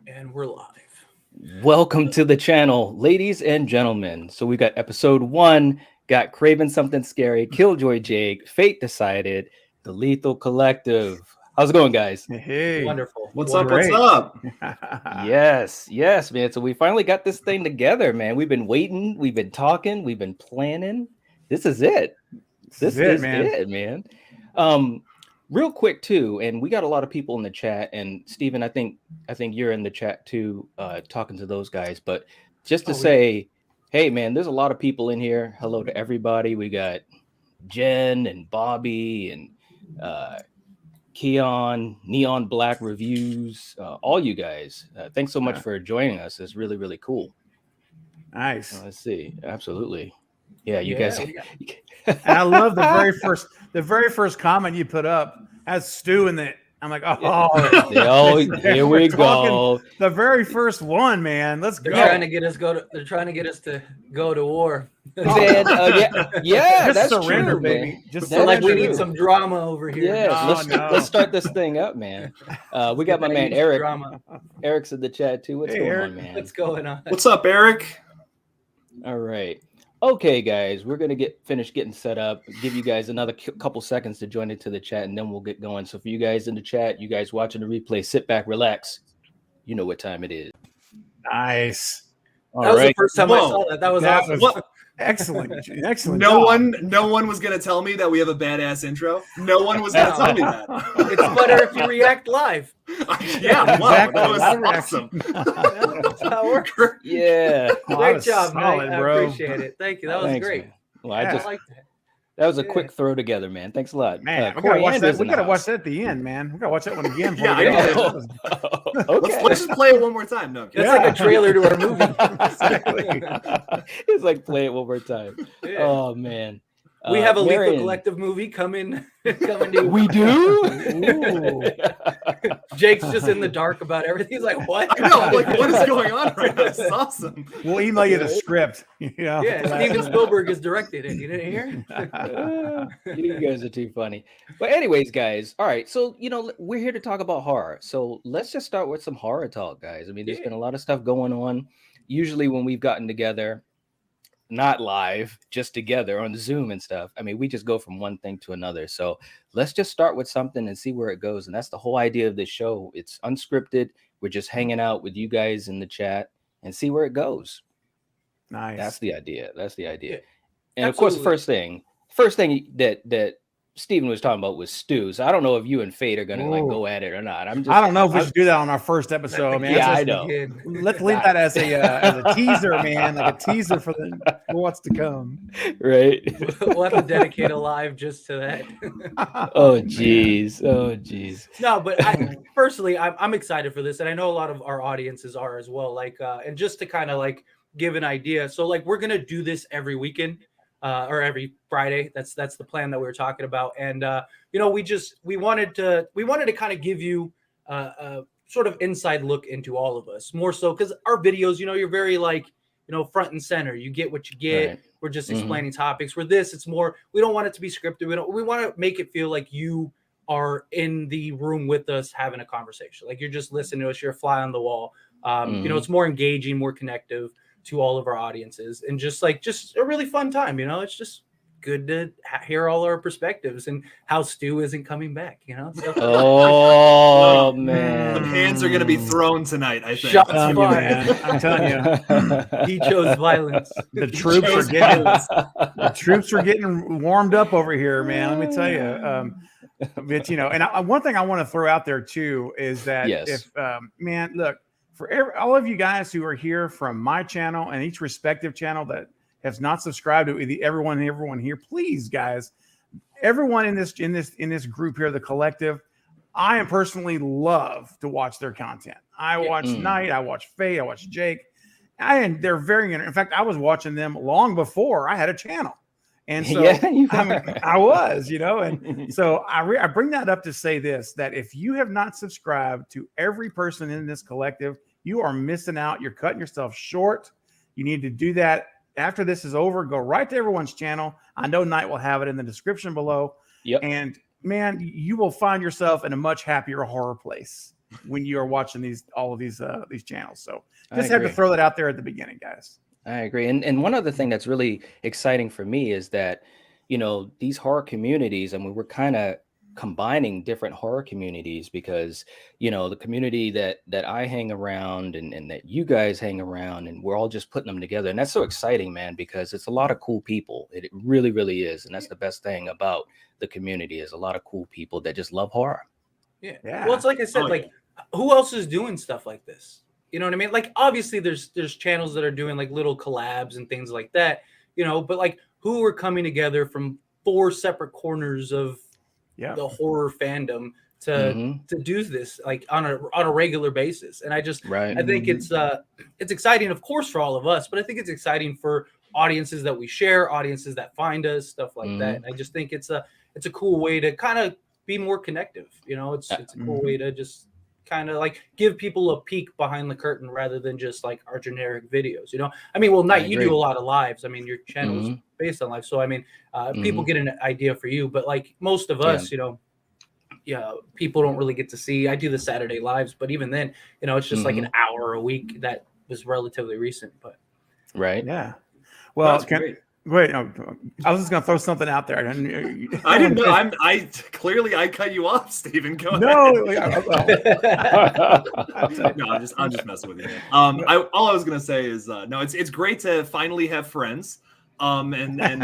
And we're live. Welcome to the channel, ladies and gentlemen. So we got episode 1, got Craven Something Scary, Killjoy Jake, Fate Decided, The Lethal Collective. How's it going, guys? Hey, Wonderful. what's Wonderful. up? Yes, man. So we finally got this thing together, man. We've been waiting, we've been talking, we've been planning. This is it. This is it, man. Real quick too, and we got a lot of people in the chat, and Steven, I think you're in the chat too, talking to those guys. But just to say, hey man, there's a lot of people in here. Hello to everybody. We got Jen and Bobby and Keon, Neon Black Reviews, all you guys. Thanks so much for joining us. It's really, really cool. Nice. Let's see. Absolutely. Yeah, you guys. I love the very first comment you put up has Stu in it. I'm like, here we go. The very first one, man. Let's go. They're trying to get us to go to war. Man, yeah, Just that's surrender, true, baby. man. Just So like we surrender. need some drama over here. Yeah, No, let's start this thing up, man. We got my man Eric. Drama. Eric's in the chat too. What's Hey, going Eric. on, man? What's going on? What's up, Eric? All right. Okay, guys, we're gonna finish getting set up. Give you guys another couple seconds to join into the chat, and then we'll get going. So for you guys in the chat, you guys watching the replay, sit back, relax. You know what time it is. Nice. All That was right. the first time I saw that. That was awesome. Excellent. Excellent. No job. one was gonna tell me that we have a badass intro. No one was gonna tell me that. It's better if you react live. Yeah, wow, Exactly. that was Live awesome. That's how it works. Yeah. Oh, that Great was job, solid, man. bro. I appreciate it. Thank you. That was Thanks, great. man. Well, Yeah. I like that. that was a Yeah. quick throw together, man. Thanks a lot. Man, we Corey gotta watch that. Andrews We in the gotta watch house. that at the end, man. We gotta watch that one again. Yeah, before we I get know. into it. Okay. Let's just play it one more time. No, I'm kidding. That's like a trailer to our movie. Exactly. It's like play it one more time. Yeah. Oh man. We have a Lethal Marion. Collective movie coming to We do. Ooh. Jake's just in the dark about everything. He's like, what? I know. I'm like, what is going on right now? This is awesome. We'll email you the script. You know? Yeah, Steven Spielberg has directed it. You didn't hear? You guys are too funny. But anyways, guys, all right. So we're here to talk about horror. So let's just start with some horror talk, guys. I mean, there's been a lot of stuff going on. Usually when we've gotten together, not live, just together on Zoom and stuff, I mean, we just go from one thing to another. So let's just start with something and see where it goes. And that's the whole idea of this show. It's unscripted. We're just hanging out with you guys in the chat and see where it goes. Nice. That's the idea. Yeah, And of course, absolutely. first thing that Steven was talking about was Stu. So I don't know if you and Fate are gonna like Ooh. go at it or not. I don't know if we should do that on our first episode, man. Yeah, Let's I just- know. Let's leave that as a teaser, man, like a teaser for what's to come. Right. We'll have to dedicate a live just to that. Oh geez. No, but personally, I'm excited for this, and I know a lot of our audiences are as well. Like, and just to kind of like give an idea, so like we're gonna do this every weekend, or every Friday. That's the plan that we were talking about, and we wanted to kind of give you a sort of inside look into all of us, more so because our videos, you're very like front and center. You get what you get. Right. We're just Mhm. explaining topics. For this, it's more. We don't want it to be scripted. We want to make it feel like you are in the room with us having a conversation. Like you're just listening to us. You're a fly on the wall. It's more engaging, more connective to all of our audiences, and just a really fun time. It's just good to hear all our perspectives and how Stu isn't coming back. So, Oh The man. pans are gonna be thrown tonight. I think. Shots I'm telling you, fired. man. I'm telling you. He chose violence. The troops are getting warmed up over here, man. Let me tell you. But and one thing I want to throw out there too is that Yes. if man, look, for all of you guys who are here from my channel and each respective channel that has not subscribed to everyone here, please, guys, everyone in this group here, the collective, I am personally love to watch their content. I watch Knight, I watch Faye, I watch Jake. And they're very in fact, I was watching them long before I had a channel. And so Yeah, you I was, and so I bring that up to say this, that if you have not subscribed to every person in this collective, you are missing out. You're cutting yourself short. You need to do that after this is over. Go right to everyone's channel. I know Knight will have it in the description below. Yep. And man, you will find yourself in a much happier horror place. when you are watching all of these channels. So I just had to agree. throw that out there at the beginning, guys. I agree. And one other thing that's really exciting for me is that, these horror communities, I mean, we're kind of combining different horror communities because, the community that I hang around and that you guys hang around, and we're all just putting them together. And that's so exciting, man, because it's a lot of cool people. It really, really is. And that's the best thing about the community, is a lot of cool people that just love horror. Yeah. Yeah. Well, it's like I said, like who else is doing stuff like this? You know what I mean? Like obviously there's channels that are doing like little collabs and things like that, but like who are coming together from 4 separate corners of the horror fandom to do this like on a regular basis. And I think it's exciting, of course, for all of us, but I think it's exciting for audiences that we share, audiences that find us, stuff like that. And I just think it's a cool way to kind of be more connective. It's a cool way to just kind of like give people a peek behind the curtain rather than just like our generic videos. I mean, well, Knight, you do a lot of lives. I mean, your channel is based on live, so I mean, people get an idea for you, but like most of us, people don't really get to see. I do the Saturday lives, but even then, it's just like an hour a week. That was relatively recent, but yeah. Well, that's great. Wait, no, I was just gonna throw something out there. I didn't know. I clearly cut you off, Stephen. Go ahead. No, I'm just messing with you. All I was gonna say is no. It's great to finally have friends. And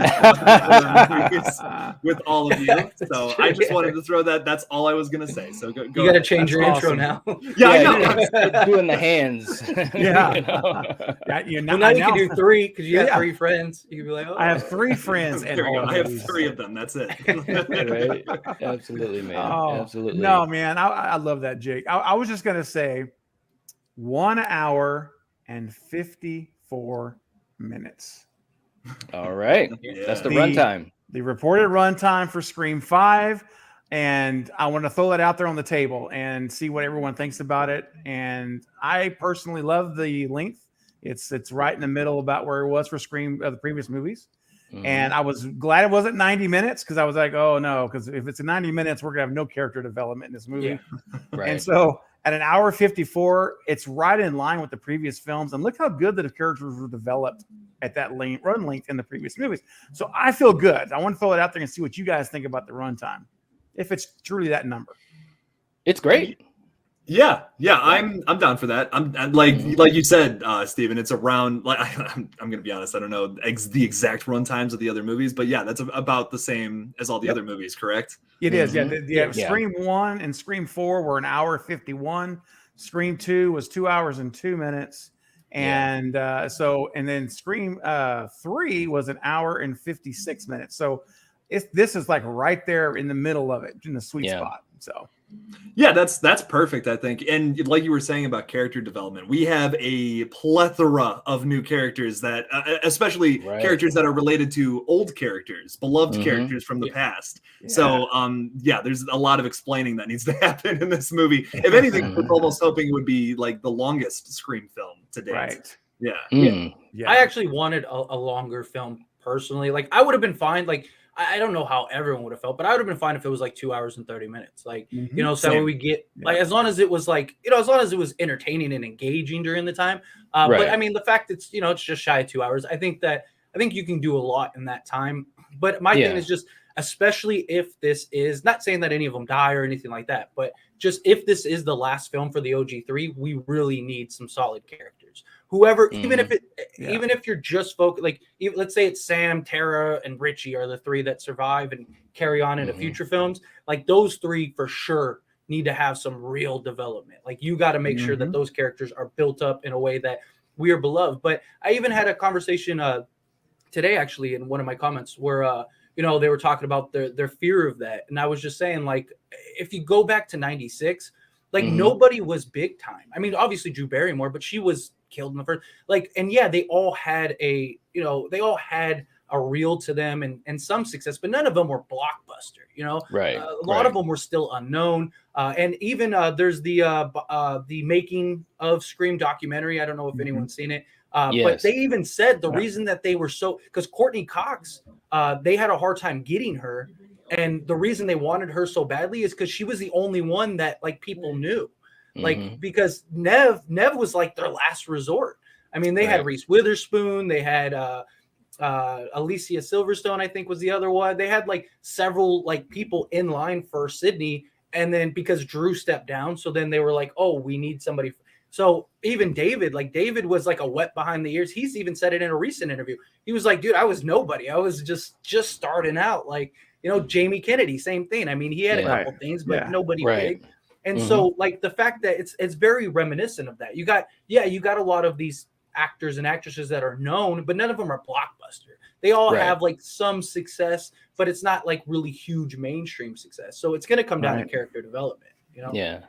with all of you. So I just wanted to throw that. That's all I was gonna say. So go. You got to change your intro now. Yeah, I know. Doing the hands. Yeah. Now you can do 3 because you have 3 friends. You can be like, I have 3 friends, and I have 3 of them. That's it. Right? Absolutely, man. Absolutely. No, man, I love that, Jake. I was just gonna say 1 hour and 54 minutes. All right. Yeah. That's the runtime. The reported runtime for Scream 5. And I want to throw that out there on the table and see what everyone thinks about it. And I personally love the length. It's right in the middle about where it was for Scream the previous movies. And I was glad it wasn't 90 minutes because I was like, oh no, because if it's 90 minutes, we're gonna have no character development in this movie. Yeah. Right. And so at an hour 54, it's right in line with the previous films. And look how good the characters were developed at that run length in the previous movies. So I feel good. I want to throw it out there and see what you guys think about the runtime, if it's truly that number. It's great. Yeah, I'm down for that. I'm like you said, Steven, it's around like I'm gonna be honest, I don't know the exact run times of the other movies, but yeah, that's about the same as all the other movies, correct? It is, yeah. Scream 1 and Scream 4 were an hour 51. Scream 2 was 2 hours and 2 minutes. And and then Scream 3 was an hour and 56 minutes. So this is like right there in the middle of it, in the sweet spot. So yeah, that's perfect, I think. And like you were saying about character development, we have a plethora of new characters that especially characters that are related to old characters, beloved characters from the past. So there's a lot of explaining that needs to happen in this movie. If anything, I was almost hoping it would be like the longest Scream film to date. Right. Yeah. I actually wanted a longer film personally. Like I would have been fine. Like I don't know how everyone would have felt, but I would have been fine if it was like 2 hours and 30 minutes. Like, so we get like, as long as it was like, as long as it was entertaining and engaging during the time. But I mean, the fact it's, it's just shy of 2 hours. I think you can do a lot in that time. But my thing is just, especially if this is not saying that any of them die or anything like that, but just if this is the last film for the OG3, we really need some solid characters. Whoever, even if you're just focused, like let's say it's Sam, Tara, and Richie are the 3 that survive and carry on into future films. Like those 3 for sure need to have some real development. Like you got to make sure that those characters are built up in a way that we are beloved. But I even had a conversation today, actually, in one of my comments where they were talking about their fear of that, and I was just saying, like, if you go back to '96, like nobody was big time. I mean, obviously Drew Barrymore, but she was killed in the first. Like, and they all had a reel to them and some success, but none of them were blockbuster. A lot of them were still unknown. And even there's the making of Scream documentary. I don't know if anyone's seen it. But they even said the reason that they were because Courtney Cox, they had a hard time getting her. And the reason they wanted her so badly is because she was the only one that like people knew. like because Nev was like their last resort. I mean, they had Reese Witherspoon, they had Alicia Silverstone, I think was the other one. They had like several like people in line for Sydney, and then because Drew stepped down, so then they were like, oh, we need somebody. So even David was like a wet behind the ears. He's even said it in a recent interview. He was like, dude, I was nobody. I was just starting out. Like, you know, Jamie Kennedy, same thing. I mean, he had a couple things, but nobody big. And so like the fact that it's very reminiscent of that. You got a lot of these actors and actresses that are known, but none of them are blockbuster. They all have like some success, but it's not like really huge mainstream success. So it's going to come down to character development, you know?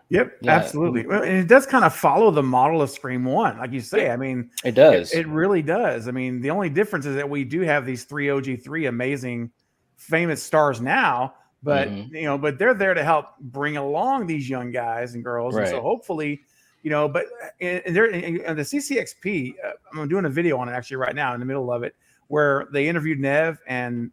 Absolutely. Well, and it does kind of follow the model of Scream 1, like you say. I mean, it does. It really does. I mean, the only difference is that we do have these three amazing, famous stars now, but you know, but they're there to help bring along these young guys and girls, and so hopefully. You know, but in the CCXP, I'm doing a video on it actually right now in the middle of it, where they interviewed Nev and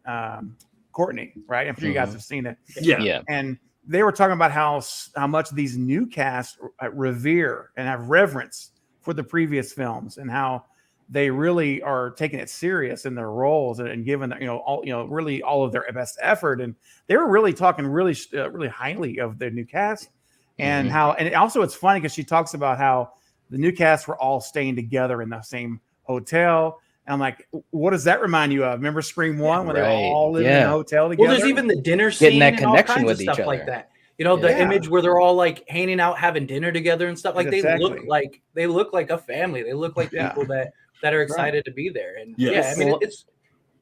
Courtney, right? I'm sure you guys have seen it. Yeah. And they were talking about how much these new casts revere and have reverence for the previous films, and how they really are taking it serious in their roles and giving, really all of their best effort. And they were really talking really highly of the new cast. And how, and also it's funny because she talks about how the new cast were all staying together in the same hotel. And I'm like, what does that remind you of? Remember Scream 1 when they were all living in a hotel together? Well, there's even the dinner scene, getting that connection with each other, like that. You know, the image where they're all like hanging out, having dinner together and stuff. Like they look like a family. They look like people that are excited to be there. And I mean, it's.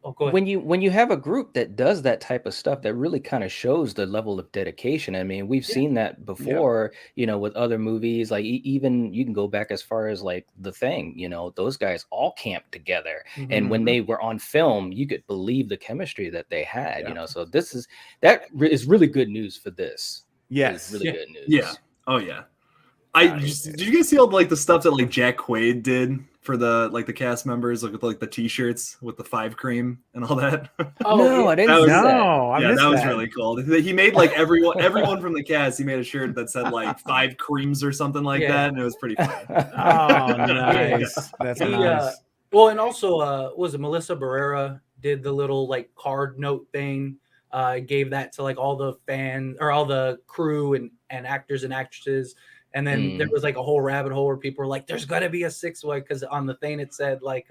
Oh, go ahead. When you have a group that does that type of stuff, that really kind of shows the level of dedication. I mean, we've seen that before, you know, with other movies. Like even you can go back as far as like The Thing. You know, those guys all camped together, and when they were on film, you could believe the chemistry that they had. You know, so that is really good news for this. Yes, really good news. Yeah. Oh yeah. Did you guys see all like the stuff that like Jack Quaid did for the like the cast members, like with like the t-shirts with the 5 cream and all that? Oh no, I didn't. That was really cool. He made like everyone from the cast. He made a shirt that said like 5 creams or something like that, and it was pretty funny. Oh, nice. That's nice. Well, and also, was it Melissa Barrera did the little like card note thing? Gave that to like all the fans or all the crew and actors and actresses. And then there was like a whole rabbit hole where people were like, "There's gonna be a 6th one," because on the thing it said like,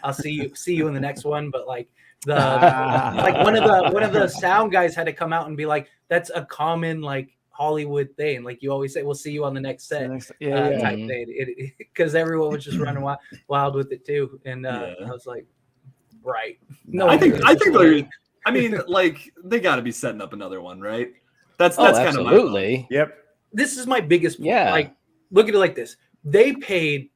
"I'll see you in the next one." But like like one of the sound guys had to come out and be like, "That's a common like Hollywood thing. Like you always say, we'll see you on the next set." Type thing. Because everyone was just running wild with it too. And I was like, right. No, I think they're. I mean, like they got to be setting up another one, right? That's kind of absolutely. Yep. This is my biggest point. Like, look at it like this. They paid,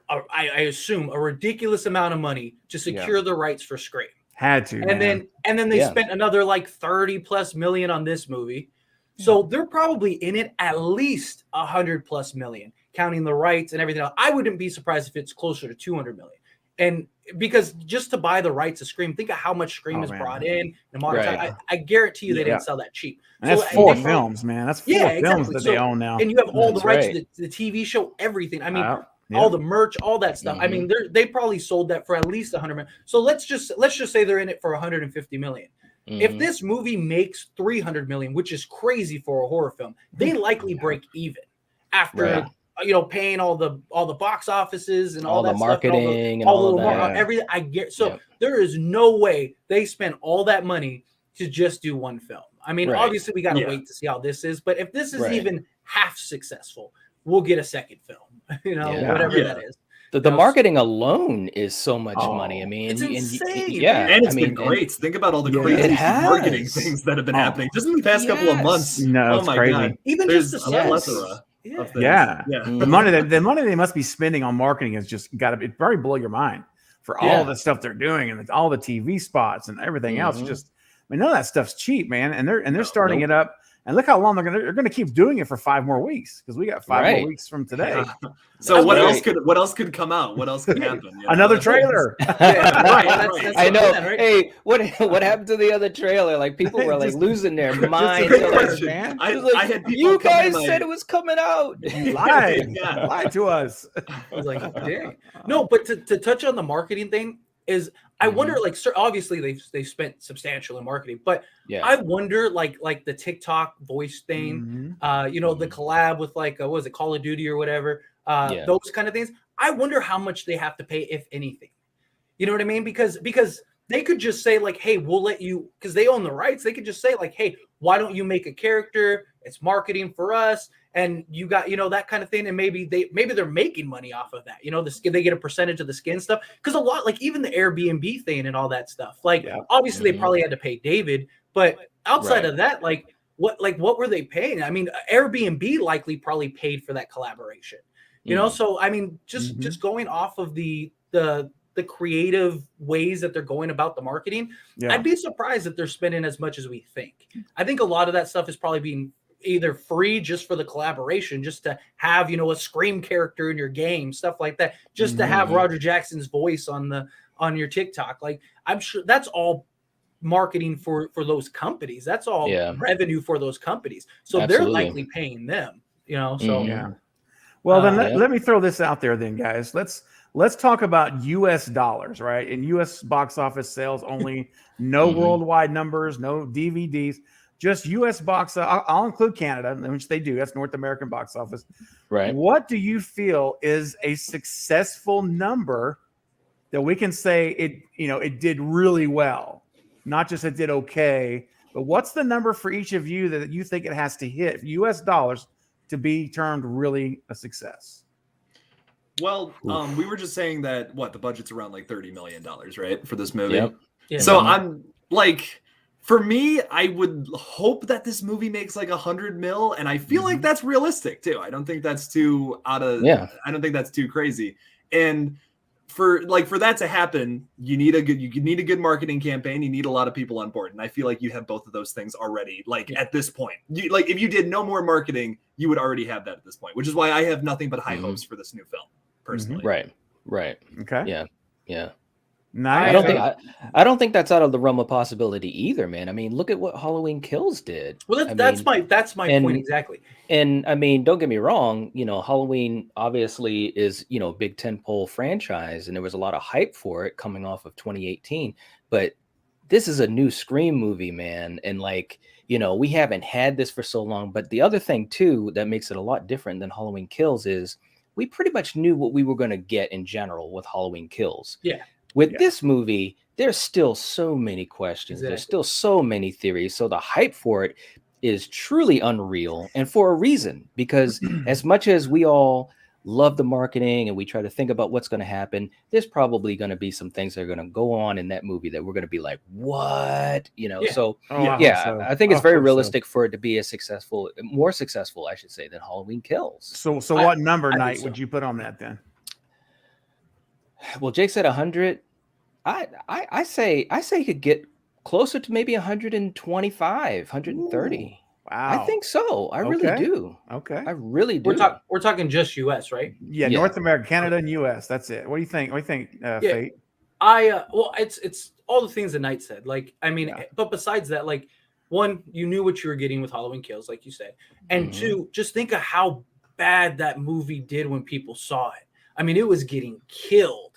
I assume, a ridiculous amount of money to secure the rights for Scream. Had to. And then they spent another like 30+ million on this movie. So they're probably in it at least 100+ million, counting the rights and everything else. I wouldn't be surprised if it's closer to 200 million. And because just to buy the rights to Scream, think of how much Scream is brought in the modern time. I guarantee you they didn't sell that cheap. And that's 4 films, man. That's 4 films that they own now. And you have all the rights to the TV show, everything. I mean, all the merch, all that stuff. I mean, they probably sold that for at least 100 million. So let's just say they're in it for 150 million. If this movie makes 300 million, which is crazy for a horror film, they likely break even after paying all the box offices and all that the marketing stuff, all that. Everything I get. So there is no way they spent all that money to just do one film. I mean, obviously we got to wait to see how this is, but if this is even half successful, we'll get a second film, whatever that is. The marketing alone is so much money. I mean, it's insane. And it's been great. Think about all the crazy marketing things that have been happening just in the past couple of months. No, it's crazy. God. Even there's just the plethora. The money they must be spending on marketing has just got to probably blow your mind for all the stuff they're doing and all the TV spots and everything else. Just, I mean, none of that stuff's cheap, man. And they're starting it up. And look how long they're gonna keep doing it for 5 more weeks because we got 5 more weeks from today. So what else could come out? What else could happen? You know? Another trailer. Right. I know. Right? Hey, what happened to the other trailer? Like people were like losing their minds. Man. I had people you guys said it was coming out. You lied. Lied to us. I was like, dang. No, but to touch on the marketing thing is I wonder, like, obviously they've spent substantial in marketing, but I wonder, like the TikTok voice thing, the collab with like what was it, Call of Duty or whatever, those kind of things. I wonder how much they have to pay, if anything. You know what I mean? Because they could just say like, hey, we'll let you, because they own the rights. They could just say like, hey, why don't you make a character? It's marketing for us. And you got, that kind of thing. And maybe they're making money off of that. The skin, they get a percentage of the skin stuff. Because a lot, like even the Airbnb thing and all that stuff, like obviously they probably had to pay David, but outside of that, what were they paying? I mean, Airbnb likely probably paid for that collaboration, So I mean, just going off of the creative ways that they're going about the marketing, I'd be surprised if they're spending as much as we think. I think a lot of that stuff is probably being either free just for the collaboration, just to have, a Scream character in your game, stuff like that, just to have Roger Jackson's voice on your TikTok. Like, I'm sure that's all marketing for those companies. That's all revenue for those companies. So they're likely paying them, so. Well, then let me throw this out there then, guys. Let's talk about US dollars, right? In US box office sales only, no worldwide numbers, no DVDs. Just U.S. box. I'll include Canada, which they do. That's North American box office. Right. What do you feel is a successful number that we can say it did really well, not just it did okay, but what's the number for each of you that you think it has to hit U.S. dollars to be termed really a success? Well, we were just saying that the budget's around like $30 million, right, for this movie. Yep. Yeah. So I'm like. For me, I would hope that this movie makes like 100 mil, and I feel like that's realistic too. I don't think that's too I don't think that's too crazy. And for that to happen, you need a good marketing campaign. You need a lot of people on board, and I feel like you have both of those things already. At this point, if you did no more marketing, you would already have that at this point. Which is why I have nothing but high hopes for this new film, personally. Right. Okay. Yeah. Nice. I don't think that's out of the realm of possibility either, man. I mean, look at what Halloween Kills did. Well, that's my point exactly. And I mean, don't get me wrong. Halloween obviously is big tentpole franchise, and there was a lot of hype for it coming off of 2018. But this is a new Scream movie, man, and we haven't had this for so long. But the other thing too that makes it a lot different than Halloween Kills is we pretty much knew what we were going to get in general with Halloween Kills. Yeah. With this movie, there's still so many questions. Exactly. There's still so many theories. So the hype for it is truly unreal, and for a reason, because as much as we all love the marketing and we try to think about what's going to happen, there's probably going to be some things that are going to go on in that movie that we're going to be like, what? So I think it's very realistic for it to be more successful, I should say, than Halloween Kills. So what number night would you put on that then? Well, Jake said 100. I say he could get closer to maybe 125, 130. Ooh, wow. I think so. I really do. Okay. I really do. We're talking just US, right? Yeah, North America, Canada, and US. That's it. What do you think? Fate? It's all the things that Knight said. But besides that, one, you knew what you were getting with Halloween Kills, like you said. And two, just think of how bad that movie did when people saw it. I mean, it was getting killed.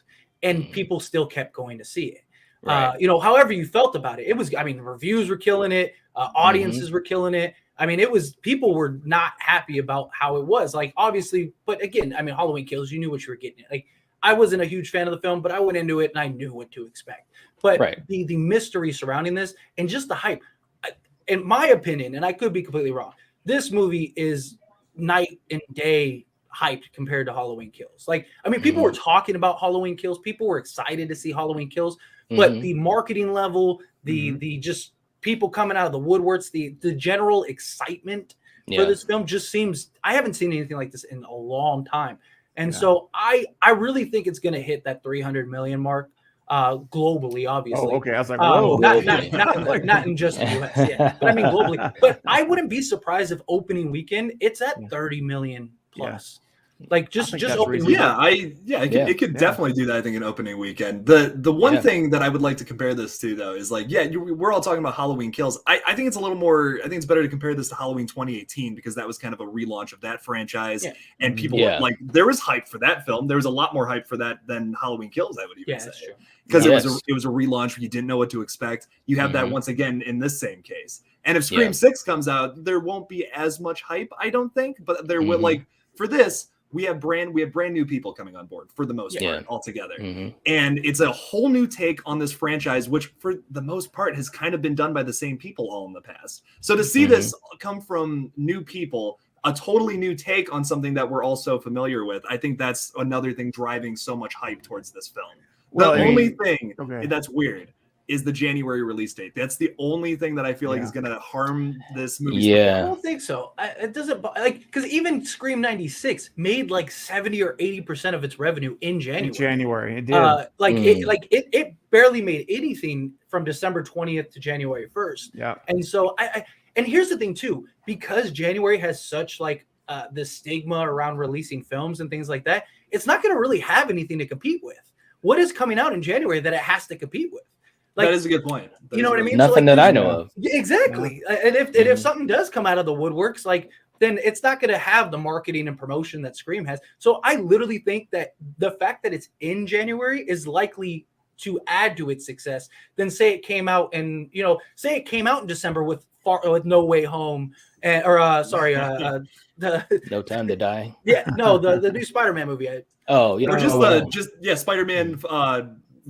And people still kept going to see it. Right. However you felt about it, reviews were killing it. Audiences were killing it. I mean, people were not happy about how it was. Obviously, but again, Halloween Kills, you knew what you were getting. I wasn't a huge fan of the film, but I went into it and I knew what to expect. But the mystery surrounding this and just the hype, in my opinion, and I could be completely wrong, this movie is night and day hyped compared to Halloween Kills. People were talking about Halloween Kills. People were excited to see Halloween Kills, but the marketing level, the just people coming out of the woodworks, the general excitement for this film just seems, I haven't seen anything like this in a long time. And so I really think it's going to hit that 300 million mark. globally, obviously. Oh, okay. I was like, whoa. Not in just the US, yeah. But I mean globally. But I wouldn't be surprised if opening weekend it's at 30 million plus. Like just opening weekend. It could definitely do that. I think an opening weekend. The one thing that I would like to compare this to though is like, we're all talking about Halloween Kills. I think it's a little more. I think it's better to compare this to Halloween 2018 because that was kind of a relaunch of that franchise, and people like there was hype for that film. There was a lot more hype for that than Halloween Kills. I would even say because it was a relaunch where you didn't know what to expect. You have that once again in this same case, and if Scream 6 comes out, there won't be as much hype. I don't think, but there will like for this. We have brand new people coming on board for the most part altogether. And it's a whole new take on this franchise, which for the most part has kind of been done by the same people all in the past. So to see this come from new people, a totally new take on something that we're also familiar with, I think that's another thing driving so much hype towards this film. The only thing that's weird is the January release date. That's the only thing that I feel like is going to harm this movie. I don't think so. It doesn't like because even Scream 96 made like 70 or 80% of its revenue in January. It did. It barely made anything from December 20th to January 1st. Yeah. And so and here's the thing too, because January has such like the stigma around releasing films and things like that, it's not going to really have anything to compete with. What is coming out in January that it has to compete with? Like, that is a good point. You know what I mean? Nothing that I know of. Yeah, exactly. And if something does come out of the woodworks, like then it's not going to have the marketing and promotion that Scream has. So I literally think that the fact that it's in January is likely to add to its success than say it came out in December with No Way Home No Time to Die. The new Spider-Man movie. Spider-Man.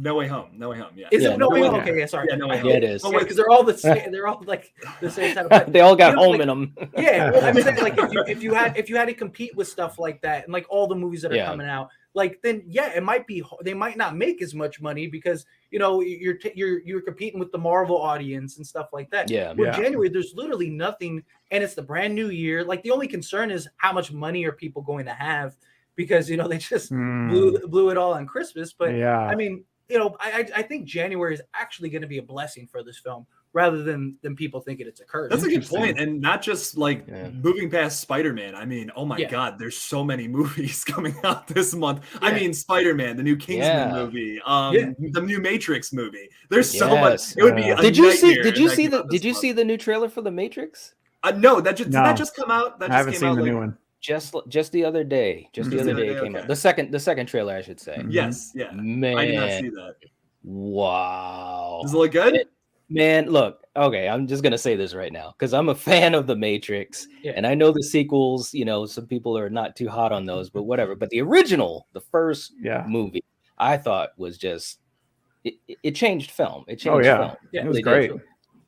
No Way Home. Yeah. Is it No Way Home? Okay, sorry. Yeah, No Way Home. Yeah, it is. Oh, wait, because they're all the same. They're all like the same type of. They all got home in them. Yeah, well, I mean, like if you had to compete with stuff like that and like all the movies that are coming out, like then it might be they might not make as much money because you're competing with the Marvel audience and stuff like that. January, there's literally nothing, and it's the brand new year. Like the only concern is how much money are people going to have because they just blew it all on Christmas. But I mean. I think January is actually going to be a blessing for this film rather than people thinking it's a curse. That's a good point. And not just like moving past Spider-Man. I mean, oh my God, there's so many movies coming out this month. I mean, Spider-Man, the new Kingsman movie, the new Matrix movie. There's so much. It would be Did you see the new trailer for The Matrix? No, did that just come out? I haven't seen the new one. Just the other day. It came out. The second trailer, I should say. Yes, yeah. Man, I did not see that. Wow. Does it look good? Man, look. Okay, I'm just gonna say this right now because I'm a fan of The Matrix, and I know the sequels. Some people are not too hot on those, but whatever. But the original, the first movie, I thought was just it changed film. It changed film. Yeah, it was great.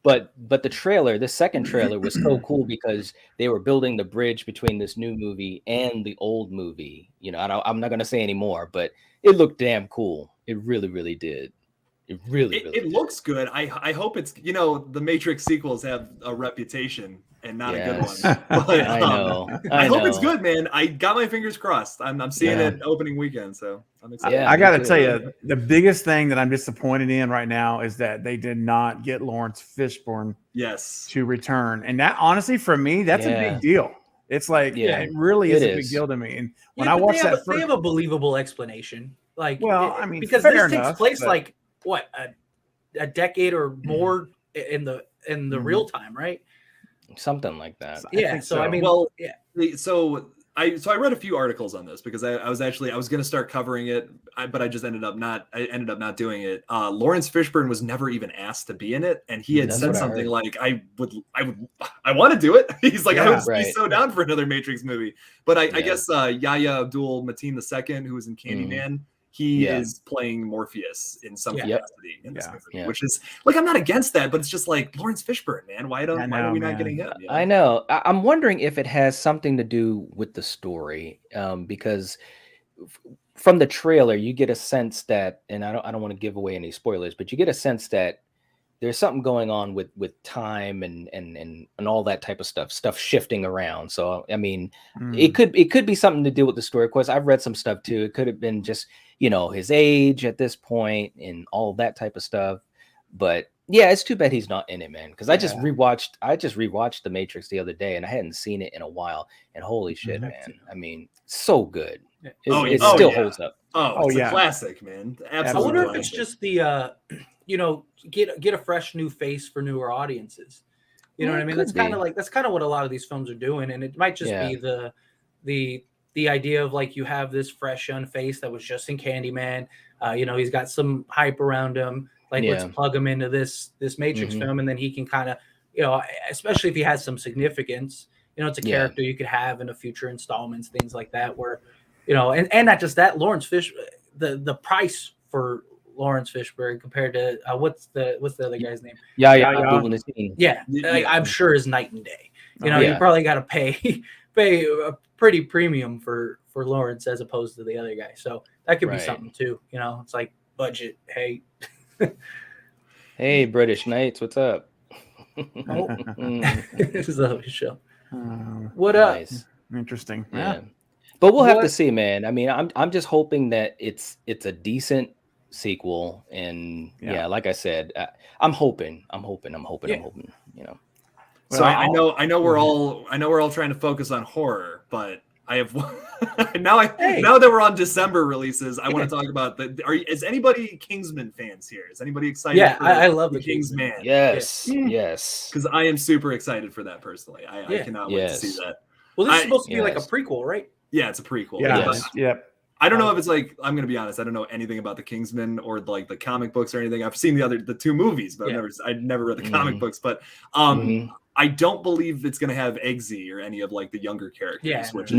But the second trailer was so cool because they were building the bridge between this new movie and the old movie. I'm not going to say any more, but it looked damn cool. It really, really did. It looks good. I hope it's the Matrix sequels have a reputation and not a good one. But, I know. I hope it's good, man. I got my fingers crossed. I'm seeing it opening weekend, so I'm excited. I got to tell you, the biggest thing that I'm disappointed in right now is that they did not get Lawrence Fishburne to return, and that honestly for me that's a big deal. It's like it really is a big deal to me. And when I watched they have a believable explanation. Like, because this takes place like what a decade or more in the real time, right? Something like that. So I mean, so I read a few articles on this because I was going to start covering it, but I just ended up not doing it. Lawrence Fishburne was never even asked to be in it, and he had said something like, I want to do it. He's like, I would be so down for another Matrix movie. But I guess Yahya Abdul-Mateen II, who was in Candyman, he is playing Morpheus in some capacity in this movie, which is like, I'm not against that, but it's just like Lawrence Fishburne, man. Why are we not getting him? I know. I'm wondering if it has something to do with the story, because from the trailer you get a sense that, and I don't want to give away any spoilers, but you get a sense that there's something going on with time and all that type of stuff shifting around. So I mean, it could be something to do with the story. Of course, I've read some stuff too. It could have been just, you know, his age at this point and all that type of stuff. But yeah, it's too bad he's not in it, man. Because I just rewatched The Matrix the other day, and I hadn't seen it in a while. And holy shit, man! I mean, so good. It still holds up. It's a classic, man. Absolutely. I wonder if it's just the you know, get a fresh new face for newer audiences. You know what I mean? That's kind of what a lot of these films are doing, and it might just be the idea of like you have this fresh young face that was just in Candyman. You know, he's got some hype around him. Like, let's plug him into this Matrix film, and then he can kind of, you know, especially if he has some significance, you know, it's a character you could have in a future installments, things like that, where, you know, and not just that, Lawrence Fish, the price for Lawrence Fishburne compared to what's the other guy's name? I'm sure is night and day. You know, you probably got to pay a pretty premium for Lawrence as opposed to the other guy. So that could be something too. You know, it's like budget. Hey, British Knights, what's up? This is the show. What up? Nice. Interesting. Yeah. But we'll have to see, man. I mean, I'm just hoping that it's a decent sequel, and like I said, I'm hoping, you know. So I know we're all trying to focus on horror, but I have now that we're on December releases, I want to talk about is anybody Kingsman fans here? Is anybody excited? Yeah, I love the Kingsman. Yes. Because I am super excited for that personally. I cannot wait to see that. Well, this is supposed to be like a prequel, right? Yeah, it's a prequel. Yeah. I don't know if it's like, I'm gonna be honest, I don't know anything about the Kingsman or like the comic books or anything. I've seen the two movies, but I've never read the comic books. But I don't believe it's gonna have Eggsy or any of like the younger characters. Which is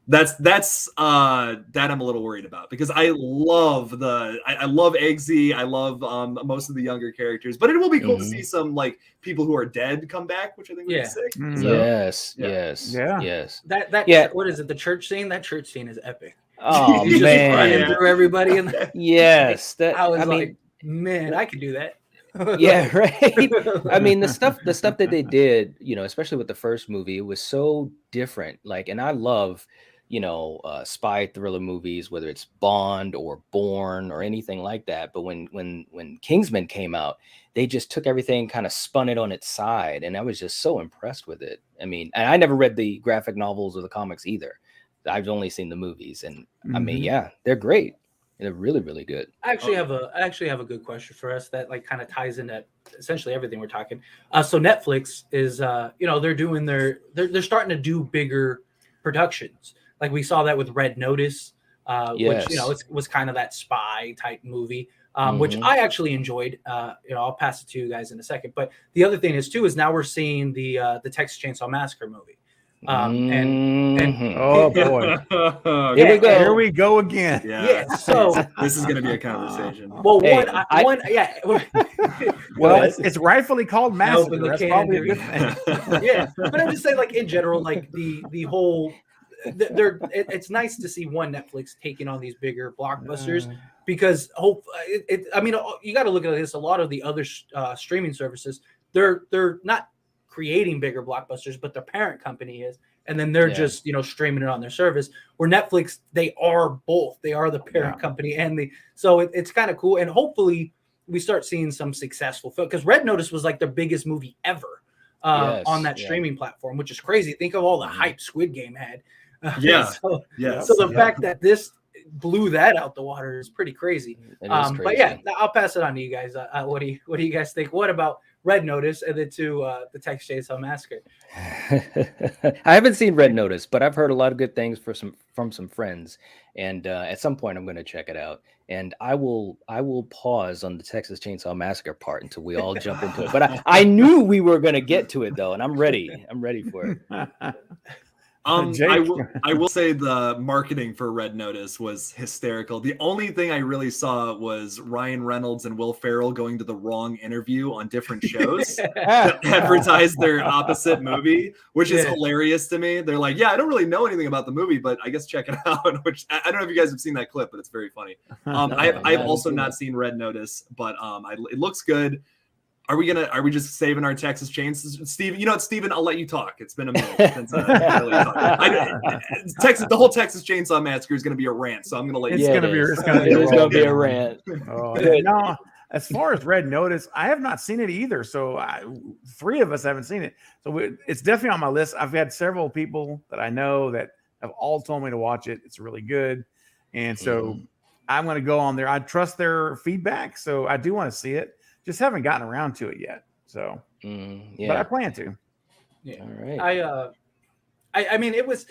that's that I'm a little worried about, because I love Eggsy. I love most of the younger characters, but it will be cool to see some like people who are dead come back, which I think would be sick. Yes. That what is it? The church scene? That church scene is epic. Oh He's man, just running through everybody, and I mean, man, I could do that. Yeah, right. I mean, the stuff that they did, you know, especially with the first movie, it was so different. Like, and I love, you know, spy thriller movies, whether it's Bond or Bourne or anything like that. But when Kingsman came out, they just took everything, kind of spun it on its side, and I was just so impressed with it. I mean, and I never read the graphic novels or the comics either. I've only seen the movies, and I mean, they're great. They're really, really good. I actually have a good question for us that like kind of ties into essentially everything we're talking. So Netflix is, you know, they're starting to do bigger productions. Like we saw that with Red Notice, which, you know, it was kind of that spy type movie, which I actually enjoyed. You know, I'll pass it to you guys in a second. But the other thing is too, is now we're seeing the Texas Chainsaw Massacre movie. And oh boy, here we go again. So this is going to be a conversation. Well, well, it's rightfully called Massacre. That's probably a good thing. But I'm just saying, like in general, like the whole, it's nice to see Netflix taking on these bigger blockbusters, because I mean, you got to look at this. A lot of the other streaming services, they're not creating bigger blockbusters, but their parent company is, and then they're just, you know, streaming it on their service. Where Netflix, they are both. They are the parent company and so it's kind of cool, and hopefully we start seeing some successful film, because Red Notice was like their biggest movie ever on that streaming platform, which is crazy. Think of all the hype Squid Game had. So the fact that this blew that out the water is pretty crazy. Crazy. But yeah, I'll pass it on to you guys. What do you guys think? What about Red Notice and then to the Texas Chainsaw Massacre? I haven't seen Red Notice, but I've heard a lot of good things from some friends, and at some point I'm going to check it out. And I will pause on the Texas Chainsaw Massacre part until we all jump into it. But I knew we were going to get to it though, and I'm ready for it. I will say the marketing for Red Notice was hysterical. The only thing I really saw was Ryan Reynolds and Will Ferrell going to the wrong interview on different shows that advertised their opposite movie, which is hilarious to me. They're like, yeah, I don't really know anything about the movie, but I guess check it out. Which I don't know if you guys have seen that clip, but it's very funny. I've also not seen Red Notice, but it looks good. Are we just saving our Texas Chains, Steven? You know what, Steven? I'll let you talk. It's been a minute since really Texas. The whole Texas Chainsaw Massacre is going to be a rant, so I'm going to let you. It's going to be a rant. Oh, no. As far as Red Notice, I have not seen it either. So three of us haven't seen it. So it's definitely on my list. I've had several people that I know that have all told me to watch it. It's really good, and so I'm going to go on there. I trust their feedback, so I do want to see it. Just haven't gotten around to it yet. So, but I plan to. Yeah. All right. I mean, it was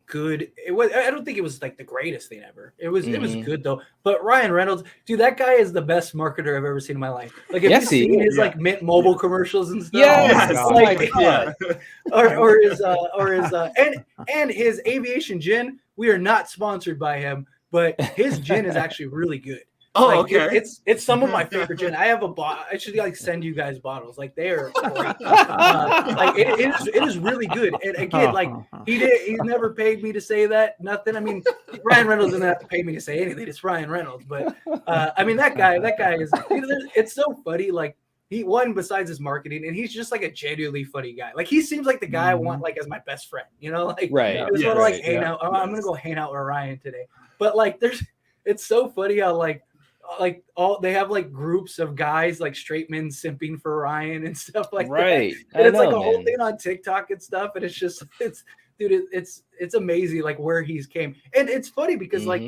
good. It was. I don't think it was like the greatest thing ever. It was good though. But Ryan Reynolds, dude, that guy is the best marketer I've ever seen in my life. Like, have you seen his like Mint Mobile commercials and stuff? Yes. Or his aviation gin. We are not sponsored by him, but his gin is actually really good. Oh, like, okay. It's some of my favorite gin. I have a bottle. I should like send you guys bottles. Like they are great. Like it is really good. And again, like he never paid me to say that. Nothing. I mean, Ryan Reynolds doesn't have to pay me to say anything. It's Ryan Reynolds. But I mean that guy is. It's so funny. Like he won besides his marketing, and he's just like a genuinely funny guy. Like he seems like the guy I want like as my best friend. You know, like right. Just want to like hang out. I'm gonna go hang out with Ryan today. But like it's so funny how like all they have like groups of guys like straight men simping for Ryan and stuff like that. And it's like a whole thing on TikTok and stuff. And it's amazing like where he's came. And it's funny because like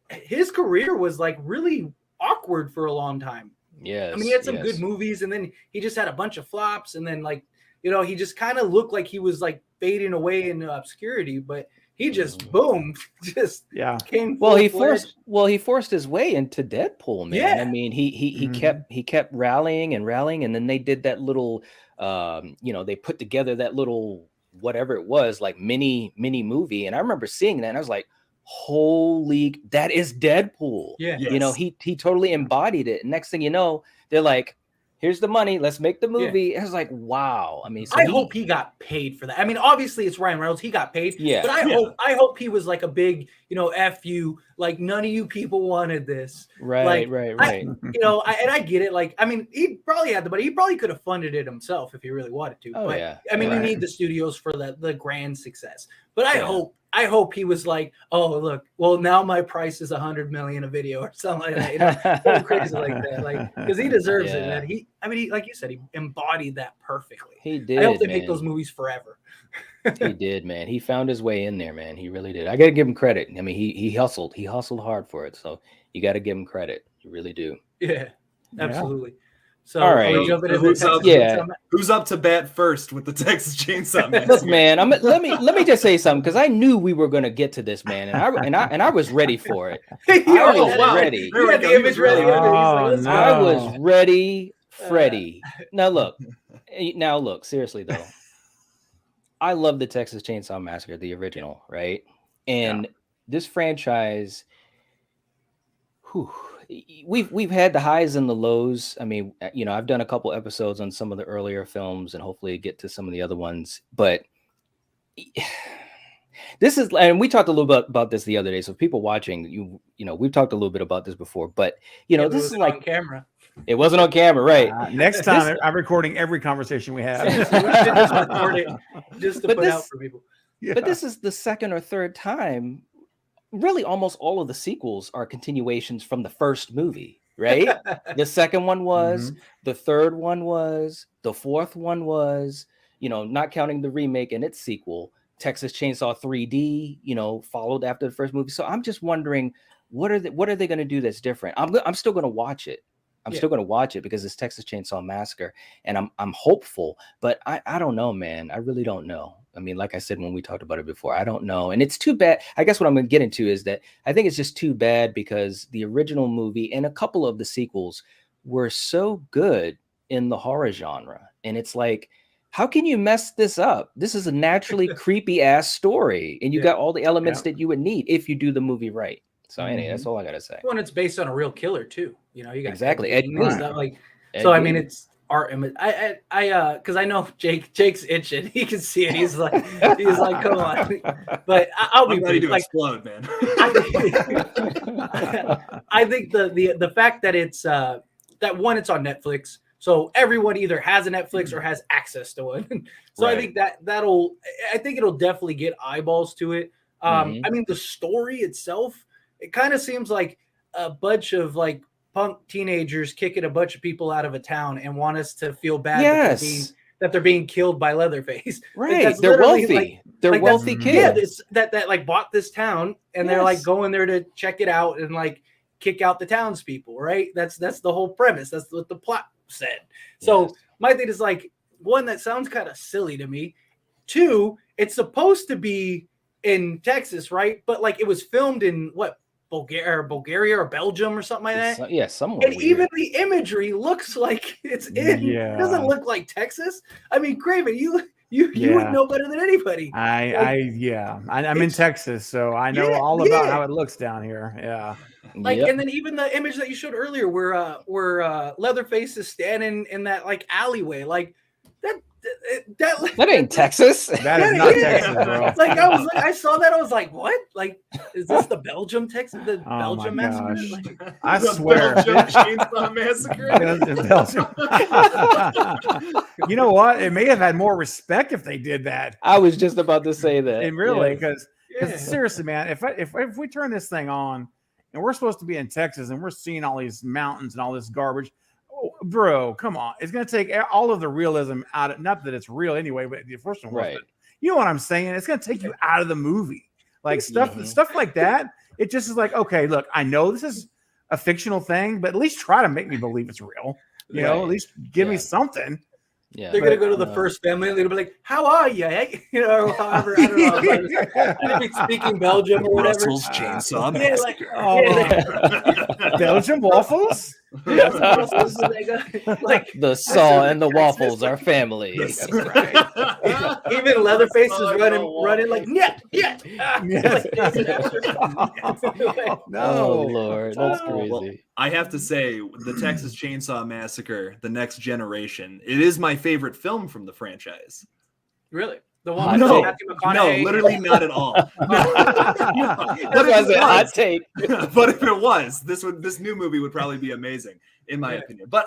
his career was like really awkward for a long time. Yes. I mean, he had some good movies and then he just had a bunch of flops. And then like, you know, he just kind of looked like he was like fading away into obscurity, but he just came. He forced his way into Deadpool, man. Yeah. I mean, he kept rallying, and then they did that little, they put together that little whatever it was, like mini movie, and I remember seeing that, and I was like, holy, that is Deadpool. Yeah, you know, he totally embodied it. And next thing you know, they're like, here's the money. Let's make the movie. Yeah. I was like, wow. I mean, I hope he got paid for that. I mean, obviously it's Ryan Reynolds. He got paid. Yeah. But I hope he was like a big, F you. Like none of you people wanted this. Right. I get it. Like, I mean, he probably had the money. He probably could have funded it himself if he really wanted to. Oh, but, yeah. I mean, you need the studios for the grand success. But I hope he was like, oh, look, well, now my price is $100 million a video or something like that. Something crazy like that. Like, because he deserves it, man. He, like you said, he embodied that perfectly. He did. I hope they make those movies forever. He did, man. He found his way in there, man. He really did. I got to give him credit. I mean, he hustled. He hustled hard for it. So you got to give him credit. You really do. Yeah, absolutely. Yeah. So, all right. Who's up to bat first with the Texas Chainsaw Massacre? Look, man, let me just say something because I knew we were going to get to this, man, and I was ready for it. I was ready. You had the image ready. I was ready, Freddy. Now look, seriously though, I love the Texas Chainsaw Massacre, the original, right? And this franchise, we've had the highs and the lows. I mean, I've done a couple episodes on some of the earlier films and hopefully get to some of the other ones, but this is, and we talked a little bit about this the other day. So people watching, we've talked a little bit about this before, but this is like on camera. It wasn't on camera, right? Next time I'm recording every conversation we have. Just record it just to put out for people. Yeah. But this is the second or third time. Really, almost all of the sequels are continuations from the first movie, right? The second one was, the third one was, the fourth one was, not counting the remake and its sequel, Texas Chainsaw 3D, followed after the first movie. So I'm just wondering, what are they going to do that's different? I'm still going to watch it. I'm still going to watch it because it's Texas Chainsaw Massacre, and I'm hopeful, but I don't know, man. I really don't know. I mean, like I said when we talked about it before, I don't know, and it's too bad. I guess what I'm going to get into is that I think it's just too bad because the original movie and a couple of the sequels were so good in the horror genre, and it's like, how can you mess this up? This is a naturally creepy ass story, and you got all the elements that you would need if you do the movie right. So anyway, that's all I gotta say. Well, and it's based on a real killer too. You got exactly. Ed Gein. I mean, it's art image. Because I know Jake's itching. He can see it. He's like, come on. But I'll be ready to explode, man. I think the fact that it's that one, it's on Netflix. so everyone either has a Netflix or has access to one. So Right. I think I think it'll definitely get eyeballs to it. I mean, the story itself, it kind of seems like a bunch of like punk teenagers kicking a bunch of people out of a town and want us to feel bad that they're being killed by Leatherface. Right. Like, they're wealthy. Like, they're like wealthy kids. Yeah, that like bought this town and they're like going there to check it out and like kick out the townspeople, right? That's the whole premise. That's what the plot said. So my thing is like, one, that sounds kind of silly to me. Two, it's supposed to be in Texas, right? But like it was filmed in what, Bulgaria or Belgium or something like that. Somewhere. And even the imagery looks like it's in. It doesn't look like Texas. I mean, Craven, you would know better than anybody. I'm in Texas, so I know all about how it looks down here. Yeah. Like, and then even the image that you showed earlier, where Leatherface is standing in that like alleyway, like that ain't Texas. That is not Texas, bro. Like I saw that, I was like, what? Like, is this the Belgium Texas? The Belgium massacre? Like, I swear. Belgium Chainsaw Massacre. You know what? It may have had more respect if they did that. I was just about to say that. And really, because seriously, man, if we turn this thing on and we're supposed to be in Texas and we're seeing all these mountains and all this garbage, bro, come on. It's going to take all of the realism out of, not that it's real anyway, but the first one was, right. You know what I'm saying? It's going to take you out of the movie. Like stuff like that. It just is like, okay, look, I know this is a fictional thing, but at least try to make me believe it's real. You know, at least give me something. Yeah, they're gonna go to the first family and they're gonna be like, "How are you?" You know, or however, I don't know. Speaking Belgium or whatever. Russell's Chainsaw Massacre. Belgium waffles. Like the saw and the waffles are family. That's right. Even Leatherface is running like, yeah. Oh Lord, that's crazy. Well, I have to say, the Texas Chainsaw Massacre: The Next Generation. It is my favorite film from the franchise. Really? The one no, Matthew McConaughey? No, literally not at all. That's why I said hot take. But if it was, this new movie would probably be amazing, in my opinion. But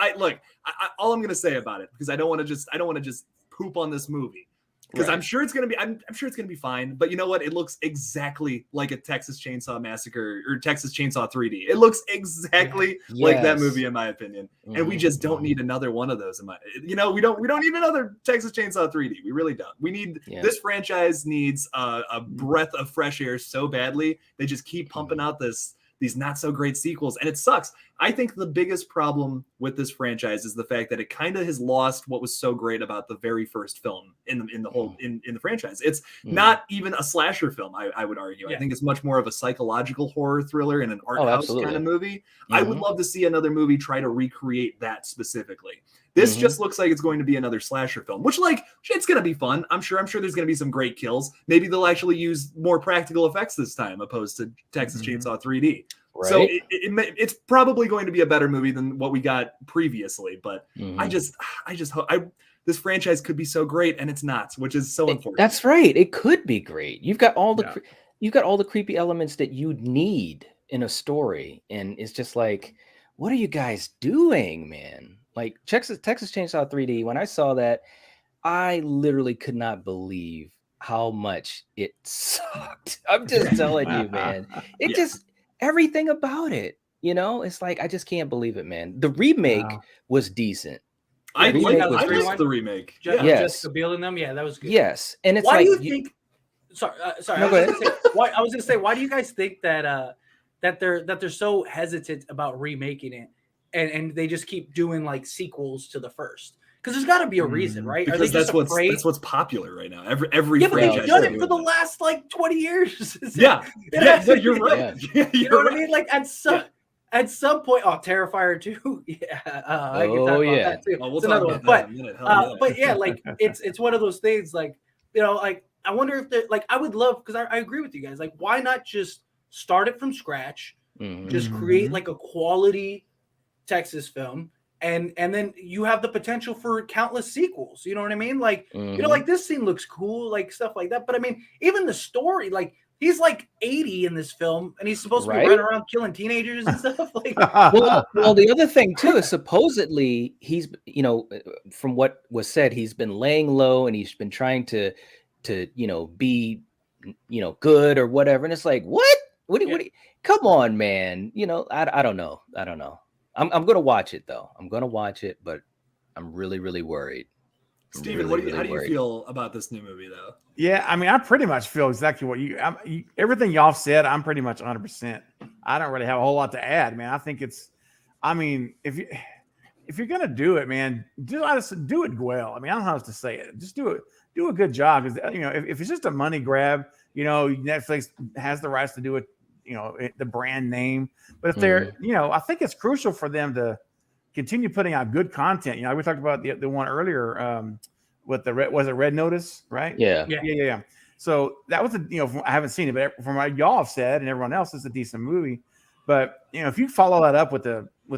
all I'm going to say about it, because I don't want to just poop on this movie, because I'm sure it's going to be, I'm sure it's going to be fine. But you know what? It looks exactly like a Texas Chainsaw Massacre or Texas Chainsaw 3D. It looks exactly like that movie, in my opinion. And we just don't need another one of those. We don't need another Texas Chainsaw 3D. We really don't. We need this franchise needs a breath of fresh air so badly. They just keep pumping out these not so great sequels, and it sucks. I think the biggest problem with this franchise is the fact that it kind of has lost what was so great about the very first film in the franchise. It's not even a slasher film, I would argue. I think it's much more of a psychological horror thriller and an art house kind of movie. I would love to see another movie try to recreate that specifically. This just looks like it's going to be another slasher film, which, like, it's going to be fun. I'm sure there's going to be some great kills. Maybe they'll actually use more practical effects this time, opposed to Texas Chainsaw 3D. Right. So it's probably going to be a better movie than what we got previously. But I just hope this franchise could be so great, and it's not, which is so unfortunate. That's right. It could be great. You've got all the creepy elements that you need in a story, and it's just like, what are you guys doing, man? Like Texas Chainsaw 3D, when I saw that, I literally could not believe how much it sucked. I'm just telling you, man. It just, everything about it, it's like, I just can't believe it, man. The remake was decent. I liked the remake. Jessica Biel in them. Yeah, that was good. Yes. And it's why like, do you think, sorry. No, go ahead. I was going to say, why do you guys think that they're so hesitant about remaking it? And they just keep doing like sequels to the first, because there's got to be a reason, right? Because that's what's popular right now. Every franchise. But they've done it for the last like 20 years. You're right. Yeah. You know what I mean? Like at some point, Terrifier 2. I can talk about that too. Well, we'll it's another talk one, about but yeah, like it's one of those things. Like, like I wonder if like I would love, because I agree with you guys. Like, why not just start it from scratch? Just create like a quality Texas film, and then you have the potential for countless sequels. You know what I mean? Like, like this scene looks cool, like stuff like that. But I mean, even the story, like he's like 80 in this film, and he's supposed to be Right? running around killing teenagers and stuff. Like, Well, the other thing too is supposedly he's, from what was said, he's been laying low and he's been trying to be, good or whatever. And it's like, what? What do you, come on, man. I don't know. I'm going to watch it though. I'm going to watch it, but I'm really, really worried. Steven, how do you feel about this new movie though? Yeah, I mean, I pretty much feel exactly what everything y'all said. I'm pretty much 100%. I don't really have a whole lot to add, man. I think if you're gonna do it, man, do it well. I mean, I don't know how to say it. Just do it. Do a good job. Because if it's just a money grab, Netflix has the rights to do it. The brand name. But if they're, I think it's crucial for them to continue putting out good content. We talked about the one earlier. With was it Red Notice, right? Yeah. So that was I haven't seen it, but from what y'all have said and everyone else, it's a decent movie. But if you follow that up with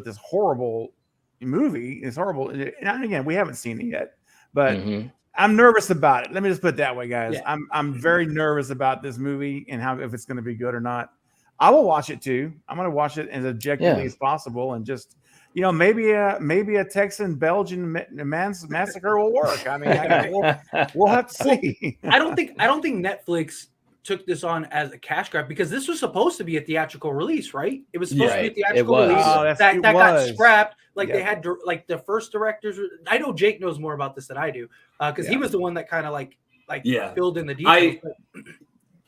this horrible movie, it's horrible. And again, we haven't seen it yet, but I'm nervous about it. Let me just put it that way, guys. Yeah. I'm very nervous about this movie and if it's going to be good or not. I will watch it too. I'm going to watch it as objectively as possible and just. Maybe a Texan-Belgian massacre will work. I mean, we'll have to see. I don't think Netflix took this on as a cash grab because this was supposed to be a theatrical release, right? It was supposed to be a theatrical release that got scrapped. They had the first directors. I know Jake knows more about this than I do because he was the one that kind of filled in the details.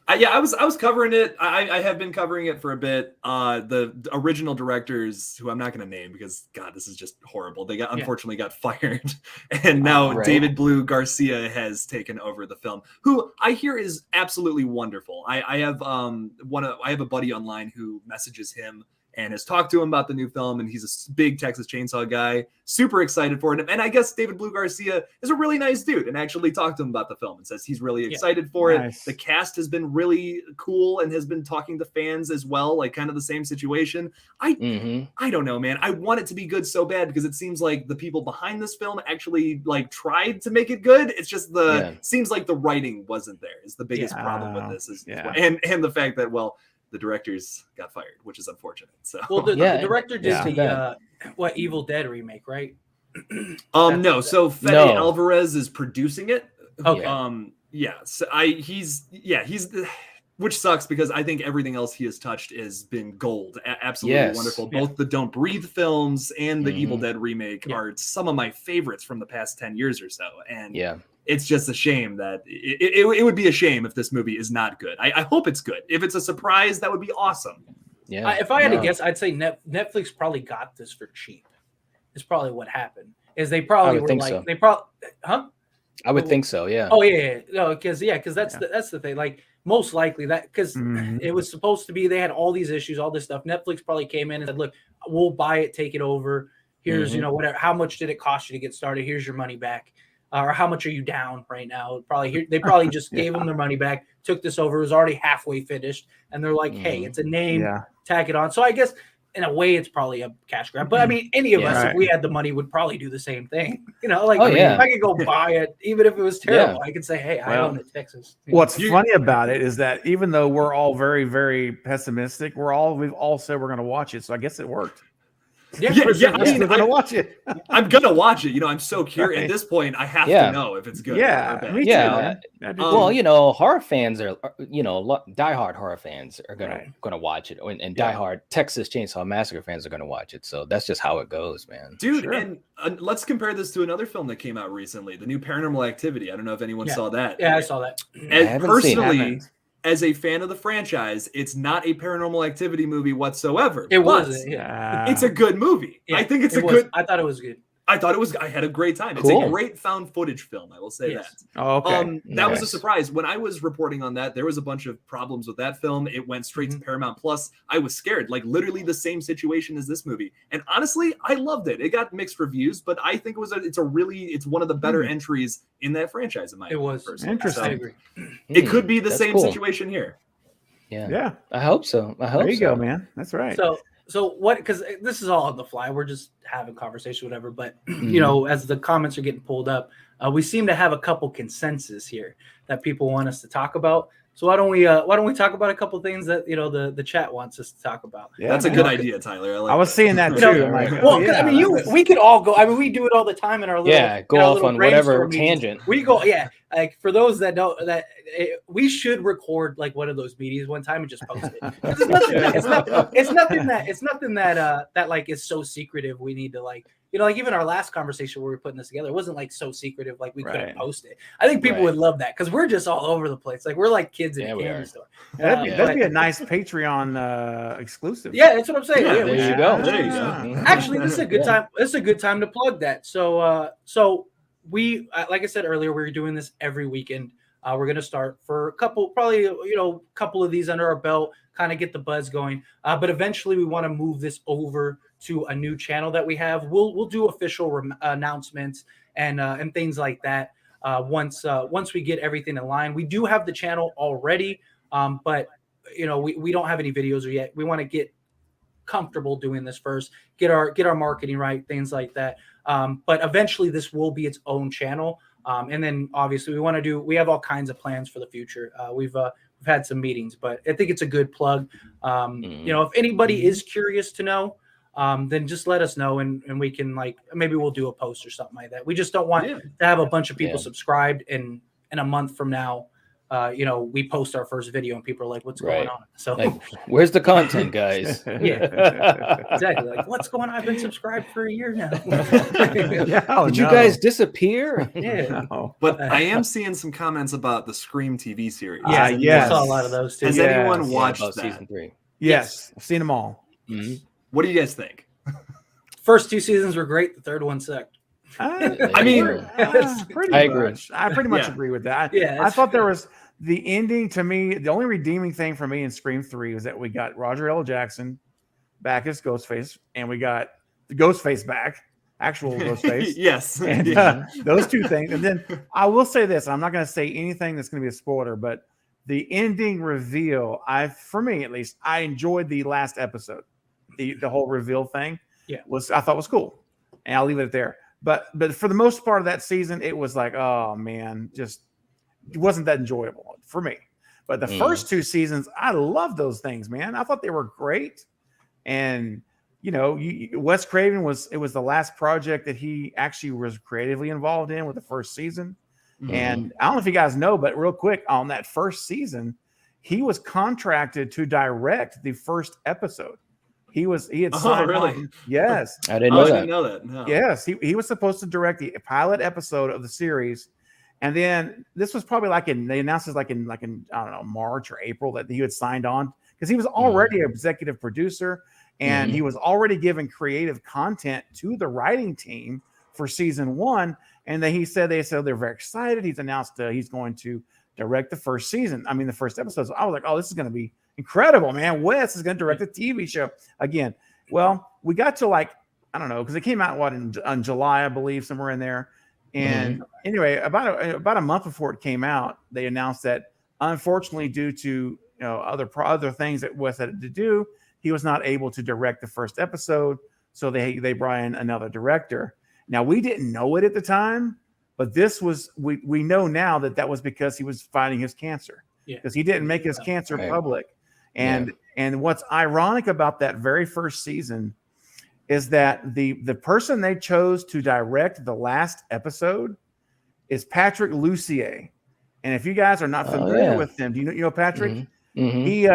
I was covering it. I have been covering it for a bit. The original directors, who I'm not going to name because God, this is just horrible. They unfortunately got fired, and now David Blue Garcia has taken over the film. Who I hear is absolutely wonderful. I have a buddy online who messages him and has talked to him about the new film, and he's a big Texas Chainsaw guy, super excited for it. And I guess David Blue Garcia is a really nice dude and actually talked to him about the film and says he's really excited for it. The cast has been really cool and has been talking to fans as well, like kind of the same situation. I don't know, man. I want it to be good so bad because it seems like the people behind this film actually tried to make it good. It's just seems like the writing wasn't there is the biggest problem with this and the fact that, the directors got fired, which is unfortunate. So, the director did the Evil Dead remake, right? No. So Fede Alvarez is producing it. Okay. So he's which sucks because I think everything else he has touched has been gold. Absolutely wonderful. Both the Don't Breathe films and the Evil Dead remake are some of my favorites from the past 10 years or so. And it's just a shame that it would be a shame if this movie is not good. I hope it's good. If it's a surprise, that would be awesome. Yeah. If I had to guess, I'd say Netflix probably got this for cheap. It's probably what happened. Is they probably were like so. They probably I would think so. Yeah. Oh yeah. No, because that's the thing. Like most likely that because it was supposed to be. They had all these issues, all this stuff. Netflix probably came in and said, "Look, we'll buy it, take it over. Here's whatever. How much did it cost you to get started? Here's your money back." Or how much are you down right now? They probably just gave them their money back, took this over. It was already halfway finished. And they're like, hey, it's a name, tack it on. So I guess in a way it's probably a cash grab. But I mean, any of us, if we had the money, would probably do the same thing. If I could go buy it, even if it was terrible, I could say, hey, I own it, Texas. What's funny about it is that even though we're all very, very pessimistic, we've all said we're going to watch it. So I guess it worked. I mean, I'm gonna watch it. I'm gonna watch it. I'm so curious. At this point, I have to know if it's good. Me too. Well, horror fans are, diehard horror fans are gonna watch it, and diehard Texas Chainsaw Massacre fans are gonna watch it. So that's just how it goes, man. Dude, and let's compare this to another film that came out recently, the new Paranormal Activity. I don't know if anyone saw that. Yeah, I saw that. And personally, as a fan of the franchise, it's not a Paranormal Activity movie whatsoever. It wasn't. It's a good movie. I think it's good. I thought it was good. I had a great time. Cool. It's a great found footage film. I will say that. Oh, okay. That was a surprise. When I was reporting on that, there was a bunch of problems with that film. It went straight to Paramount Plus. I was scared, literally the same situation as this movie. And honestly, I loved it. It got mixed reviews, but I think it's one of the better entries in that franchise in my opinion. It was interesting. I agree. It could be the same situation here. Yeah. I hope so. There you go, man. That's right. So what? Because this is all on the fly. We're just having conversation, whatever. But as the comments are getting pulled up, we seem to have a couple consensus here that people want us to talk about. So why don't we talk about a couple things that the chat wants us to talk about? Yeah, That's a good idea, Tyler. I was seeing that too. I'm like, I mean, we could all go. I mean, we do it all the time in our little go off on whatever meetings. tangent. We go, like for those that know that we should record like one of those meetings one time and just post it. It's nothing that like is so secretive. We need to like. Like even our last conversation where we were putting this together, it wasn't like so secretive, like we couldn't post it. I think people would love that because we're just all over the place. Like we're like kids in a candy store. That'd be a nice Patreon exclusive. Yeah, that's what I'm saying. Yeah, there you go. There you go. Actually, this is a good time. This is a good time to plug that. So we, like I said earlier, we're doing this every weekend. We're going to start for a couple of these under our belt, kind of get the buzz going. But eventually we want to move this over to a new channel that we have. We'll do official announcements and things like that once we get everything in line. We do have the channel already, but we don't have any videos yet. We want to get comfortable doing this first, get our marketing right, things like that. But eventually this will be its own channel. And then obviously we have all kinds of plans for the future. We've had some meetings, but I think it's a good plug. If anybody is curious to know, then just let us know and we can maybe we'll do a post or something like that. We just don't want to have a bunch of people subscribed and in a month from now, we post our first video and people are like, what's going on? So where's the content, guys? Exactly. Like, what's going on? I've been subscribed for a year now. Did you guys disappear? No. But I am seeing some comments about the Scream TV series. I saw a lot of those too. Has anyone watched that? Season 3? Yes. I've seen them all. Mm-hmm. What do you guys think? First 2 seasons were great. The third one sucked. I mean, I agree. I pretty much agree with that. I thought there was the ending to me. The only redeeming thing for me in Scream 3 was that we got Roger L. Jackson back as Ghostface, and we got the Ghostface back, actual Ghostface. Yes, and those two things. And then I will say this: I'm not going to say anything that's going to be a spoiler, but the ending reveal, for me at least, I enjoyed the last episode. The whole reveal thing, I thought was cool, and I'll leave it there. But for the most part of that season, it was like, oh man, just it wasn't that enjoyable for me. But the first 2 seasons, I love those things, man. I thought they were great, and Wes Craven was the last project that he actually was creatively involved in with the first season. And I don't know if you guys know, but real quick, on that first season, he was contracted to direct the first episode. He had signed on. Yes. I didn't know that. No. Yes. He was supposed to direct the pilot episode of the series. And then this was probably they announced it in I don't know, March or April that he had signed on because he was already an executive producer and he was already giving creative content to the writing team for season 1. And then they said they're very excited. He's announced he's going to direct the first episode. So I was like, oh, this is going to be incredible, man. Wes is going to direct a TV show again. Well, we got to I don't know, because it came out in July, I believe, somewhere in there. And anyway, about a month before it came out, they announced that unfortunately, due to other things that Wes had to do, he was not able to direct the first episode. So they brought in another director. Now we didn't know it at the time, but this was we know now that was because he was fighting his cancer. Because he didn't make his cancer public. And what's ironic about that very first season is that the person they chose to direct the last episode is Patrick Lussier. And if you guys are not familiar with him, do you know Patrick? He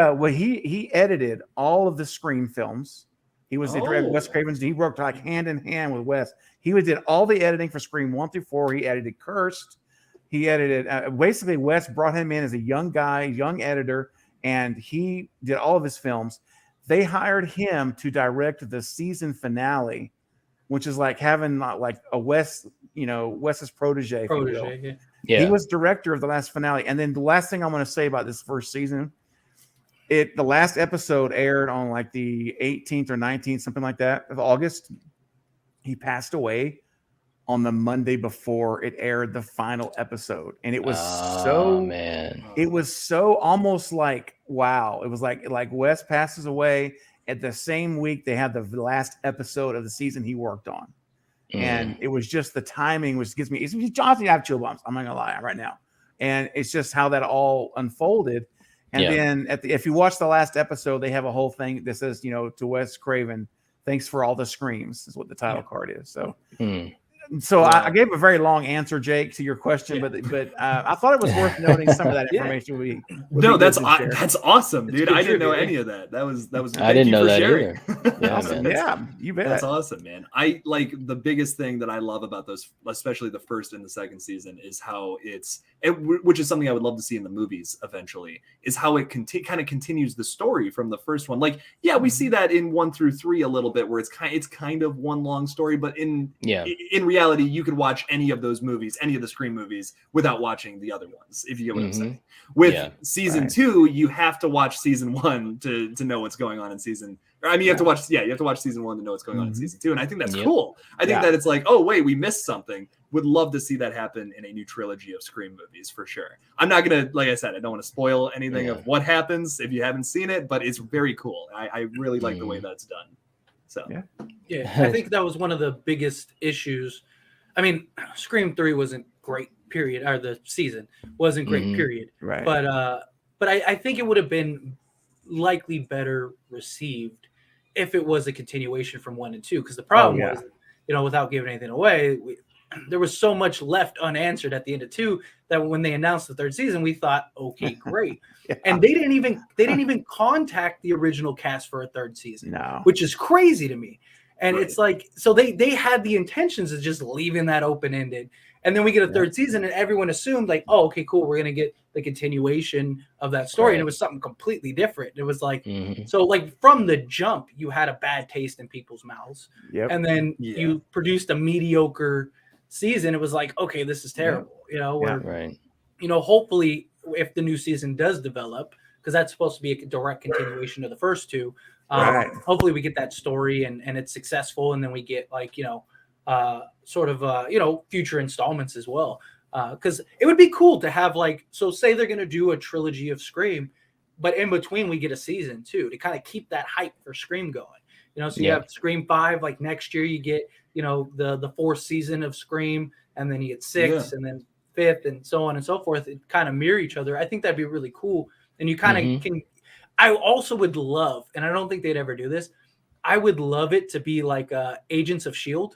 edited all of the Scream films. He was the director of Wes Craven's. He worked hand in hand with Wes. He did all the editing for Scream 1 through 4. He edited Cursed. He edited basically Wes brought him in as a young guy, young editor, and he did all of his films. They hired him to direct the season finale, which is like having a Wes's protege. He was director of the last finale. And then the last thing I'm going to say about this first season, the last episode aired on the 18th or 19th, something like that, of August. He passed away on the Monday before it aired the final episode. And it was it was so almost like, wow. It was like Wes passes away at the same week they had the last episode of the season he worked on. And it was just the timing, which gives me, I have chill bumps. I'm not gonna lie right now. and it's just how that all unfolded. And then if you watch the last episode, they have a whole thing that says, to Wes Craven, thanks for all the screams, is what the title card is. So. So I gave a very long answer, Jake, to your question, but I thought it was worth noting some of that information. That's awesome, dude. I didn't know any of that. That was. I didn't know that either. Yeah, you bet. That's awesome, man. I like the biggest thing that I love about those, especially the first and the second season, is how which is something I would love to see in the movies eventually, is how it kind of continues the story from the first one. Like, we see that in 1 through 3 a little bit, where it's kind of one long story, but in reality, you could watch any of those movies, any of the Scream movies, without watching the other ones, if you get what I'm saying. With season 2, you have to watch season 1 to know what's going on in season. You have to watch season 1 to know what's going on in season 2, and I think that's cool. I think that it's like, oh wait, we missed something. Would love to see that happen in a new trilogy of Scream movies for sure. I'm not gonna, like I said, I don't want to spoil anything of what happens if you haven't seen it, but it's very cool. I really like the way that's done. So I think that was one of the biggest issues. I mean, Scream 3 wasn't great, period, or the season wasn't great, period. Right. But I think it would have been likely better received if it was a continuation from 1 and 2. Because the problem was, without giving anything away, there was so much left unanswered at the end of 2 that when they announced the 3rd season, we thought, okay, great. And they didn't even contact the original cast for a 3rd season, which is crazy to me. And it's like, so they had the intentions of just leaving that open-ended. And then we get a 3rd season and everyone assumed like, oh, okay, cool. We're going to get the continuation of that story. And it was something completely different. It was like, so like from the jump, you had a bad taste in people's mouths. And then you produced a mediocre season. It was like, okay, this is terrible. Hopefully if the new season does develop, because that's supposed to be a direct continuation of the first 2, hopefully we get that story and it's successful, and then we get like future installments as well, because it would be cool to have say they're going to do a trilogy of Scream, but in between we get a season 2 to kind of keep that hype for Scream going, so you have Scream 5, like next year you get the 4th season of Scream, and then you get 6 and then 5th and so on and so forth. It kind of mirror each other. I think that'd be really cool, and you kind of can. I also would love, and I don't think they'd ever do this, I would love it to be like Agents of S.H.I.E.L.D.,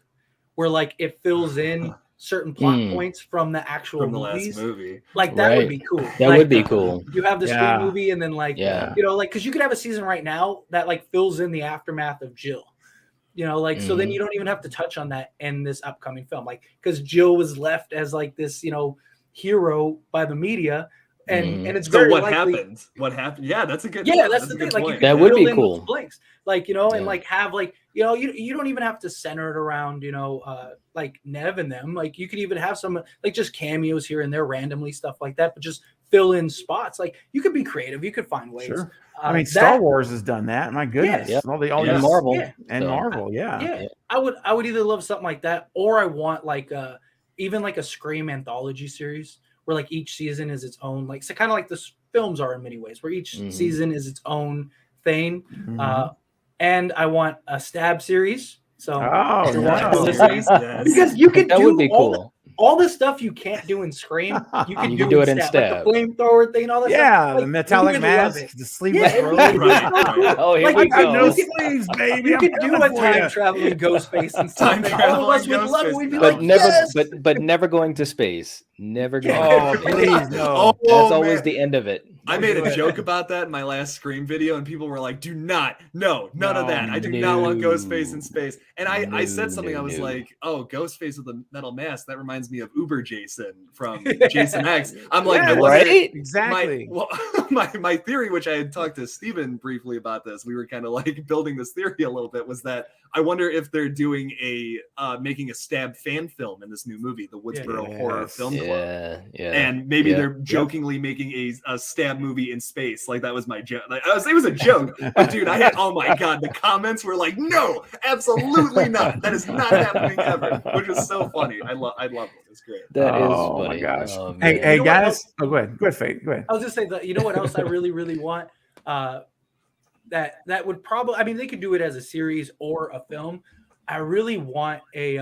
where like it fills in certain plot points from the actual movies. Last movie. Like that would be cool. That would be cool. You have the Scream movie, and then because you could have a season right now that like fills in the aftermath of Jill. So then you don't even have to touch on that in this upcoming film, like because Jill was left as like this, hero by the media. And it's so very what likely, happened? What happened? Yeah, that's a good. That's the thing. Like you that would be cool. Blanks, and like have like you don't even have to center it around like Nev and them. Like you could even have some like just cameos here and there randomly, stuff like that. But just fill in spots. Like you could be creative. You could find ways. Sure. I mean, Star Wars has done that. My goodness, all Marvel and Marvel. I would either love something like that, or I want like even like a Scream anthology series, where like each season is its own, like so kind of like the films are in many ways, where each season is its own thing. And I want a Stab series. So because you could do all the stuff you can't do in Scream, you can do it in Stab. Like the flamethrower thing, all that stuff. The metallic mask, the sleeveless robe. Oh, here we go. No sleeves, baby. You could do a time traveling Ghostface and stuff. All of us would love it. We'd be but never going to space. Never going. Oh, please no. That's always the end of it. I made a joke about that in my last Scream video, and people were like, "Do not, none of that. I do not want Ghostface in space." And I said something. I was like, "Oh, Ghostface with a metal mask. That reminds me of Uber Jason from Jason X." I'm like, exactly. My theory, which I had talked to Steven briefly about this, we were kind of like building this theory a little bit, was that I wonder if they're doing making a Stab fan film in this new movie, the Woodsboro Horror Film Club. And maybe they're jokingly making a Stab movie in space. Like that was my joke. Like, it was a joke, but dude, I had, oh my God, the comments were like, no, absolutely not. That is not happening ever, which was so funny. I love it. It's great. That is funny. Oh my gosh. Hey guys. Go ahead. Go ahead, Faith. Go ahead. I was just saying that, you know what else I really, really want? That would probably, I mean, they could do it as a series or a film. I really want a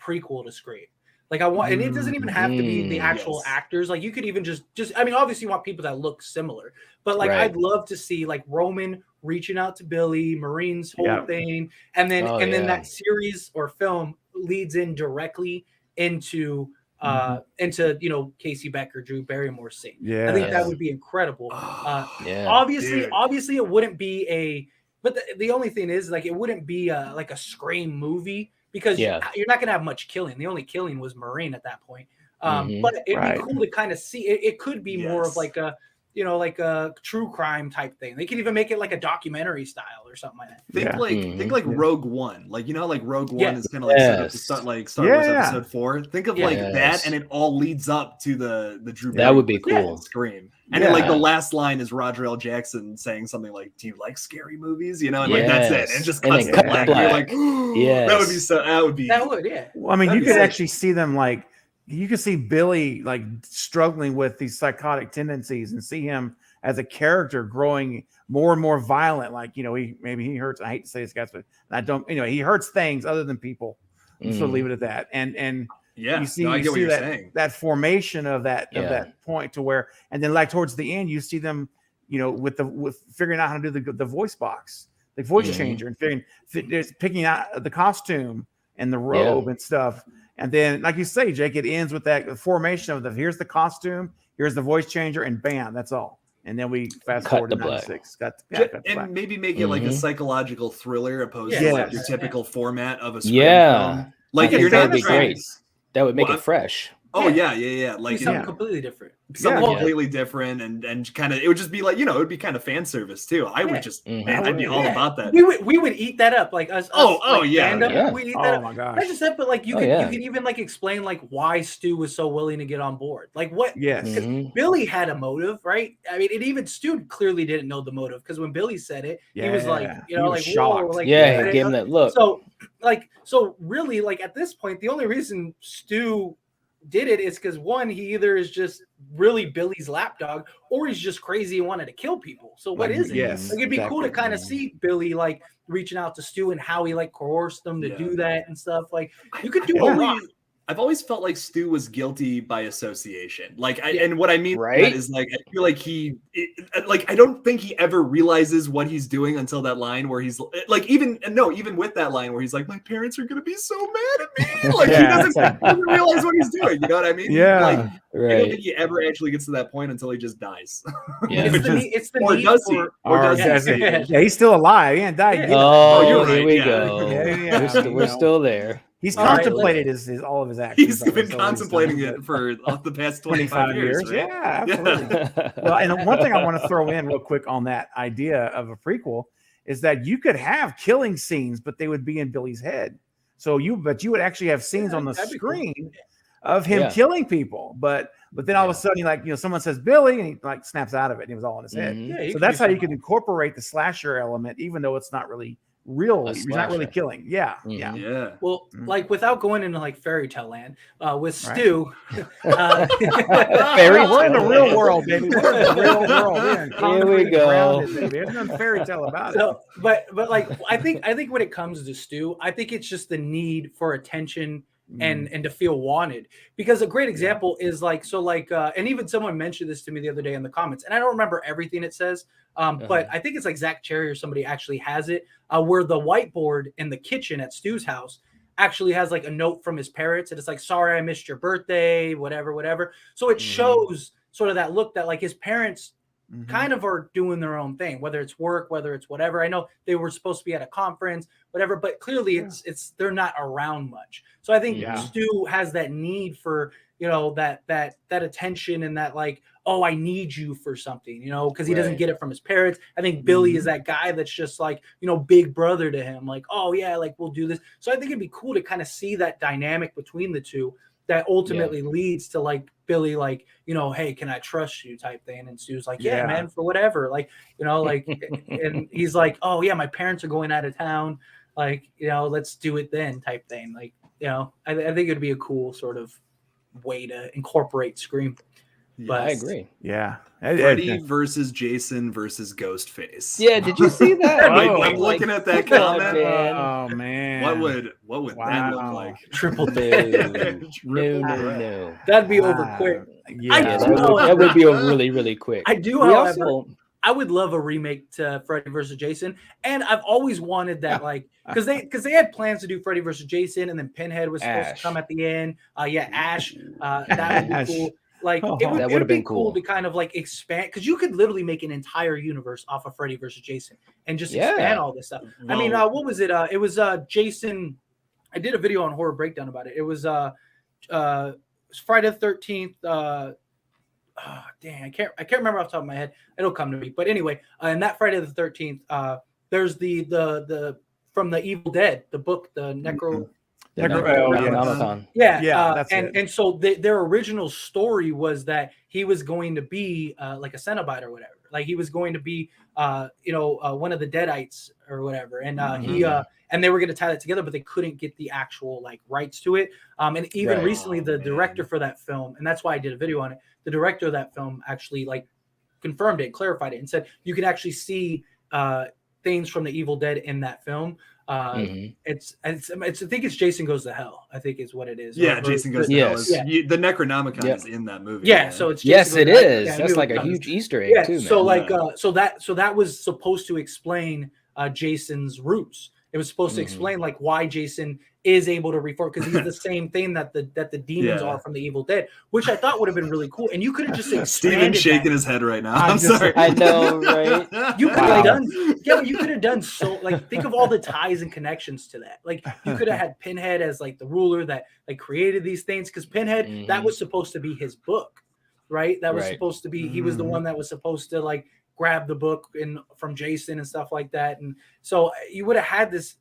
prequel to Scream. Like I want, and it doesn't even have to be the actual Yes. actors. Like you could even just I mean, obviously you want people that look similar, but like Right. I'd love to see like Roman reaching out to Billy, Marine's whole Yeah. thing, and then Oh, and then yeah. that series or film leads in directly into into Casey Becker, Drew Barrymore's scene. I think that Yes. would be incredible. Yeah. Obviously it wouldn't be but the only thing is like it wouldn't be like a Scream movie because Yeah. you're not gonna have much killing. The only killing was Marine at that point. Mhm. But it'd Right. be cool to kind of see it. It could be more of Yes. like a like a true crime type thing. They could even make it like a documentary style or something like that. Think like Rogue One. Like how like Rogue One Yeah. is kind of like set up to Yes. start like Star Wars Yeah. Episode 4. Think of Yeah. like that, Yes. and it all leads up to the Drew That would be Barrymore cool. Scream. And then like the Yeah. last line is Roger L. Jackson saying something like, "Do you like scary movies?" And like that's it. Yes. And just And cuts then to cut to black. black. You're like, Yes. that would be Yeah. Well, I mean, That'd you be could sick. actually see them like you could see Billy like struggling with these psychotic tendencies and see him as a character growing more and more violent. Like, he hurts. I hate to say this, guys, but I don't. Anyway, he hurts things other than people. So leave it at that. And yeah. you see, no, I you get what see you're that saying. that formation of that Yeah. point to where, and then like towards the end, you see them, with figuring out how to do the voice box, the voice Mhm. changer, and picking out the costume and the robe and stuff. And then, like you say, Jake, it ends with that formation of here's the costume, here's the voice changer, and bam, that's all. And then we fast Cut forward to to black. 96. Cut to And black. maybe make it like a Mhm. psychological thriller opposed to Yes. like your typical format of a Scream Yeah. film. Like think you're that not would be trying- great. That would make Well, it fresh. Oh yeah. Like Like something Yeah. completely different. something Yeah. completely different and kind of it would just be like it would be kind of fan service too. I Yeah. would just Mhm. man, I'd be all Yeah. about that. We would eat that up like us. Oh, like, yeah. stand-up, Yeah. we'd eat that Oh up. my Not gosh. just that, but like you Oh, could yeah. you could even like explain like why Stu was so willing to get on board. Like what Yes. Mhm. Billy had a motive, right? I mean, it even Stu clearly didn't know the motive because when Billy said it, he was like, Yeah. you He know, was like shocked. whoa, like Yeah, he gave him that look. So really, like at this point, the only reason Stu did it is because one, he either is just really Billy's lapdog, or he's just crazy and wanted to kill people. So what is it? Yes. Like it'd be cool to exactly. kind of see Billy like reaching out to Stu and how he like coerced them to Yeah. do that and stuff. Like you could do Yeah. a lot. I've always felt like Stu was guilty by association. Like, Yeah. and what I mean by Right? that is like I feel like I don't think he ever realizes what he's doing until that line where he's like, even with that line where he's like, my parents are gonna be so mad at me. Like Yeah, he it's like- doesn't realize what he's doing. You know what I mean? Yeah. Like, I don't Right. think he ever actually gets to that point until he just dies. Yeah. It's the Or need does he? for Or does does he? he? Yeah, he's still alive. He ain't died yet. Yeah. Oh, you're here right, we yeah. go. Yeah. We're still there. He's All right, contemplated his all of his actions. He's always, been so he's contemplating done, it for the past 25 years. right? Yeah, absolutely. Well, and one thing I want to throw in real quick on that idea of a prequel is that you could have killing scenes, but they would be in Billy's head. So you would actually have scenes on the that'd be cool. screen of him Yeah. killing people, but then all of a sudden, someone says Billy, and he like snaps out of it, and it was all in his head. Mhm. Yeah, you So could that's do how you something. can incorporate the slasher element, even though it's not really real. A He's not really slasher. killing. Yeah, Mhm. yeah. Yeah. Well, Mm. like without going into like fairy tale land, with Right. Stu, Fairy We're in the tale real land. world, baby. We're in the real world. We're in Here we concrete go. grounded, baby. There's no fairy tale about it. So, but like I think when it comes to Stu, I think it's just the need for attention and to feel wanted. Because a great example is like and even someone mentioned this to me the other day in the comments, and I don't remember everything it says, but I think it's like Zach Cherry or somebody actually has it, where the whiteboard in the kitchen at Stu's house actually has like a note from his parents, and it's like, sorry I missed your birthday, whatever. So it shows sort of that look that like his parents kind of are doing their own thing, whether it's work, whether it's whatever. I know they were supposed to be at a conference, whatever, but clearly it's they're not around much. So I think Yeah. Stu has that need for, that attention and that like, oh, I need you for something, because he doesn't Right. get it from his parents. I think Billy is that guy that's just like, big brother to him, like, oh yeah, like we'll do this. So I think it'd be cool to kind of see that dynamic between the two that ultimately leads to like Billy, like, hey, can I trust you type thing? And Stu's like, yeah, Yeah. man, for whatever. Like, like, and he's like, oh yeah, my parents are going out of town. Like, let's do it then type thing. Like, I think it'd be a cool sort of way to incorporate Scream. But I agree. Yeah. Freddy versus Jason versus Ghostface. Yeah, did you see that? I'm looking at that comment. Oh man. What would that look like? Triple No. That'd be over quick. Yeah, that would be over really, really quick. I do, however, I would love a remake to Freddy versus Jason, and I've always wanted that, like, because they had plans to do Freddy versus Jason, and then Pinhead was supposed to come at the end. Ash, that would be cool. Like, it would have been cool to kind of like expand, because you could literally make an entire universe off of Freddy versus Jason and just expand all this stuff. I mean, what was it? It was Jason. I did a video on Horror Breakdown about it. It was Friday the 13th. Dang, I can't remember off the top of my head. It'll come to me. But anyway, and that Friday the 13th, there's the from the Evil Dead, the book, the Necronomicon. And so their original story was that he was going to be like a Cenobite or whatever. Like he was going to be one of the Deadites or whatever. And and they were going to tie that together, but they couldn't get the actual like rights to it. And even recently, the director for that film, and that's why I did a video on it. The director of that film actually like confirmed it, clarified it, and said you can actually see things from the Evil Dead in that film. It's I think it's Jason Goes to Hell, I think is what it is. Yeah, Jason Goes to Hell. The Necronomicon is in that movie. Yeah, so it's Jason it is. That's like a huge Easter egg too, man. So like so that was supposed to explain Jason's roots. It was supposed to explain like why Jason is able to reform, because he's the same thing that the demons are from the Evil Dead, which I thought would have been really cool. And you could have just Steven's shaking his head right now. I'm sorry. I know, right? You could have done, you could have done so. Like, think of all the ties and connections to that. Like, you could have had Pinhead as like the ruler that like created these things, because Pinhead, that was supposed to be his book, right? That was supposed to be. He was the one that was supposed to like grab the book from Jason and stuff like that. And so you would have had this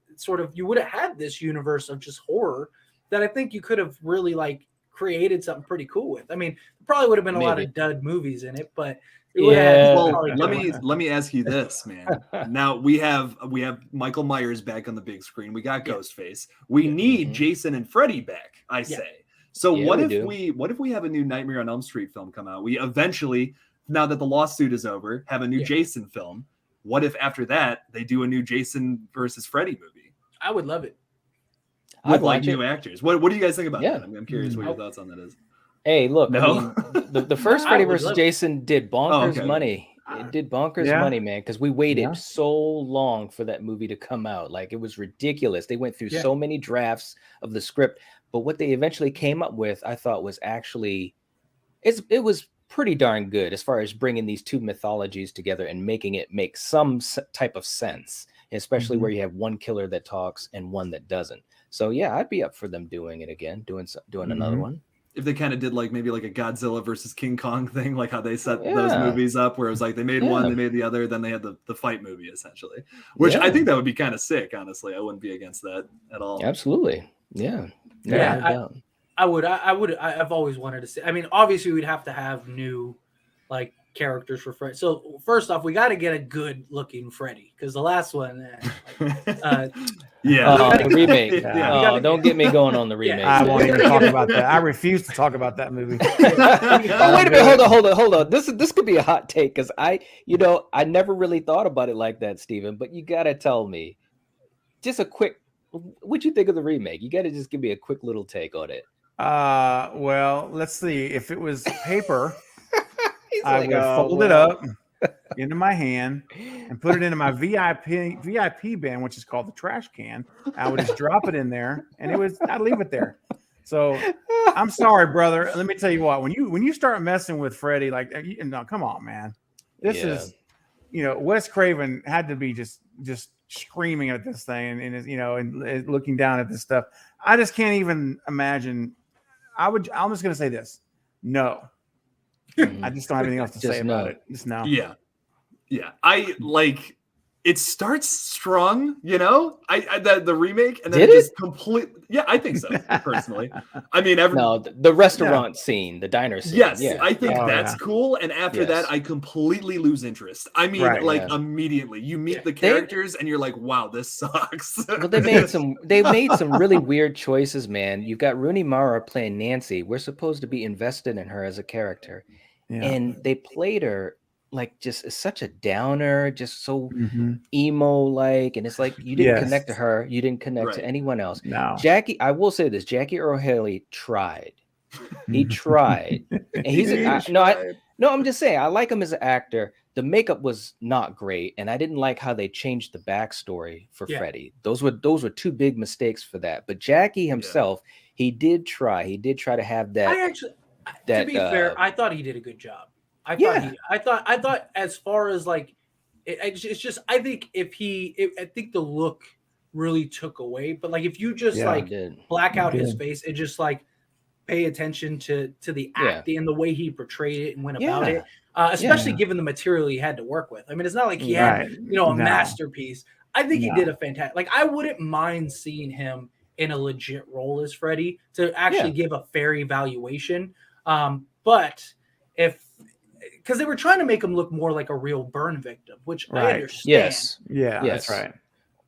universe of just horror that I think you could have really like created something pretty cool with. I mean, there probably would have been a lot of dud movies in it, but let me ask you this, man. Now we have Michael Myers back on the big screen. We got Ghostface. We need Jason and Freddy back, I say. So what if we have a new Nightmare on Elm Street film come out? We eventually, now that the lawsuit is over, have a new Jason film. What if after that they do a new Jason versus Freddy movie? I would love it. With like new actors. What do you guys think about that? I'm curious what your thoughts on that is. Hey, look, I mean, the first Freddy versus Jason did bonkers money. It did bonkers money, man, because we waited so long for that movie to come out. Like, it was ridiculous. They went through so many drafts of the script, but what they eventually came up with, I thought was actually, it was pretty darn good as far as bringing these two mythologies together and making it make some type of sense, especially where you have one killer that talks and one that doesn't. So yeah, I'd be up for them doing it again, doing another one. If they kind of did like maybe like a Godzilla versus King Kong thing, like how they set those movies up, where it was like they made one, they made the other, then they had the fight movie essentially, which I think that would be kind of sick. Honestly, I wouldn't be against that at all. Absolutely, yeah. I've always wanted to see. I mean, obviously, we'd have to have new like characters for Freddy. So first off, we got to get a good looking Freddy, because the last one, the remake. Don't get me going on the remake. I won't even talk about that. I refuse to talk about that movie. Oh, wait a minute, hold on. This could be a hot take, because I never really thought about it like that, Steven. But you gotta tell me, just a quick, what'd you think of the remake? You gotta just give me a quick little take on it. Well, let's see. If it was paper, I would fold it up into my hand and put it into my VIP bin, which is called the trash can. I would just drop it in there, and I'd leave it there. So I'm sorry, brother. Let me tell you what. When you start messing with Freddy, like, no, come on, man. This is, Wes Craven had to be just screaming at this thing and looking down at this stuff. I just can't even imagine. I'm just gonna say this. No. I just don't have anything else to say about it. Just no. Yeah. I like, it starts strong, the remake, and then it just complete. Yeah, I think so personally. I mean, the restaurant scene, the diner scene. Yes, I think that's cool. And after that, I completely lose interest. I mean, immediately you meet the characters and you're like, wow, this sucks. Well, they made some really weird choices, man. You've got Rooney Mara playing Nancy. We're supposed to be invested in her as a character. and they played her like just such a downer, just so Mm-hmm. emo like, and it's like you didn't Yes. connect to her, you didn't connect Right. to anyone else. No. Jackie, I will say this: Jackie Earle Haley tried. He tried, and he's no. I'm just saying, I like him as an actor. The makeup was not great, and I didn't like how they changed the backstory for Freddy. Those were two big mistakes for that. But Jackie himself, he did try. He did try to have that. To be fair, I thought he did a good job. I thought as far as like, it's just I think I think the look really took away. But like if you just like black out his face and just like pay attention to the acting and the way he portrayed it and went about it, especially given the material he had to work with. I mean, it's not like he had a masterpiece. I think he did a fantastic. Like I wouldn't mind seeing him in a legit role as Freddy to actually give a fair evaluation. But because they were trying to make him look more like a real burn victim, which I understand. That's right.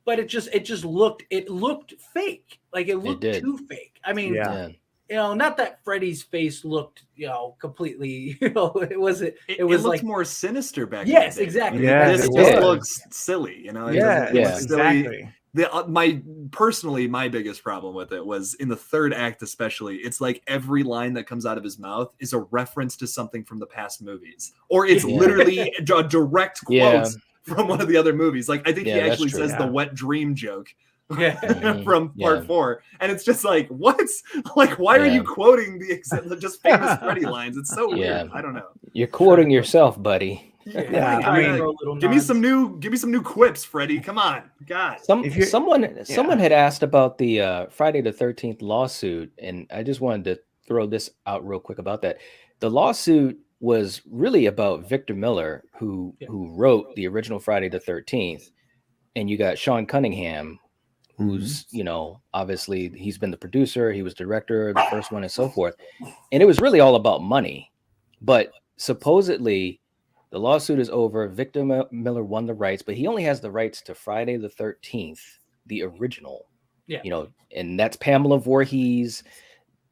But it just looked fake. Like it looked too fake. I mean, not that Freddy's face looked, completely, it was looked like more sinister back then. Yes, exactly. Yeah, this just looks silly, It looks silly. Exactly. My biggest problem with it was in the third act, especially. It's like every line that comes out of his mouth is a reference to something from the past movies, or it's literally a direct quote from one of the other movies. Like I think he actually says the wet dream joke from part 4, and it's just like, what? Like, why are you quoting the just famous Freddy lines? It's so weird. I don't know. You're quoting yourself, buddy. I mean, give me some new quips, Freddy. Come on, God. Someone had asked about the Friday the 13th lawsuit, and I just wanted to throw this out real quick about that. The lawsuit was really about Victor Miller, who wrote the original Friday the 13th, and you got Sean Cunningham, who's obviously he's been the producer, he was director of the first one, and so forth. And it was really all about money, but supposedly the lawsuit is over. Victor Miller won the rights, but he only has the rights to Friday the 13th, the original. And that's Pamela Voorhees,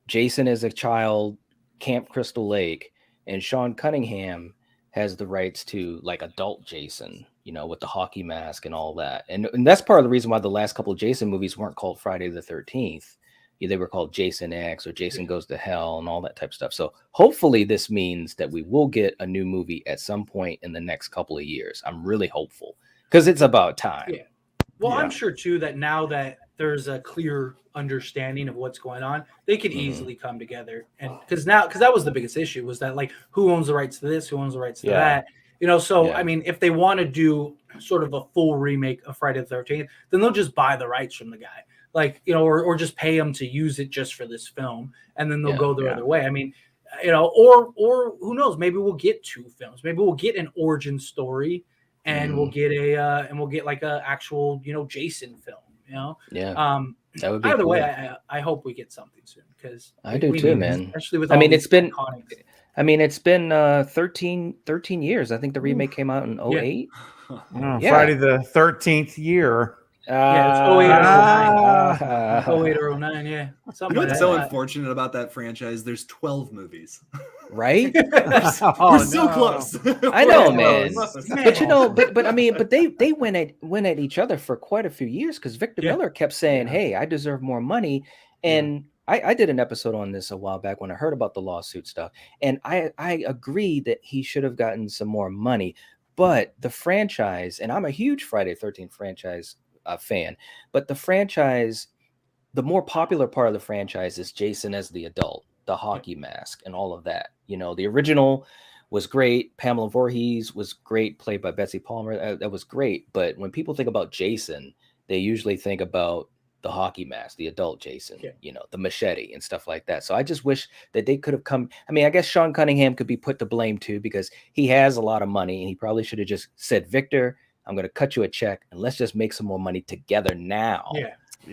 Jason as a child, Camp Crystal Lake, and Sean Cunningham has the rights to like adult Jason, with the hockey mask and all that. And that's part of the reason why the last couple of Jason movies weren't called Friday the 13th. They were called Jason X or Jason Goes to Hell and all that type of stuff. So hopefully this means that we will get a new movie at some point in the next couple of years. I'm really hopeful because it's about time. Yeah. Well, I'm sure too that now that there's a clear understanding of what's going on, they can easily come together. And because that was the biggest issue, was that like, who owns the rights to this? Who owns the rights to that? I mean, if they want to do sort of a full remake of Friday the 13th, then they'll just buy the rights from the guy. Like, or just pay them to use it just for this film, and then they'll go their other way. I mean, or who knows? Maybe we'll get 2 films. Maybe we'll get an origin story, and we'll get like a actual Jason film. That would be either cool. way. I hope we get something soon, because I do too, man. Especially with it's been 13 years. I think the remake came out in 08. Friday the 13th year. It's 08 or 09, yeah. What's so unfortunate about that franchise? There's 12 movies. Right? We're so close. I know, man. But they went at each other for quite a few years, because Victor Miller kept saying, "Hey, I deserve more money." And I did an episode on this a while back when I heard about the lawsuit stuff, and I agree that he should have gotten some more money. But the franchise, and I'm a huge Friday the 13th franchise fan, but the franchise, the more popular part of the franchise is Jason as the adult, the hockey mask, and all of that. The original was great. Pamela Voorhees was great, played by Betsy Palmer. That was great. But when people think about Jason, they usually think about the hockey mask, the adult Jason, the machete and stuff like that. So I just wish that they could have come. I mean, I guess Sean Cunningham could be put to blame too, because he has a lot of money, and he probably should have just said, "Victor, I'm going to cut you a check and let's just make some more money together now,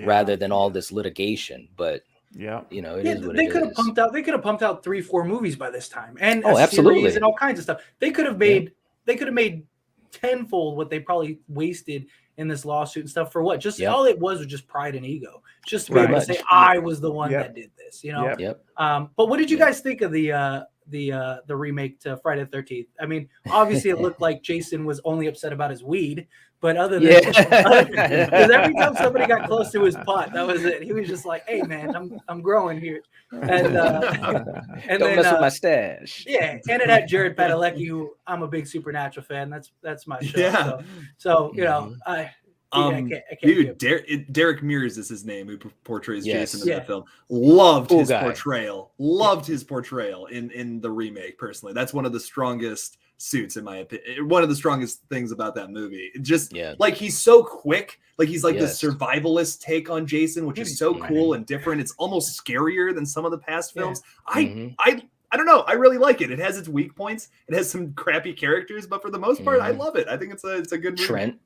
rather than all this litigation." But it is what they it could have is. pumped out. They could have pumped out 3-4 movies by this time, and absolutely, series and all kinds of stuff. They could have made. They could have made tenfold what they probably wasted in this lawsuit and stuff for what? Just all it was just pride and ego. Just to be able to say, I was the one that did this. But what did you guys think of the the remake to Friday the 13th. I mean, obviously it looked like Jason was only upset about his weed, but other than because every time somebody got close to his pot, that was it. He was just like, "Hey man, I'm growing here," and don't mess with my stash. Yeah, and it had Jared Padalecki, who I'm a big Supernatural fan. That's my show. Yeah. So you know, I can't dude, Derek Mears is his name, who portrays Jason in that film. Loved Cool his guy. portrayal. Loved his portrayal in the remake. Personally, that's one of the strongest suits in my opinion. One of the strongest things about that movie. Just like he's so quick. Like he's like the survivalist take on Jason, which is so cool and different. It's almost scarier than some of the past films. I don't know. I really like it. It has its weak points. It has some crappy characters, but for the most part, I love it. I think it's a good movie.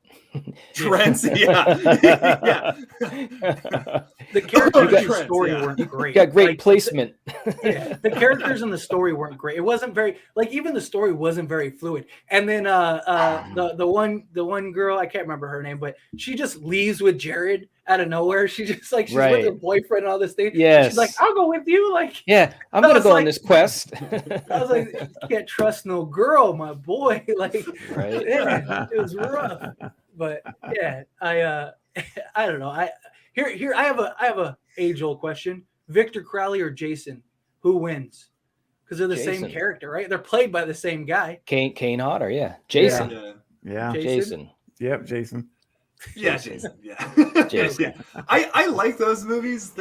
Trent, yeah. The characters in the story weren't great. Got great placement. The characters in the story weren't great. It wasn't very even the story wasn't very fluid. And then the one girl, I can't remember her name, but she just leaves with Jared out of nowhere. She just she's with her boyfriend and all this thing. Yes. She's like, I'll go with you. Like, yeah, I'm gonna go on this quest. I was like, you can't trust no girl, my boy. Like, it was rough. But yeah, I don't know. Here I have a age-old question. Victor Crowley or Jason, who wins? Because they're the same character, right? They're played by the same guy. Kane Hodder, yeah. Jason. Yeah. Jason. Yep, Jason. Yeah, Jason. Yeah. I like those movies.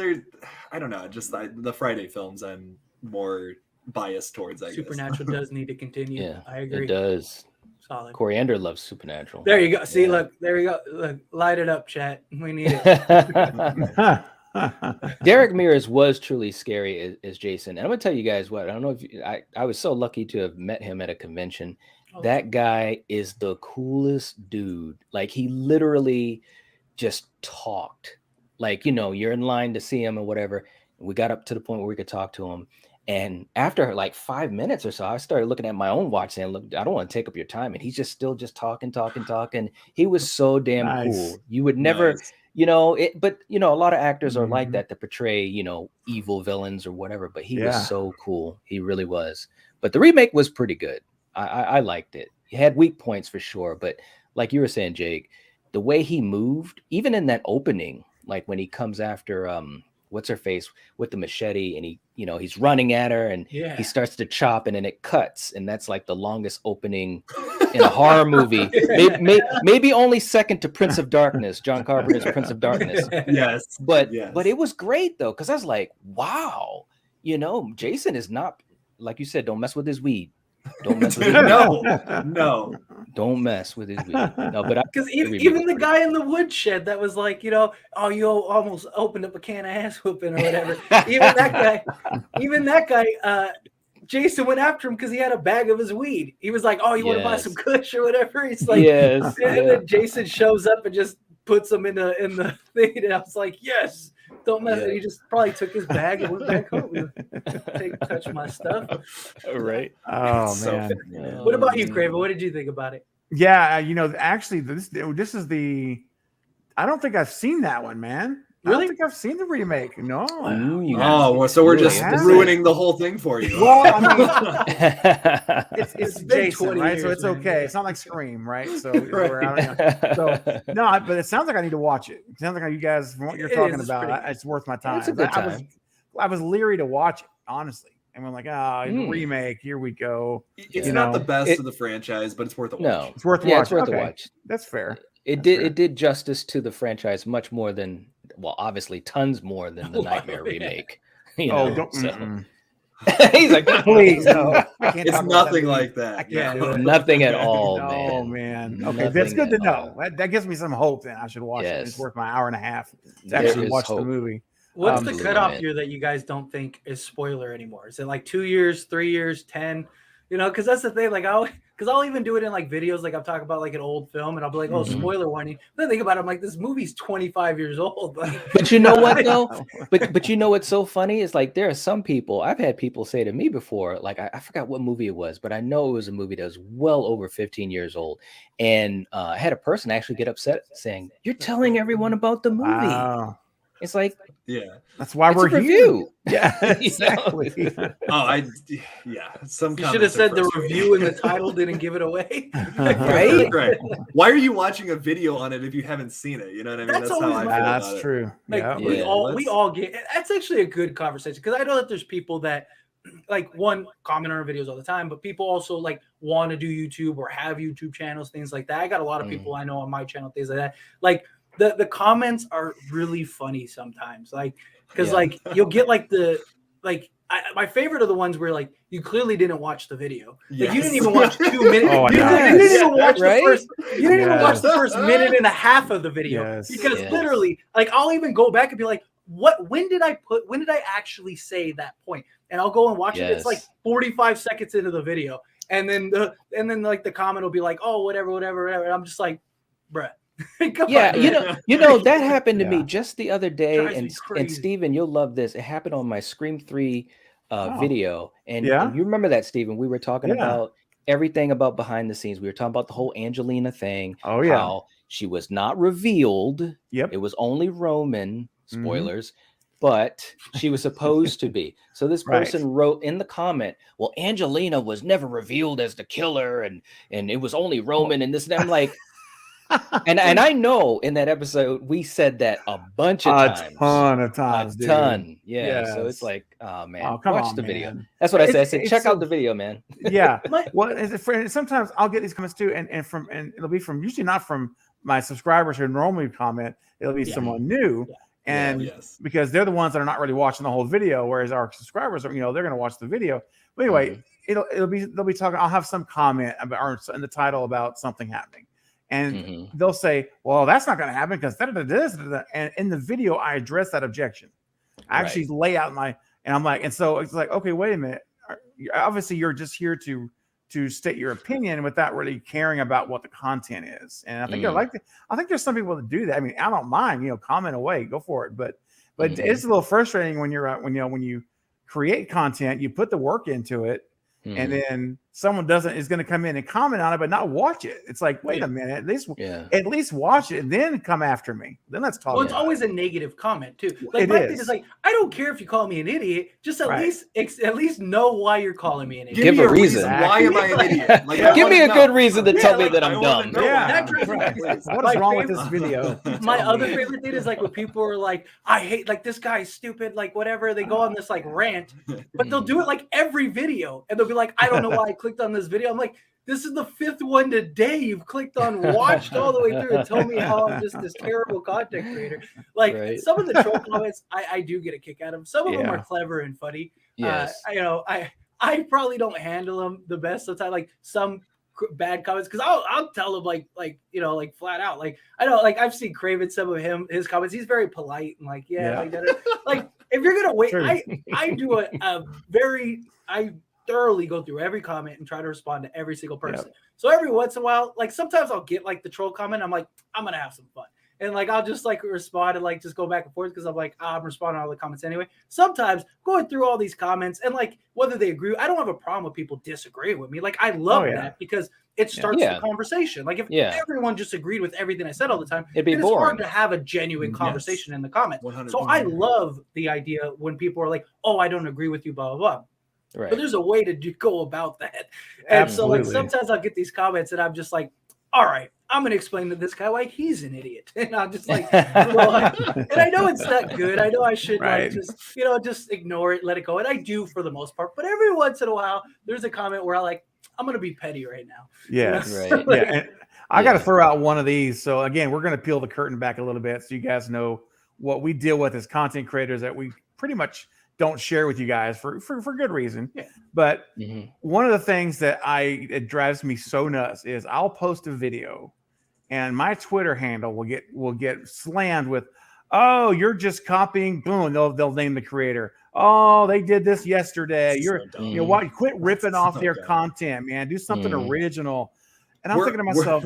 I don't know, just the Friday films I'm more biased towards, I guess. Supernatural does need to continue. Yeah, I agree. It does. Solid. Coriander loves Supernatural. There you go. See, look, there you go. Look, light it up, chat. We need it. Derek Mears was truly scary as Jason. And I'm gonna tell you guys what, I don't know if I was so lucky to have met him at a convention. That guy is the coolest dude. Like, he literally just talked. Like, you're in line to see him or whatever. We got up to the point where we could talk to him. And after like 5 minutes or so, I started looking at my own watch saying, look, I don't want to take up your time. And he's just still talking. He was so damn cool. You would never, but a lot of actors are like that to portray, evil villains or whatever. But he was so cool. He really was. But the remake was pretty good. I liked it. He had weak points for sure. But like you were saying, Jake, the way he moved, even in that opening, like when he comes after what's her face with the machete and he's running at her and he starts to chop and then it cuts, and that's like the longest opening in a horror movie. Maybe only second to Prince of Darkness, John Carpenter's Prince of Darkness. Yes. But it was great though, because I was like, wow, Jason is not, like you said, don't mess with his weed. Don't mess with his weed. No. Don't mess with his weed. No, but because even the guy in the woodshed that was like, you almost opened up a can of ass whooping or whatever. even that guy, Jason went after him because he had a bag of his weed. He was like, "Oh, you want to buy some kush or whatever?" He's like, yes. And then Jason shows up and just puts him in the thing, and I was like, "Yes." Don't mess. He just probably took his bag and went back home. Touch my stuff. Right. Oh man. What about you, Craven? What did you think about it? Yeah, actually, this is the. I don't think I've seen that one, man. Really? I don't think I've seen the remake. No. So we're just ruining the whole thing for you. Well, I mean, it's Jason, right? Years, so it's okay. Man. It's not like Scream, right? So, but it sounds like I need to watch it. It sounds like you guys, from what you're talking about, it's worth my time. It's a good time. I was leery to watch it, honestly. And we're like, remake, here we go. It's not the best of the franchise, but it's worth a watch. No, it's worth watching. It's worth a watch. That's fair. It did justice to the franchise much more than, obviously tons more than the Nightmare remake. He's like, please, no. It's nothing like that. Nothing at all, man. Oh man. Okay, that's good to know. That gives me some hope. Then I should watch it. It's worth my hour and a half to actually watch the movie. What's the cutoff year that you guys don't think is spoiler anymore? Is it like 2 years, 3 years, 10? Because that's the thing. Like, I'll even do it in like videos. Like, I'm talking about like an old film, and I'll be like, "Oh, spoiler warning." Then I think about it, I'm like, "This movie's 25 years old." But you know what though? But you know what's so funny is like there are some people. I've had people say to me before, like I forgot what movie it was, but I know it was a movie that was well over 15 years old, and I had a person actually get upset saying, "You're telling everyone about the movie." Wow. It's like, yeah, that's why we're here. Review. Yeah, exactly. Some you should have said the review in the title didn't give it away. Right. Why are you watching a video on it if you haven't seen it? You know what I mean? That's how I feel that's about true. Like we all get. That's actually a good conversation because I know that there's people that like one comment on our videos all the time, but people also like want to do YouTube or have YouTube channels, things like that. I got a lot of people I know on my channel, things like that. Like the comments are really funny sometimes, like because like you'll get like my favorite are the ones where like you clearly didn't watch the video. Like you didn't even watch 2 minutes. You didn't even watch the first. You didn't even watch the first minute and a half of the video because literally, like I'll even go back and be like, when did I actually say that point? And I'll go and watch it. It's like 45 seconds into the video, and then like the comment will be like, oh whatever. And I'm just like, bruh. You know that happened to me just the other day, and Steven, you'll love this. It happened on my Scream 3 video, and you remember that, Steven? We were talking about everything about behind the scenes. We were talking about the whole Angelina thing. Oh yeah, how she was not revealed. Yep, it was only Roman. Spoilers. But she was supposed to be. So this person wrote in the comment, well, Angelina was never revealed as the killer, and it was only Roman and this and that. I'm like, and I know in that episode we said that a bunch of times. A ton of times. A ton. Yeah. Yes. So it's like, oh man, watch the video. Man. That's what I said. I said, check out the video, man. Yeah. Well, sometimes I'll get these comments too, and it'll be from usually not from my subscribers who normally comment. It'll be someone new. Yeah. And because they're the ones that are not really watching the whole video, whereas our subscribers are, they're going to watch the video. But anyway, they'll be talking. I'll have some comment about or in the title about something happening, and they'll say, "Well, that's not going to happen because this." And in the video, I address that objection. I actually lay out and I'm like, and so it's like, okay, wait a minute. Obviously, you're just here to state your opinion without really caring about what the content is. And I think I think there's some people that do that. I mean, I don't mind, comment away, go for it. But it's a little frustrating when when you create content, you put the work into it, and then someone is going to come in and comment on it, but not watch it. It's like, wait a minute, at least watch it and then come after me. Then let's talk. Well, it's always a negative comment too. Like my thing is like, I don't care if you call me an idiot. Just at least know why you're calling me an idiot. Give a reason. Why am I an idiot? Like, give me a good reason to tell me that I'm dumb. What is wrong with this video? My other favorite thing is like when people are like, I hate like this guy's stupid, like whatever. They go on this like rant, but they'll do it like every video, and they'll be like, I don't know why I clicked on this video. I'm like, this is the 5th one today you've clicked on, watched all the way through, and told me how I'm just this terrible content creator. Like some of the troll comments, I do get a kick out of them. Some of them are clever and funny. Yes. I probably don't handle them the best sometimes. Like some bad comments, because I'll tell them like flat out. Like I know, like I've seen Craven, some of his comments. He's very polite and like like if you're gonna wait, I do I thoroughly go through every comment and try to respond to every single person. Yep. So every once in a while, like sometimes I'll get like the troll comment. I'm like, I'm gonna have some fun, and like I'll just like respond and like just go back and forth because I'm like, I'm responding to all the comments anyway. Sometimes going through all these comments and like whether they agree, I don't have a problem with people disagreeing with me. Like I love that because it starts the conversation. Like if everyone just agreed with everything I said all the time, it'd be boring. It's hard to have a genuine conversation in the comments. 100%. So I love the idea when people are like, oh, I don't agree with you, blah blah blah. Right. But there's a way to go about that. And so like sometimes I'll get these comments and I'm just like, all right, I'm going to explain to this guy why he's an idiot. And I'm just like, and I know it's not good. I know I should like just ignore it, let it go. And I do for the most part. But every once in a while, there's a comment where I'm going to be petty right now. Yes. Right. Yeah. And I got to throw out one of these. So again, we're going to peel the curtain back a little bit so you guys know what we deal with as content creators that we pretty much don't share with you guys for good reason. Yeah. But one of the things that it drives me so nuts is I'll post a video and my Twitter handle will get slammed with, oh, you're just copying, boom, they'll name the creator. Oh, they did this yesterday. Quit ripping off their content, man. Do something original. And I'm thinking to myself,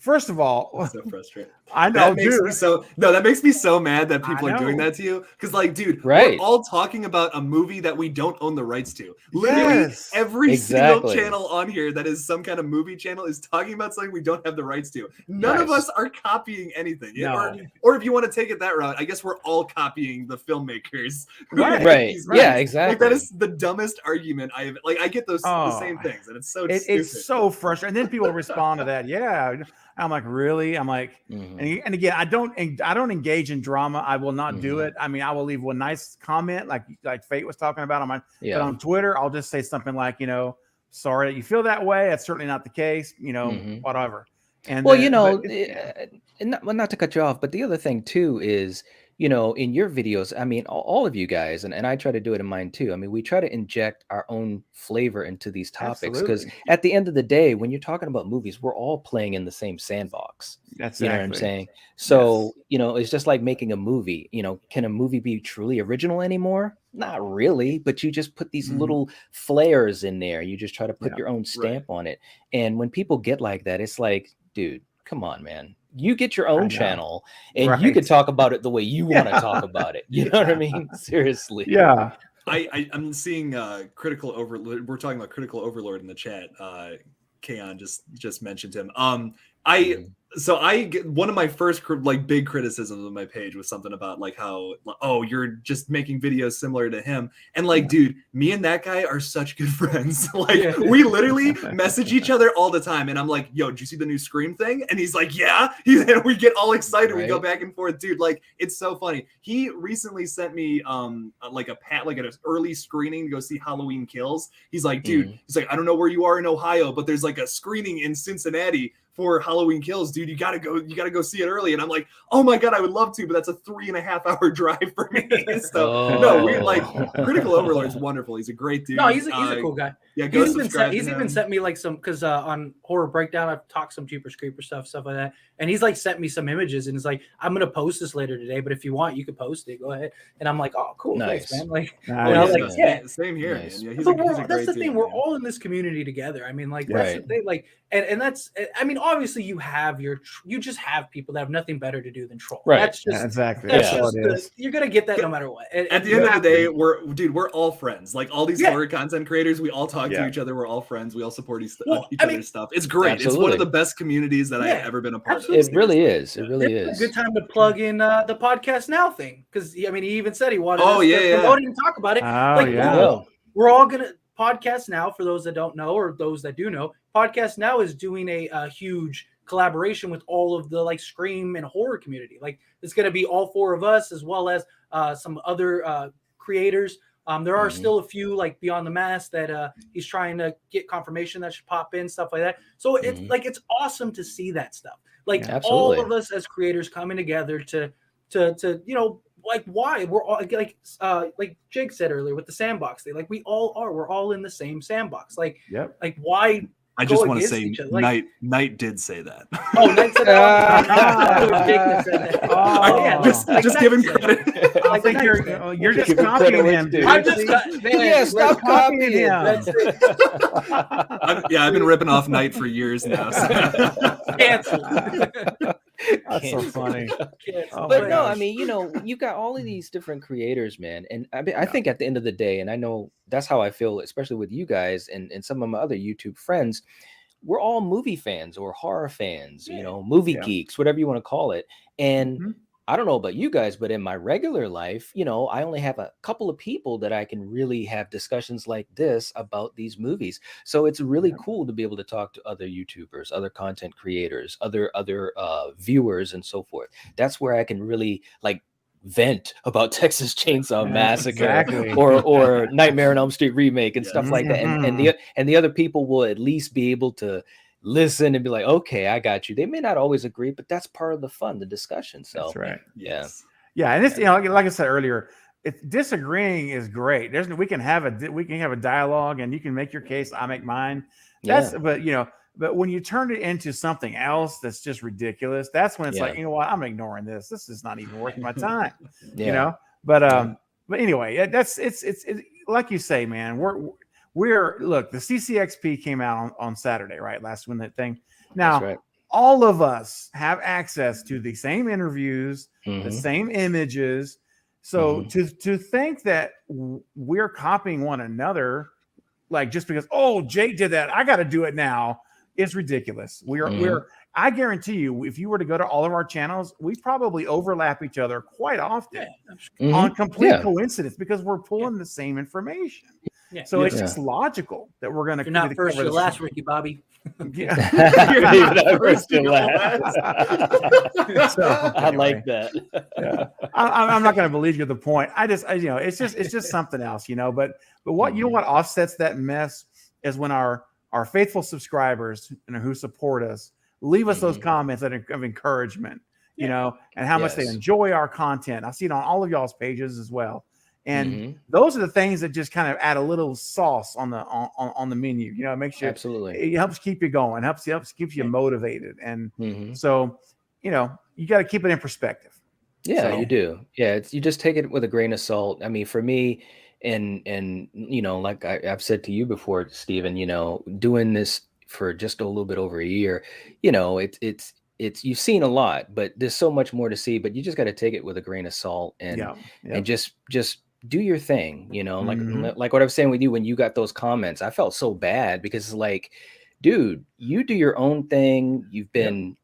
First of all, That's so frustrating. I know, that makes dude. me so that makes me so mad that people are doing that to you. Because, like, dude, Right. we're all talking about a movie that we don't own the rights to. Literally, Yes. every Exactly. single channel on here that is some kind of movie channel is talking about something we don't have the rights to. None of us are copying anything. No. Or if you want to take it that route, I guess we're all copying the filmmakers. who Right. make Right. these Yeah, movies. exactly. Like, that is the dumbest argument I have. Like, I get those the same things, and it's so stupid. It's so frustrating. And then people respond to that. Yeah. I'm like, really? I'm like, Mhm. and again, I don't engage in drama. I will not do it. I mean, I will leave one nice comment, like Fate was talking about on my, Yeah. but on Twitter, I'll just say something like, sorry that you feel that way. That's certainly not the case. Whatever. And well, and not to cut you off, but the other thing too is, in your videos, I mean, all of you guys, and I try to do it in mine too. I mean, we try to inject our own flavor into these topics because at the end of the day, when you're talking about movies, we're all playing in the same sandbox. That's you know what I'm saying? So, it's just like making a movie. Can a movie be truly original anymore? Not really, but you just put these little flares in there. You just try to put your own stamp on it. And when people get like that, it's like, dude, come on, man. You get your own channel and you could talk about it the way you want to talk about it. You know what I mean? Seriously. Yeah. I'm seeing Critical Overlord. We're talking about Critical Overlord in the chat. Kaon just mentioned him. So I get one of my first big criticisms of my page was something about like how, oh, you're just making videos similar to him. And like, dude, me and that guy are such good friends. We literally message each other all the time. And I'm like, yo, did you see the new Scream thing? And he's like, yeah. And we get all excited. We go back and forth, dude. Like, it's so funny. He recently sent me an early screening to go see Halloween Kills. He's like, dude, he's like, I don't know where you are in Ohio, but there's like a screening in Cincinnati for Halloween Kills, dude. You gotta go see it early. And I'm like, oh my god, I would love to, but that's a 3.5 hour drive for me. So no, we like Critical Overlord's wonderful. He's a great dude. No, he's a cool guy. Yeah, go subscribe. He's even sent me like some, because on Horror Breakdown I've talked some Jeepers Creepers stuff like that, and he's like sent me some images and it's like, I'm gonna post this later today, but if you want you could post it, go ahead. And I'm like, oh cool, nice. Thanks, man. Like, same here, man. Yeah, he's that's the thing, we're all in this community together. I mean, like, that's the thing, like, and that's, I mean, obviously you just have people that have nothing better to do than troll. Right. That's just exactly. You're gonna get that no matter what. At the end of the day, we're all friends. Like all these horror content creators, we all talk to each other. We're all friends. We all support each other's stuff. It's great. Absolutely. It's one of the best communities that I've ever been a part of. It really is. It really is. It's a good time to plug in the Podcast Now thing, because I mean, he even said he wanted to promote it and talk about it. We're all gonna Podcast Now, for those that don't know or those that do know, Podcast Now is doing a huge collaboration with all of the like Scream and horror community. Like, it's going to be all four of us as well as some other creators. There are still a few like Beyond the Mask that he's trying to get confirmation that should pop in, stuff like that. So it's like, it's awesome to see that stuff. Like all of us as creators coming together to like, why we're all like Jake said earlier with the sandbox thing. Like, we're all in the same sandbox. Like, like why? I just want to say, Knight did say that. Oh, Knight said that. Just give him credit. I think you're just copying him, dude. I'm just stop copying him. That's it. I've been ripping off Knight for years now. Cancel. That's so funny. But no, I mean, you got all of these different creators, man. And I think at the end of the day, and I know that's how I feel, especially with you guys and some of my other YouTube friends, we're all movie fans or horror fans, movie geeks, whatever you want to call it. And I don't know about you guys, but in my regular life, I only have a couple of people that I can really have discussions like this about these movies. So it's really cool to be able to talk to other YouTubers, other content creators, other viewers and so forth. That's where I can really like vent about Texas Chainsaw Massacre or Nightmare on Elm Street remake and stuff like that. And the other people will at least be able to listen and be like, okay, I got you. They may not always agree, but that's part of the fun, the discussion. So that's right. Yeah. And this, like I said earlier, disagreeing is great. We can have a dialogue, and you can make your case, I make mine. But when you turn it into something else that's just ridiculous, that's when it's like, you know what, I'm ignoring this. This is not even worth my time. But anyway, it's like you say, man, we're look, the CCXP came out on Saturday, right? Last one, that thing. Now, all of us have access to the same interviews, Mm-hmm. the same images. So to think that we're copying one another, like just because, oh, Jake did that, I got to do it now, is ridiculous. We're I guarantee you, if you were to go to all of our channels, we probably overlap each other quite often on complete coincidence because we're pulling the same information. Yeah. So it's just logical that we're going to. You're not first, you're last, Ricky Bobby. You're not first, you're last. So, I like that. Yeah. I'm not going to believe you. The point. It's just something else, But what what offsets that mess is when our faithful subscribers who support us leave us those comments of encouragement, and how much they enjoy our content. I see it on all of y'all's pages as well. And those are the things that just kind of add a little sauce on the menu. It makes you it helps keep you going, helps keeps you motivated. And so, you got to keep it in perspective. Yeah, so. You do. Yeah, you just take it with a grain of salt. I mean, for me, and like I've said to you before, Stephen, doing this for just a little bit over a year, it's you've seen a lot, but there's so much more to see. But you just got to take it with a grain of salt and just do your thing, like what I was saying with you when you got those comments. I felt so bad because it's like, dude, you do your own thing. You've been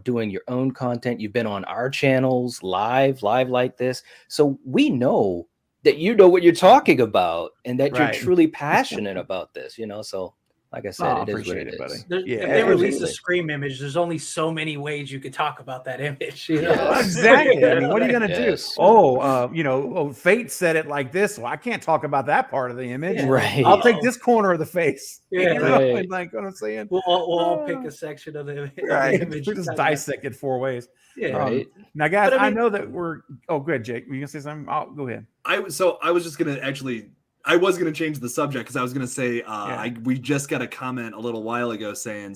doing your own content. You've been on our channels live like this. So we know that you know what you're talking about and that you're truly passionate about this, so like I said, it is what it is. If they release a Scream image, there's only so many ways you could talk about that image. Exactly. I mean, what are you going to do? Oh, Fate said it like this. Well, I can't talk about that part of the image. Yeah. Right. I'll take this corner of the face. Right. Like what I'm saying. We'll all pick a section of the image. We'll just dissect it 4 ways. Yeah. Right. Now, guys, I know that we're. Oh, go ahead, Jake. Were you gonna say something? Go ahead. I was just gonna I was going to change the subject because I was going to say we just got a comment a little while ago saying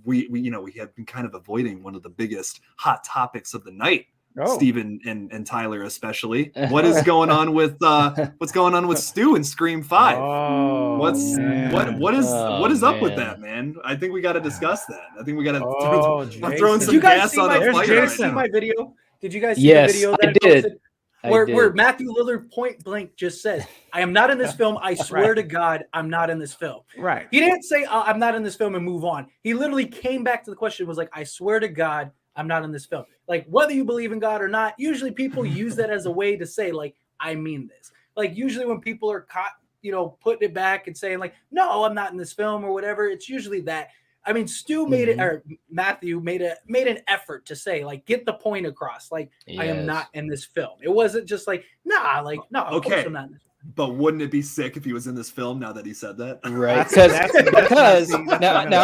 we have been kind of avoiding one of the biggest hot topics of the night. Stephen and Tyler especially. What is going on with Stu and Scream 5? What is up with that, man? I think we got to discuss that. I think we got to throw some gas on the fire. Did you guys see my video? Did you guys see the video that I posted? Where Matthew Lillard point blank just says, I am not in this film. I swear to God, I'm not in this film. Right. He didn't say, I'm not in this film and move on. He literally came back to the question, was like, I swear to God, I'm not in this film. Like, whether you believe in God or not, usually people use that as a way to say, like, I mean this. Like, usually when people are caught, putting it back and saying, like, no, I'm not in this film or whatever, it's usually that. I mean, Stu made it, or Matthew made an effort to say, like, get the point across. Like, I am not in this film. It wasn't just like, nah, like, no, of course I'm not in this film. But wouldn't it be sick if he was in this film now that he said that? Right. Because now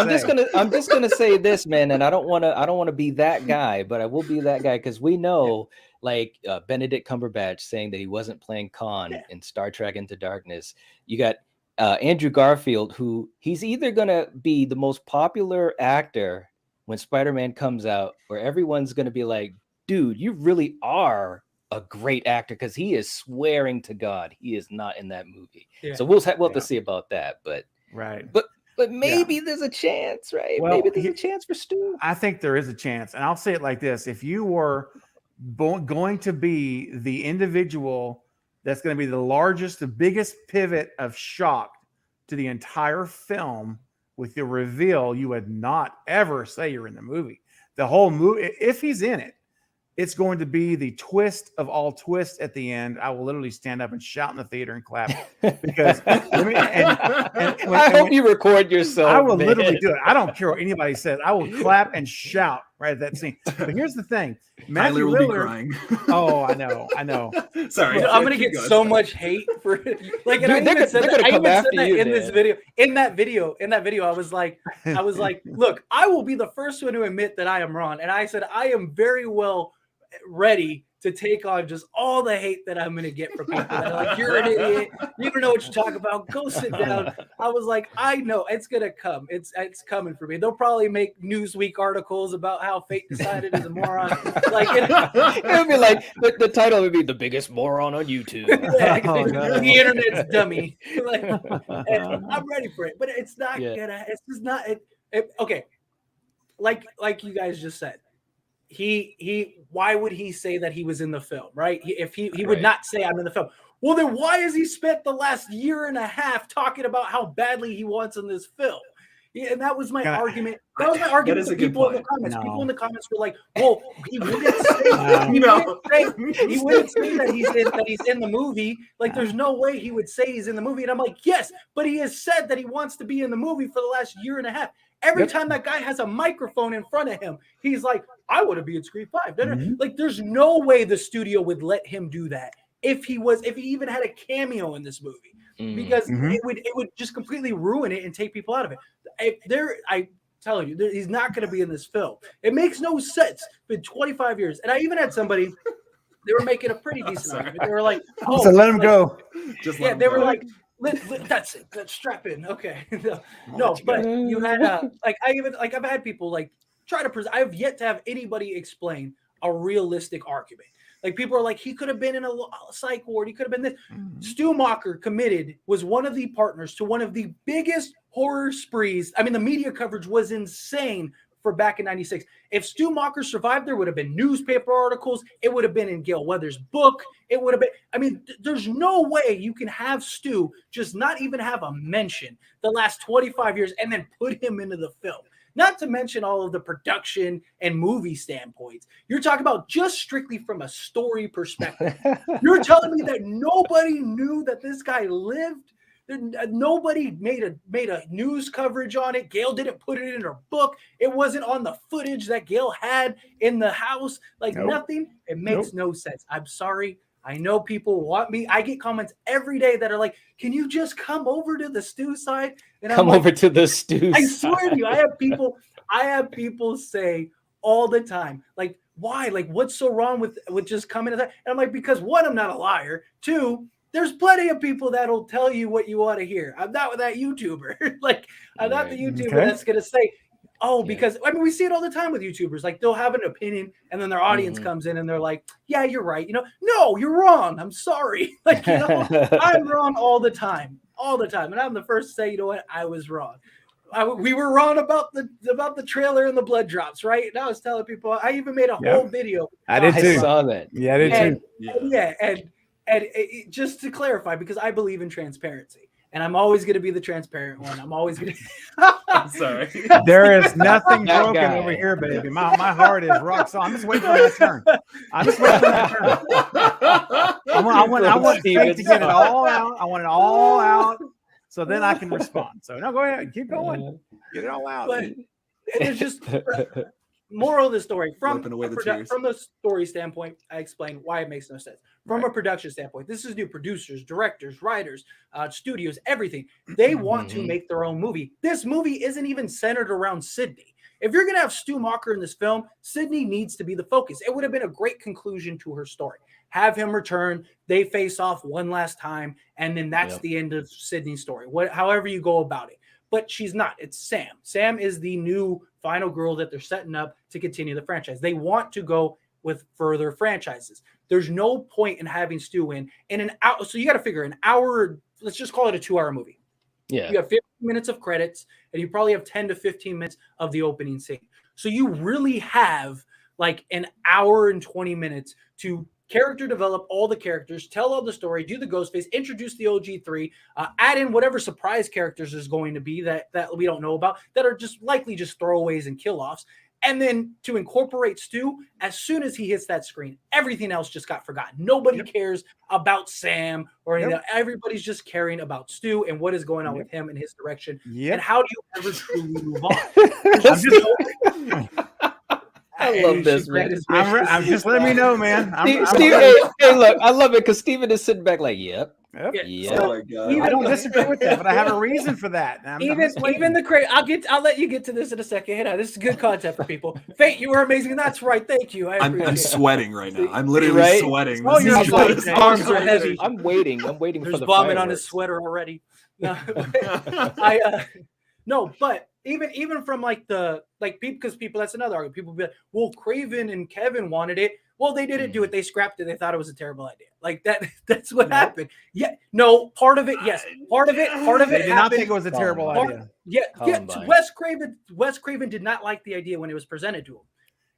I'm just gonna say this, man, and I don't wanna be that guy, but I will be that guy because we know like Benedict Cumberbatch saying that he wasn't playing Khan in Star Trek Into Darkness. You got Andrew Garfield, who he's either gonna be the most popular actor when Spider-Man comes out, or everyone's gonna be like, dude, you really are a great actor, because he is swearing to God he is not in that movie. So we'll have to see about that, but maybe there's a chance, right? Well, maybe there's a chance for Stu. I think there is a chance, and I'll say it like this: if you were going to be the individual that's going to be the largest, the biggest pivot of shock to the entire film with the reveal, you would not ever say you're in the movie. The whole movie, if he's in it, it's going to be the twist of all twists at the end. I will literally stand up and shout in the theater and clap because I hope you record yourself. I will literally do it. I don't care what anybody says. I will clap and shout right at that scene. But here's the thing. Matthew Lillard will be crying. Oh, I know. Sorry. I'm going to get so much hate for it. Like, and I even said that in this video. In that video, I was like, look, I will be the first one to admit that I am wrong. And I said, I am very well ready to take on just all the hate that I'm going to get from people that are like, you're an idiot, you don't know what you're talking about, go sit down. I was like, I know it's going to come. It's coming for me. They'll probably make Newsweek articles about how Fate decided is a moron. Like, it'll be like, the title would be The Biggest Moron on YouTube. The internet's dummy. And I'm ready for it, but it's not gonna, it's just not, okay. like you guys just said, why would he say that he was in the film, right? If he would not say I'm in the film. Well, then why has he spent the last year and a half talking about how badly he wants in this film? Yeah, and that was my argument. That was my argument with people in the comments. No. People in the comments were like, "Well, he wouldn't say, he wouldn't say that he's in the movie. Like, there's no way he would say he's in the movie." And I'm like, "Yes, but he has said that he wants to be in the movie for the last year and a half. Every time that guy has a microphone in front of him, he's like, I want to be in Scream 5. Like, there's no way the studio would let him do that if he even had a cameo in this movie, because it would just completely ruin it and take people out of it. I tell you, he's not going to be in this film. It makes no sense. It's been 25 years, and I even had somebody. They were making a pretty decent argument. They were like, "Oh, so let him go." They were like, "That's it. Let's strap in." Okay, no, but you had I've had people like try to. I have yet to have anybody explain a realistic argument. Like, people are like, he could have been in a psych ward. He could have been this. Stu Macher was one of the partners to one of the biggest horror sprees. I mean, the media coverage was insane for back in '96. If Stu Macher survived, there would have been newspaper articles. It would have been in Gail Weathers' book. It would have been. I mean, there's no way you can have Stu just not even have a mention the last 25 years and then put him into the film. Not to mention all of the production and movie standpoints. You're talking about just strictly from a story perspective. You're telling me that nobody knew that this guy lived? Nobody made a news coverage on it. Gail didn't put it in her book. It wasn't on the footage that Gail had in the house. Like, nothing. It makes no sense. I'm sorry. I know people want me. I get comments every day that are like, "Can you just come over to the Stu side?" And I'm over to the Stu side. I swear to you, I have people say all the time, like, "Why? Like, what's so wrong with just coming to that?" And I'm like, because one, I'm not a liar. Two, there's plenty of people that'll tell you what you want to hear. I'm not that YouTuber. Like, I'm not the YouTuber that's gonna say, because I mean, we see it all the time with YouTubers. Like, they'll have an opinion, and then their audience comes in, and they're like, "Yeah, you're right. No, you're wrong. I'm sorry." Like, I'm wrong all the time, and I'm the first to say, you know what, I was wrong. We were wrong about the trailer and the blood drops, right? And I was telling people, I even made a whole video. I did too. I saw that. Yeah, I did too. And just to clarify, because I believe in transparency. And I'm always going to be the transparent one. I'm always going to. I'm sorry. There is nothing broken over here, baby. My heart is rock solid. I'm just waiting for my turn. I want Fake to get it all out. I want it all out, so then I can respond. So no, go ahead, keep going. Get it all out. But it's just moral of the story from the story standpoint. I explained why it makes no sense. From a production standpoint, this is new producers, directors, writers, studios, everything. They want to make their own movie. This movie isn't even centered around Sydney. If you're going to have Stu Macher in this film, Sydney needs to be the focus. It would have been a great conclusion to her story. Have him return, they face off one last time, and then that's the end of Sydney's story. However you go about it. But she's not. It's Sam. Sam is the new final girl that they're setting up to continue the franchise. They want to go with further franchises. There's no point in having Stu in an hour. So you got to figure an hour. Let's just call it a 2-hour movie. Yeah. You have 15 minutes of credits, and you probably have 10 to 15 minutes of the opening scene. So you really have like an hour and 20 minutes to character develop all the characters, tell all the story, do the Ghostface, introduce the OG3, add in whatever surprise characters there's going to be that we don't know about, that are just likely just throwaways and kill-offs. And then to incorporate Stu, as soon as he hits that screen, everything else just got forgotten. Nobody cares about Sam or anything. Everybody's just caring about Stu and what is going on with him and his direction. And how do you ever truly move on? I love this, man. I'm just letting me know, man. Steve, hey, look, I love it because Steven is sitting back like, yep. Oh my God. I don't disagree with that, but I have a reason for that. Even the crazy. I'll let you get to this in a second. This is good content for people. Fate, you were amazing. That's right. Thank you. I'm sweating right now. I'm literally sweating. Oh, your arms are heavy. I'm waiting for the vomit on his sweater already. No, but even from like people, because people, that's another argument. People be like, well, Craven and Kevin wanted it. Well, they didn't do it. They scrapped it. They thought it was a terrible idea. Like that. That's what happened. Yeah. No, part of it. Yes. Part of it. They did not happened. think it was a terrible idea. Yeah. Columbine. Wes Craven did not like the idea when it was presented to him.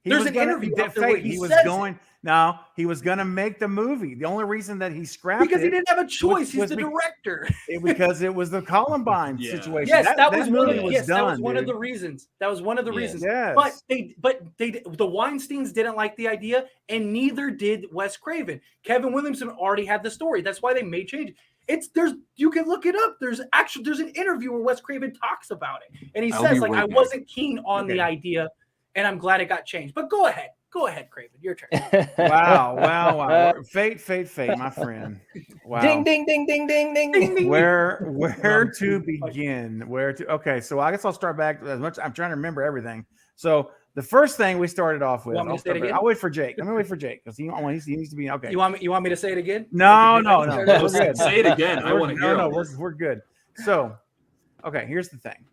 There's an interview out there where he was going to make the movie. The only reason that he scrapped it because he didn't have a choice. He's the director. Because it was the Columbine situation. Yes, that was one done, of the reasons. That was one of the reasons. Yes. But the Weinsteins didn't like the idea, and neither did Wes Craven. Kevin Williamson already had the story. That's why they made changes. You can look it up. There's an interview where Wes Craven talks about it, and he says I wasn't keen on the idea, and I'm glad it got changed. But go ahead, Craven, your turn. Wow. Fate, my friend. Wow. Ding, ding, ding, ding, ding, ding, ding. Where to begin? Okay, so I guess I'll start back as much. I'm trying to remember everything. So the first thing we started off with, I'll wait for Jake. Let me wait for Jake because he needs to be okay. You want me to say it again? No. We're good. Say it again. I want to hear. No, we're good. So, okay, here's the thing.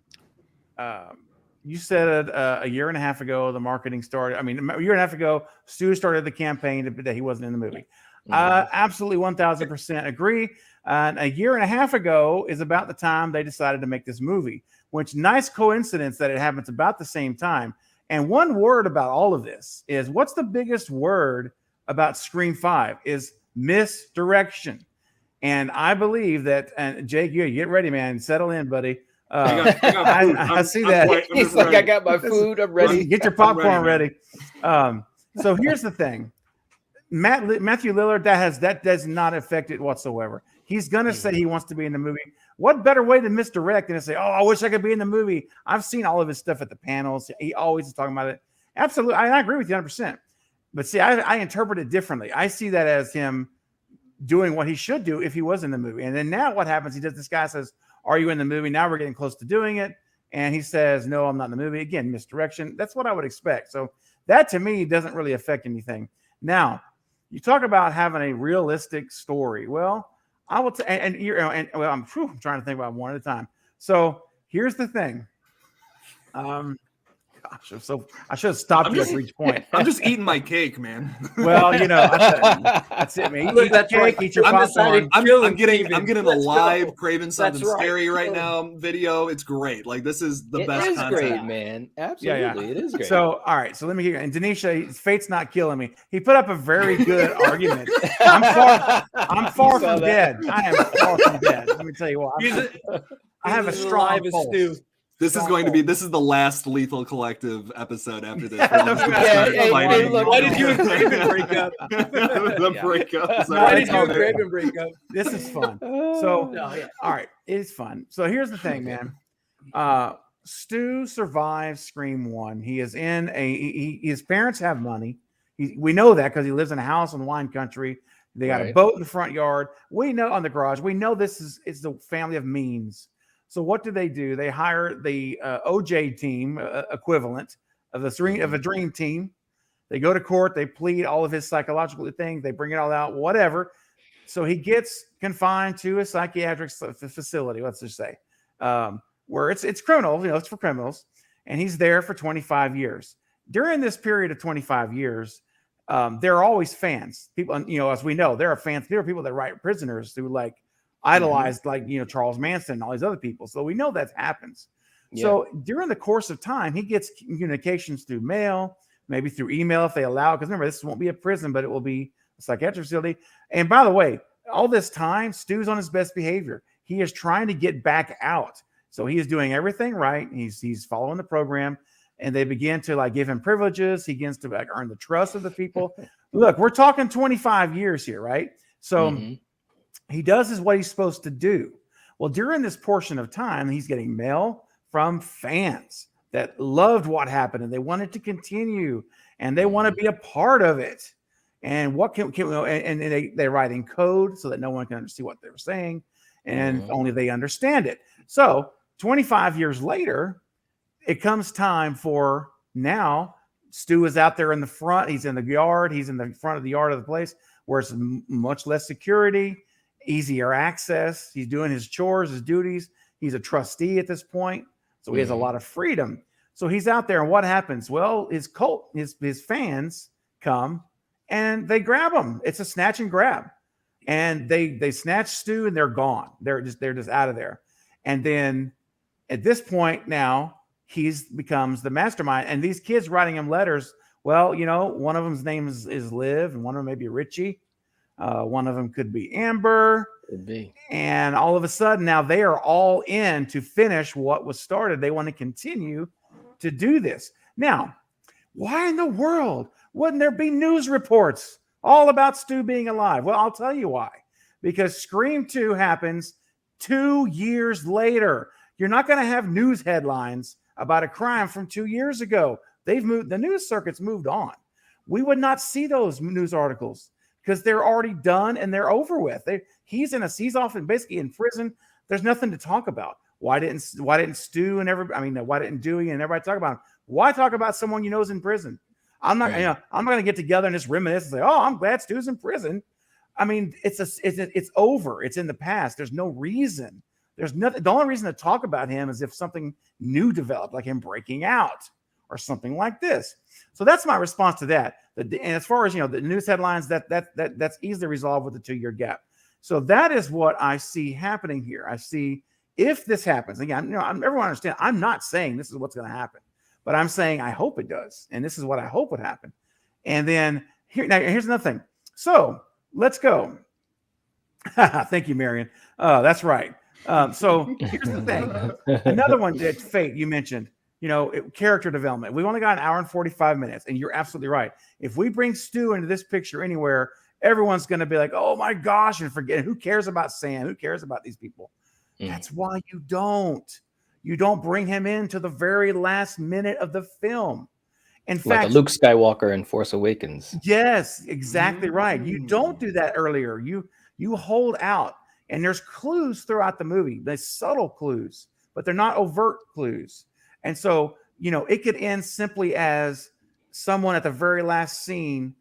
You said a year and a half ago the marketing started. I mean, a year and a half ago, Stu started the campaign that he wasn't in the movie. Absolutely 1,000% agree. And a year and a half ago is about the time they decided to make this movie, which nice coincidence that it happens about the same time. And one word about all of this is what's the biggest word about Scream 5 is misdirection. And I believe that, and Jake, you get ready, man. Settle in, buddy. I see that. He's like, I got my food. I'm ready. Get your popcorn ready. So here's the thing. Matthew Lillard, that does not affect it whatsoever. He's going to say he wants to be in the movie. What better way to misdirect than to say, oh, I wish I could be in the movie. I've seen all of his stuff at the panels. He always is talking about it. Absolutely. I agree with you 100%. But see, I interpret it differently. I see that as him doing what he should do if he was in the movie. And then now what happens? This guy says, are you in the movie? Now we're getting close to doing it. And he says, no, I'm not in the movie. Again, misdirection. That's what I would expect. So that to me doesn't really affect anything. Now, you talk about having a realistic story. Well, I will, I'm trying to think about one at a time. So here's the thing. Gosh, I should have stopped you at each point. I'm just eating my cake, man. Well, that's it, man. Eat your cake, eat your popcorn. I'm getting a live Craven Something Scary right now video. It's great. Like this is the best. It is content. great, man. Absolutely, It is great. So, all right. So let me hear. And Denisha, Fate's not killing me. He put up a very good argument. I'm far from dead. I am far from dead. Let me tell you what. I have a strong pulse. This is the last Lethal Collective episode after this. Why did you and Craven break up? The breakup. Why did you and Craven break up? This is fun. So, all right, it's fun. So here's the thing, man. Stu survives Scream 1. He is in his parents have money. We know that because he lives in a house in wine country. They got a boat in the front yard. We know on the garage. We know it's the family of means. So what do? They hire the OJ team equivalent of a dream team. They go to court. They plead all of his psychological things. They bring it all out, whatever. So he gets confined to a psychiatric facility, let's just say, where it's criminal, it's for criminals. And he's there for 25 years. During this period of 25 years, there are always fans. People, as we know, there are fans. There are people that write prisoners who idolized Charles Manson and all these other people. So we know that happens. Yeah. So during the course of time, he gets communications through mail, maybe through email if they allow. Because remember, this won't be a prison, but it will be a psychiatric facility. And by the way, all this time, Stu's on his best behavior. He is trying to get back out. So he is doing everything right. He's following the program. And they begin to give him privileges. He begins to earn the trust of the people. Look, we're talking 25 years here, right? So he does what he's supposed to do. Well, during this portion of time, he's getting mail from fans that loved what happened and they wanted to continue and they want to be a part of it. And what can they write in code so that no one can understand what they were saying and only they understand it. So 25 years later, it comes time for now. Stu is out there in the front. He's in the yard. He's in the front of the yard of the place where it's much less security, easier access. He's doing his chores, his duties. He's a trustee at this point. So he has a lot of freedom. So he's out there, and what happens? Well, his fans come and they grab him. It's a snatch and grab, and they snatch Stu and they're gone. They're just out of there. And then at this point now becomes the mastermind, and these kids writing him letters. Well, one of them's name is Liv, and one of them may be Richie. One of them could be Amber. Could be. And all of a sudden now they are all in to finish what was started. They want to continue to do this. Now, why in the world wouldn't there be news reports all about Stu being alive? Well, I'll tell you why. Because Scream 2 happens 2 years later. You're not going to have news headlines about a crime from 2 years ago. They've moved, the news circuit's moved on. We would not see those news articles because they're already done and they're over with. He's off and basically in prison. There's nothing to talk about. Why didn't Stu and why didn't Dewey and everybody talk about him? Why talk about someone you know is in prison? I'm not going to get together and just reminisce and say, "Oh, I'm glad Stu's in prison." I mean, it's over. It's in the past. There's no reason. There's nothing. The only reason to talk about him is if something new developed, like him breaking out or something like this. So that's my response to that. And as far as the news headlines, that's easily resolved with the 2 year gap. So that is what I see happening here. I see if this happens again. Everyone understand. I'm not saying this is what's going to happen, but I'm saying I hope it does, and this is what I hope would happen. And then here's another thing. So let's go. Thank you, Marion. That's right. So here's the thing. Another one that Fate you mentioned. Character development. We've only got an hour and 45 minutes, and you're absolutely right. If we bring Stu into this picture anywhere, everyone's going to be like, "Oh my gosh," and forget. Who cares about Sam? Who cares about these people? That's why you don't bring him in to the very last minute of the film. In fact, like a Luke Skywalker in Force Awakens. Yes, exactly right. You don't do that earlier. You hold out, and there's clues throughout the movie. There's subtle clues, but they're not overt clues. And so, it could end simply as someone at the very last scene,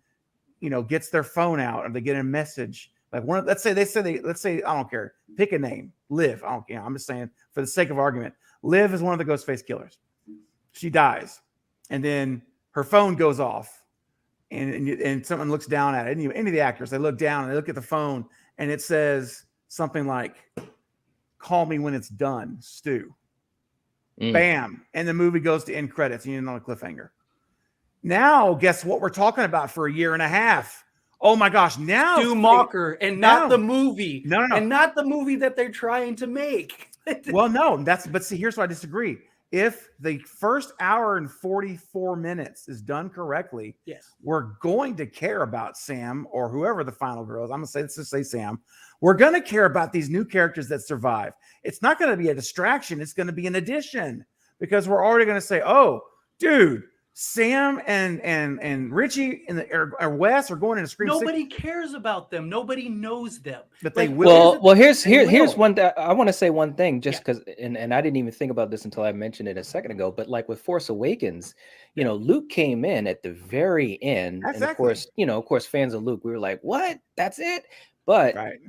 gets their phone out or they get a message. Like let's say I don't care. Pick a name. Liv. I don't care. I'm just saying for the sake of argument. Liv is one of the Ghostface killers. She dies, and then her phone goes off, and someone looks down at it. Any of the actors, they look down and they look at the phone, and it says something like, "Call me when it's done, Stu." Bam. And the movie goes to end credits and you're on a cliffhanger. Now, guess what we're talking about for a year and a half? Oh my gosh. Now Stu Macher and not the movie. No. And not the movie that they're trying to make. Well, no, but see, here's why I disagree. If the first hour and 44 minutes is done correctly, yes, we're going to care about Sam or whoever the final girl is. I'm going to say, let's just say Sam. We're going to care about these new characters that survive. It's not going to be a distraction. It's going to be an addition because we're already going to say, "Oh, dude, Sam and Richie or Wes are going into Scream 6. Nobody cares about them. Nobody knows them. But they will. Well, here's one that I want to say one thing just because, and I didn't even think about this until I mentioned it a second ago. But like with Force Awakens, Luke came in at the very end, exactly. And of course, fans of Luke, we were like, "What? That's it?" But right.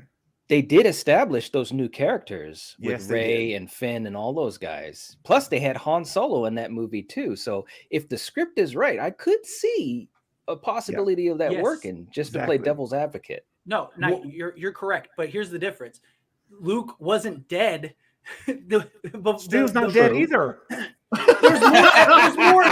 They did establish those new characters with Yes, Rey and Finn and all those guys. Plus, they had Han Solo in that movie too. So, if the script is right, I could see a possibility of that working just to play devil's advocate. No, you're correct. But here's the difference: Luke wasn't dead. Stu's not dead either. There's more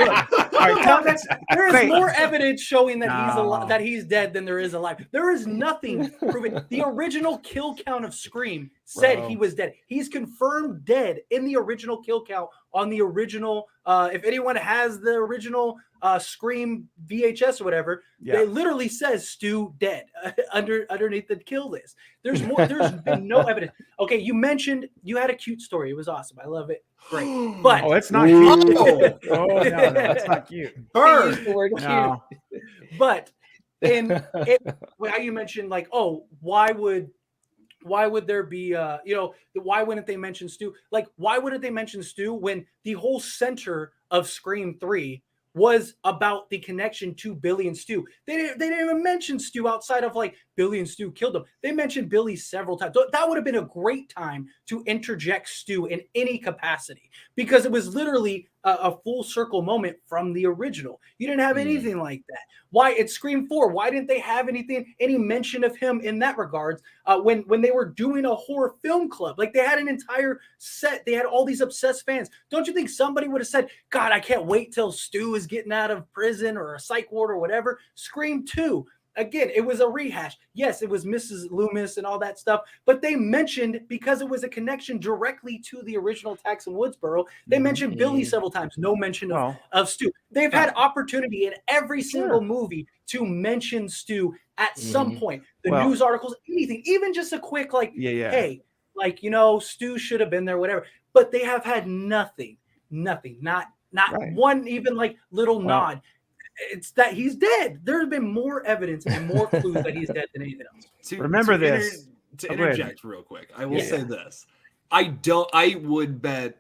evidence showing that he's alive, that he's dead than there is alive. There is nothing proving. The original kill count of Scream said he was dead. He's confirmed dead in the original kill count on the original. If anyone has the original Scream VHS or whatever, it literally says Stu dead underneath the kill list. There's more. There's been no evidence. Okay, you mentioned you had a cute story. It was awesome. I love it. Great, but it's not cute. Oh no, that's not cute. No. But how you mentioned like, oh, why would there be why wouldn't they mention Stu? Like, why wouldn't they mention Stu when the whole center of Scream 3 was about the connection to Billy and Stu. They didn't even mention Stu outside of like Billy and Stu killed him. They mentioned Billy several times. That would have been a great time to interject Stu in any capacity, because it was literally a full circle moment from the original. You didn't have anything like that. Why it's Scream 4? Why didn't they have any mention of him in that regards when they were doing a horror film club? Like, they had an entire set. They had all these obsessed fans. Don't you think somebody would have said, God, I can't wait till Stu is getting out of prison or a psych ward or whatever? Scream 2. Again, it was a rehash. Yes, it was Mrs. Loomis and all that stuff, but they mentioned, because it was a connection directly to the original Tax in Woodsboro, they mentioned Billy several times. No mention of Stu. They've had opportunity in every single movie to mention Stu at some point. The news articles, anything, even just a quick hey, like, Stu should have been there, whatever. But they have had nothing, not one even like little nod. It's that he's dead. There have been more evidence and more clues that he's dead than anything else. To interject real quick, I will say this. I would bet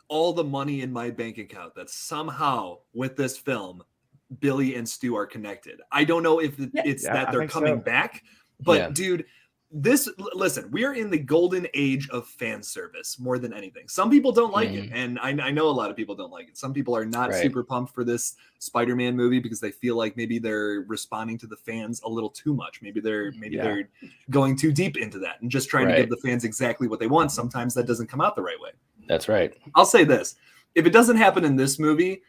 all the money in my bank account that somehow with this film, Billy and Stu are connected. I don't know if it's that they're coming back, but dude, listen, we are in the golden age of fan service more than anything. Some people don't like it, and I know a lot of people don't like it. Some people are not super pumped for this Spider-Man movie because they feel like maybe they're responding to the fans a little too much. Maybe they're going too deep into that and just trying to give the fans exactly what they want. Sometimes that doesn't come out the right way. That's right. I'll say this. If it doesn't happen in this movie,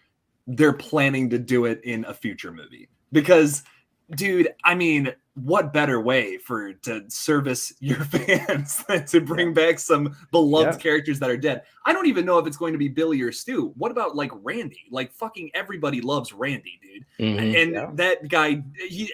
they're planning to do it in a future movie, because dude, I mean, what better way to service your fans than to bring back some beloved characters that are dead? I don't even know if it's going to be Billy or Stu. What about like Randy? Like, fucking everybody loves Randy, dude. And that guy,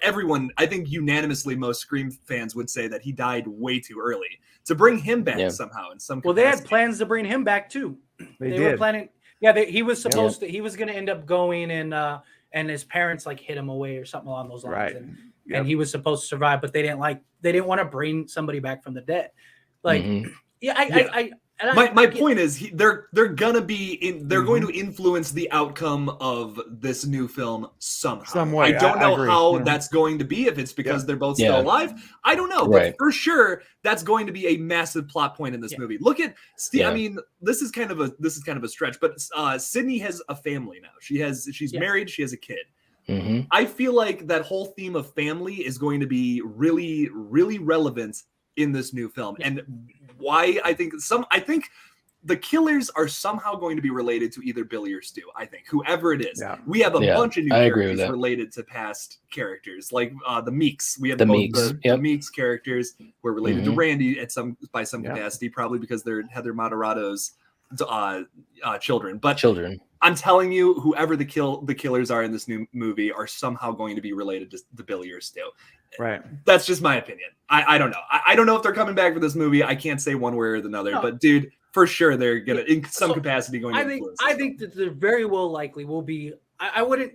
everyone, I think unanimously, most Scream fans would say that he died way too early. To bring him back somehow in some capacity. Well, they had plans to bring him back too. They were planning. Yeah, he was supposed to. He was going to end up going and his parents like hid him away or something along those lines. Right. And he was supposed to survive, but they didn't want to bring somebody back from the dead. Like, my point is they're gonna be they're going to influence the outcome of this new film somehow. Some way. I don't know how that's going to be, if it's because they're both still alive. I don't know, but for sure that's going to be a massive plot point in this movie. Look at Steve. I mean, this is kind of a stretch, but Sydney has a family now. She's married. She has a kid. I feel like that whole theme of family is going to be really, really relevant in this new film. And why I think the killers are somehow going to be related to either Billy or Stu. I think whoever it is, we have a bunch of new characters related to past characters, like the Meeks. We have the Meeks characters who are related to Randy by some capacity, probably because they're Heather Moderado's children. I'm telling you, whoever the killers are in this new movie are somehow going to be related to Billy or Stu. Right. That's just my opinion. I don't know. I don't know if they're coming back for this movie. I can't say one way or the other. No. But dude, for sure they're gonna in some capacity going to influence. I think that there very well likely will be. I wouldn't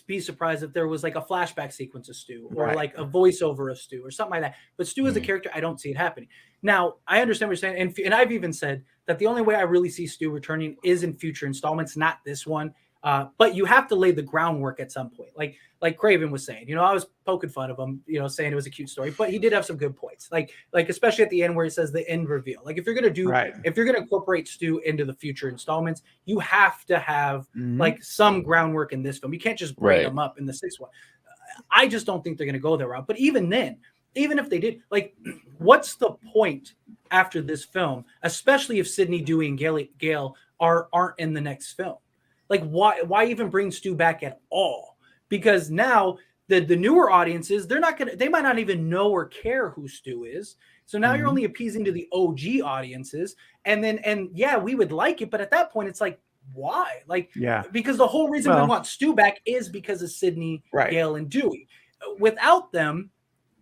be surprised if there was like a flashback sequence of Stu or like a voiceover of Stu or something like that. But Stu as a character, I don't see it happening. Now, I understand what you're saying, and I've even said that the only way I really see Stu returning is in future installments, not this one. But you have to lay the groundwork at some point. Like Craven was saying, I was poking fun of him, saying it was a cute story, but he did have some good points. Like especially at the end where he says the end reveal. Like if you're going to incorporate Stu into the future installments, you have to have like some groundwork in this film. You can't just bring them up in the sixth one. I just don't think they're going to go that route. But even then, even if they did, like, what's the point after this film, especially if Sidney, Dewey, and Gale aren't in the next film? Like, why even bring Stu back at all? Because now the newer audiences, they might not even know or care who Stu is. So now you're only appeasing to the OG audiences. And we would like it, but at that point it's like, why? Like, because the whole reason we want Stu back is because of Sidney, Gale, and Dewey. Without them,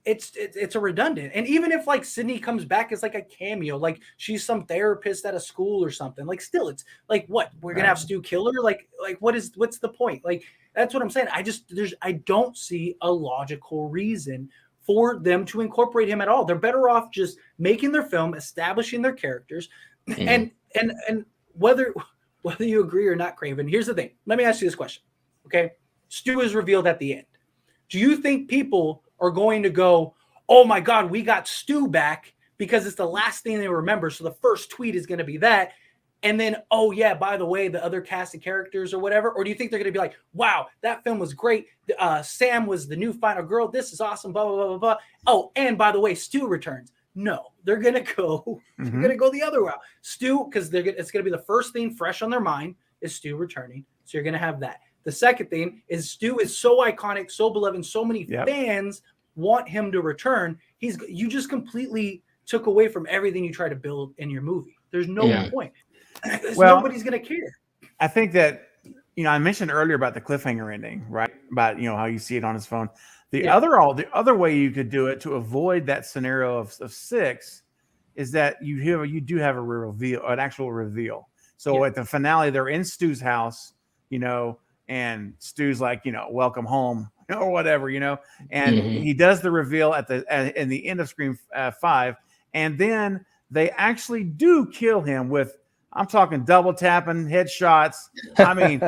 it's a redundant. And even if like Sydney comes back as like a cameo, like she's some therapist at a school or something, like still it's like, what, we're gonna have Stu kill her? Like what's the point? Like, that's what I'm saying. I don't see a logical reason for them to incorporate him at all. They're better off just making their film, establishing their characters, and whether you agree or not, Craven, here's the thing. Let me ask you this question. Okay, Stu is revealed at the end. Do you think people are going to go, "Oh my God, we got Stu back," because it's the last thing they remember? So the first tweet is going to be that. And then, oh yeah, by the way, the other cast of characters or whatever? Or do you think they're going to be like, wow, that film was great. Sam was the new final girl. This is awesome, blah, blah, blah, blah, blah. Oh, and by the way, Stu returns. No, they're going to go, they're going to go the other route. Stu, because it's going to be the first thing fresh on their mind is Stu returning. So you're going to have that. The second thing is Stu is so iconic, so beloved, so many fans want him to return. You just completely took away from everything you try to build in your movie. There's no point. Well, nobody's going to care. I think that, I mentioned earlier about the cliffhanger ending, right? About, how you see it on his phone. The other way you could do it to avoid that scenario of 6 is that you do have an actual reveal. So at the finale, they're in Stu's house, and Stu's like, welcome home or whatever, and he does the reveal in the end of Scream 5. And then they actually do kill him with, I'm talking double tapping, headshots. I mean,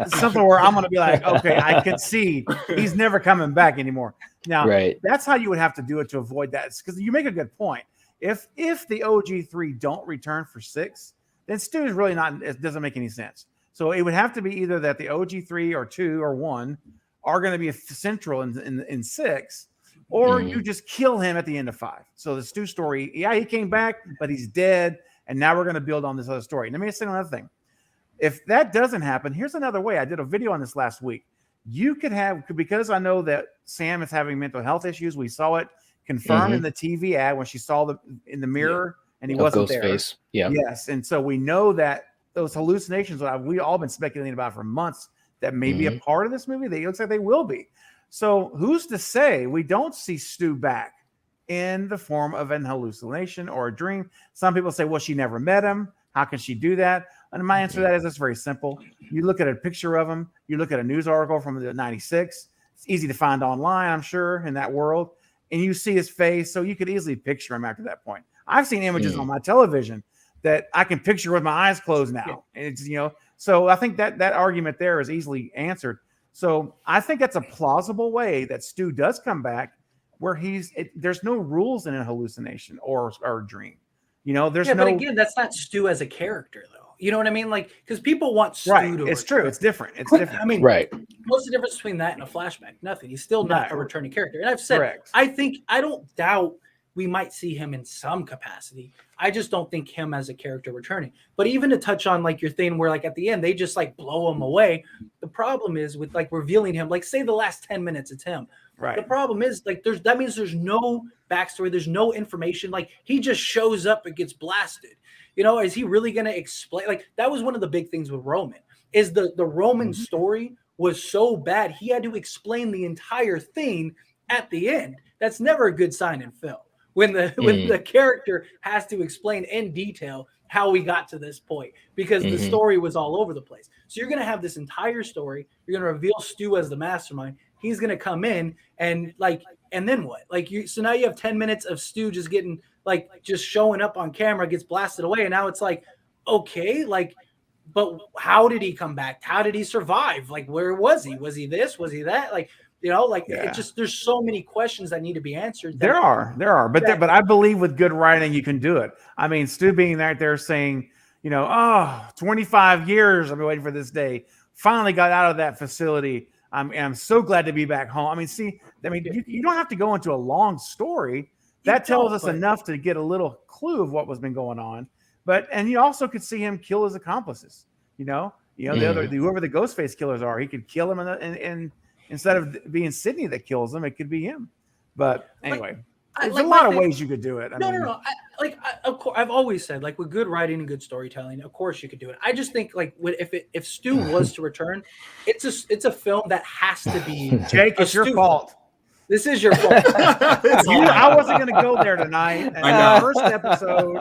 something where I'm going to be like, okay, I can see he's never coming back anymore. Now, that's how you would have to do it to avoid that. Because you make a good point. If the OG3 don't return for 6, then Stu is really not, it doesn't make any sense. So it would have to be either that the OG3 or 2 or 1 are going to be central in 6, or you just kill him at the end of 5. So the Stu story, he came back, but he's dead. And now we're going to build on this other story. Let me say another thing. If that doesn't happen, here's another way. I did a video on this last week. You could have, because I know that Sam is having mental health issues. We saw it confirmed in the TV ad when she saw in the mirror and he wasn't there. Face. Yeah. Yes. And so we know that those hallucinations that we all been speculating about for months that may be a part of this movie. It looks like they will be. So who's to say we don't see Stu back in the form of an hallucination or a dream? Some people say, well, she never met him. How can she do that? And my answer to that is it's very simple. You look at a picture of him, you look at a news article from the 96. It's easy to find online, I'm sure, in that world. And you see his face, so you could easily picture him after that point. I've seen images on my television that I can picture with my eyes closed now. And it's, so I think that argument there is easily answered. So I think that's a plausible way that Stu does come back, where there's no rules in a hallucination or a dream. There's no. But again, that's not Stu as a character, though. You know what I mean? Like, because people want Stu to. It's true. It's different. It's different. I mean, what's the difference between that and a flashback? Nothing. He's still not a returning character. And I've said, I don't doubt we might see him in some capacity. I just don't think him as a character returning. But even to touch on like your thing where like at the end they just like blow him away. The problem is with like revealing him, like say the last 10 minutes it's him. Right. The problem is like that means there's no backstory, there's no information. Like he just shows up and gets blasted. Is he really going to explain? Like that was one of the big things with Roman is the Roman story was so bad he had to explain the entire thing at the end. That's never a good sign in film. When the character has to explain in detail how we got to this point because the story was all over the place. So you're going to have this entire story. You're going to reveal Stu as the mastermind. He's going to come in and then what? So now you have 10 minutes of Stu just getting just showing up on camera, gets blasted away. And now it's like, okay, but how did he come back? How did he survive? Where was he? Was he this? Was he that? It just, there's so many questions that need to be answered. There are, but I believe with good writing, you can do it. I mean, Stu being right there saying, 25 years I've been waiting for this day. Finally got out of that facility. I'm so glad to be back home. I mean, you don't have to go into a long story. That tells us enough to get a little clue of what was been going on. And you also could see him kill his accomplices. The whoever the Ghostface killers are, he could kill them and instead of being Sidney that kills him, it could be him. But anyway, there's a lot of ways you could do it. No. Of course, I've always said with good writing and good storytelling, of course you could do it. I just think if Stu was to return, it's a film that has to be Jake. It's your fault. This is your fault. I wasn't going to go there tonight. And I know. the first episode,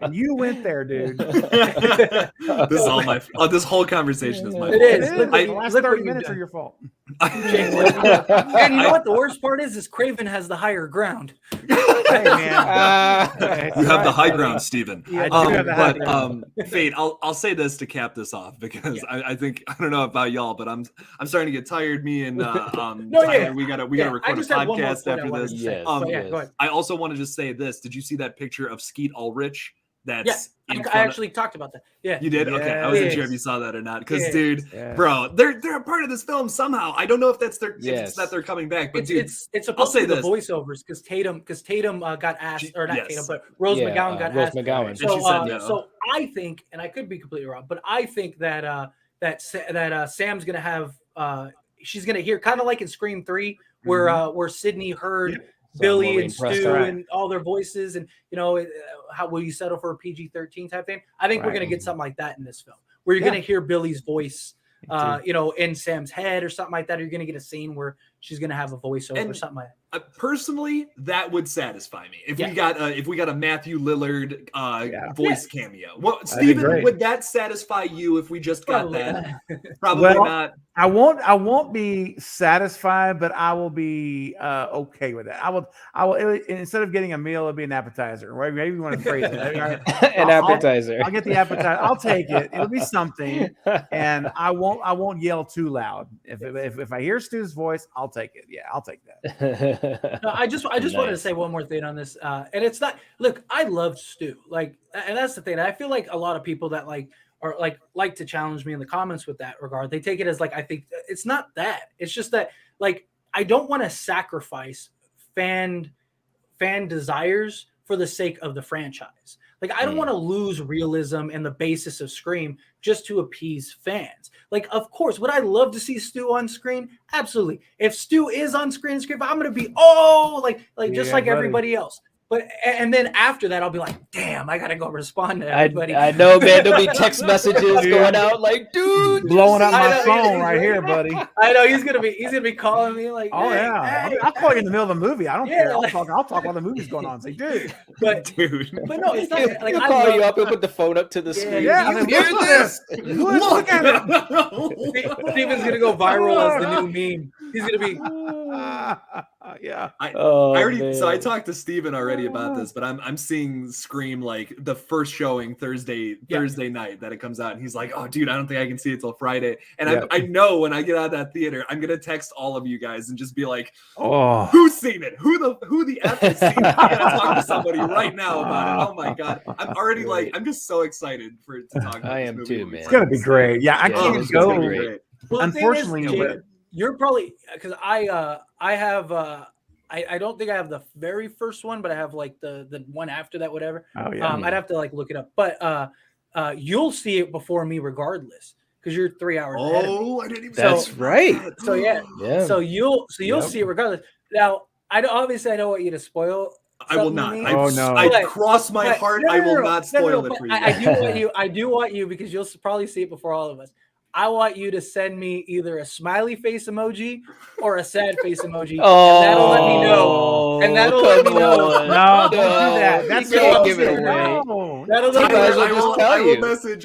and you went there, dude. This is all my. This whole conversation is my. It fault. is. The Look, last look 30 what minutes you've are your fault. And you know what the worst part is Craven has the higher ground. Hey, man. You have the high ground, Stephen. I do have the high ground. Fate, I'll say this to cap this off because I think I don't know about y'all, but I'm starting to get tired. Me and Tyler, we gotta record a podcast after this. Yes, go yes. ahead. I also want to just say this. Did you see that picture of Skeet Ulrich? That's I actually talked about that. Yeah. You did? Okay. I wasn't sure if you saw that or not. Because dude, bro, they're a part of this film somehow. I don't know if that's if it's that they're coming back, but it's supposed to be the voiceovers because Tatum got asked, or not Tatum, but Rose McGowan got asked. McGowan. So I think, and I could be completely wrong, but I think that Sam's gonna have she's gonna hear kind of like in Scream 3 where Sydney heard Billy and Stu and all their voices, and how will you settle for a PG-13 type thing? I think we're gonna get something like that in this film, where you're gonna hear Billy's voice, in Sam's head or something like that. Or you're gonna get a scene where she's gonna have a voiceover or something like that. Personally, that would satisfy me if we got a Matthew Lillard voice cameo. What, Stephen, would that satisfy you if we just got that? Probably not. I won't be satisfied, but I will be okay with that. I will instead of getting a meal, it'll be an appetizer. Right? Maybe you want to phrase it. An appetizer. I'll get the appetizer. I'll take it. It'll be something, and I won't yell too loud. If I hear Stu's voice, I'll take it. Yeah, I'll take that. No, I just wanted to say one more thing on this, and it's not. Look, I love Stu, and that's the thing. I feel like a lot of people that are like to challenge me in the comments with that regard. They take it as I think it's not that. It's just that I don't want to sacrifice fan desires for the sake of the franchise. I don't want to lose realism and the basis of Scream just to appease fans. Of course, would I love to see Stu on screen? Absolutely. If Stu is on screen, I'm going to be just like everybody else. But and then after that, I'll be like, damn, I gotta go respond to everybody. I know, man. There'll be text messages going out dude, blowing up my phone right here, buddy. I know he's gonna be calling me I'll call you in the middle of the movie. I don't care. I'll talk while the movie's going on. Say, dude, but no, it's not. He'll call you up and put the phone up to the screen. Yeah, you hear this? Look at it. Steven's gonna go viral as the new meme. He's gonna be. I talked to Steven already about this, but I'm seeing Scream the first showing Thursday night that it comes out, and he's like, oh dude, I don't think I can see it till Friday. And I know when I get out of that theater, I'm gonna text all of you guys and just be like, who's seen it? Who the F has seen it? I gotta talk to somebody right now about it. Oh my god. I'm already I'm just so excited to talk about I this am movie. too, man. It's gonna be great. Yeah, I can't go. Well, unfortunately, you're probably because I have I don't think I have the very first one, but I have the one after that, whatever. Oh yeah. I'd have to look it up, but you'll see it before me regardless because you're 3 hours ahead of me. I didn't even. That's right. So yeah. So you'll see it regardless. Now I don't want you to spoil. I will not. No. I cross my heart. I will not spoil it for you. I do want you because you'll probably see it before all of us. I want you to send me either a smiley face emoji or a sad face emoji. Oh, and that'll let me know. And that'll let me know. No, don't do that. That's can't give it away. No. That'll let me know.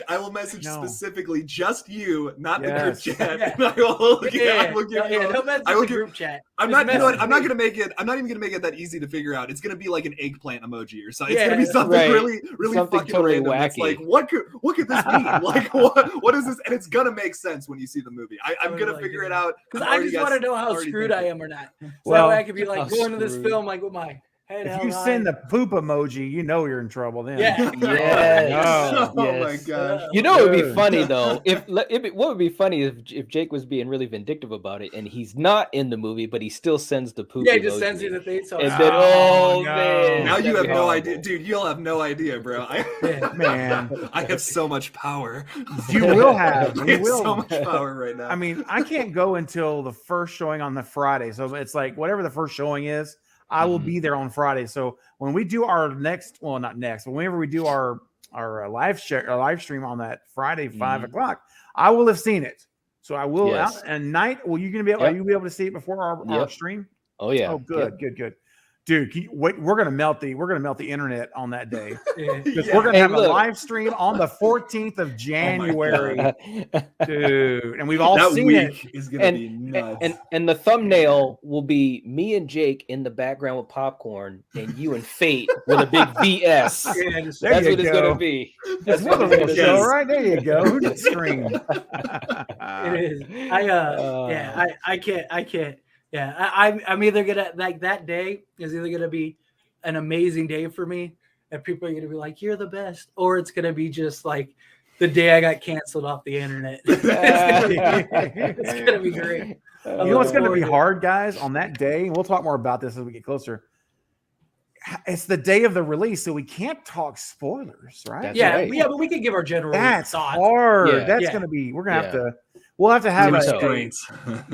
I will message specifically just you, not the Yes. group chat. Yeah. I will give you. Don't message the group chat. I'm not. You know what? I'm not gonna make it. I'm not even gonna make it that easy to figure out. It's gonna be like an eggplant emoji or something. It's gonna be something really something fucking totally random. wacky. It's like what could this mean? What is this? And it's gonna make sense when you see the movie. I'm gonna figure it out because I just want to know how screwed I am or not. So Well, that way I could be going to this film with my head held If you high. send the poop emoji, you know you're in trouble then. Yeah. Yes. Oh my gosh. You know, it would be funny though. What would be funny if Jake was being really vindictive about it, and he's not in the movie, but he still sends the poop. Yeah, he just emoji. sends you the thing. So And then, man, Now you have no horrible. idea, dude. You'll have no idea, bro. Man, I have so much power. you will have. I You have will. so much power right now. I mean, I can't go until the first showing on the Friday. So it's whatever the first showing is, I will be there on Friday. So when we do our not next, but whenever we do our live stream on that Friday, 5 o'clock, I will have seen it. So I will Yes. out and night. Will you gonna be able? Yep. Are you be able to see it before our stream? Oh yeah. Oh, good, good. Dude, we're gonna melt the internet on that day. Yeah. Because we're gonna Hey, have a look. live stream on the 14th of January, Yep. dude, and we've all That seen it. week is gonna be nuts. And the thumbnail will be me and Jake in the background with popcorn, and you and Fate with a big VS. Yeah, just- There That's you what it's go. gonna be. That's what what it's the gonna show, be. right? There you go. Who did scream? It is. I can't. Yeah, I'm either gonna like that day is either gonna be an amazing day for me, and people are gonna be like, "You're the best," or it's gonna be just like the day I got canceled off the internet. It's gonna be great. You know what's going to be forward to it. hard, guys, on that day? And we'll talk more about this as we get closer. It's the day of the release, so we can't talk spoilers, right? That's Yeah, right. yeah, but we can give our general That's thoughts. hard. Yeah. That's Yeah. going to be. We're going to have Yeah. to. We'll have to have Tiptoe. a. Constraints.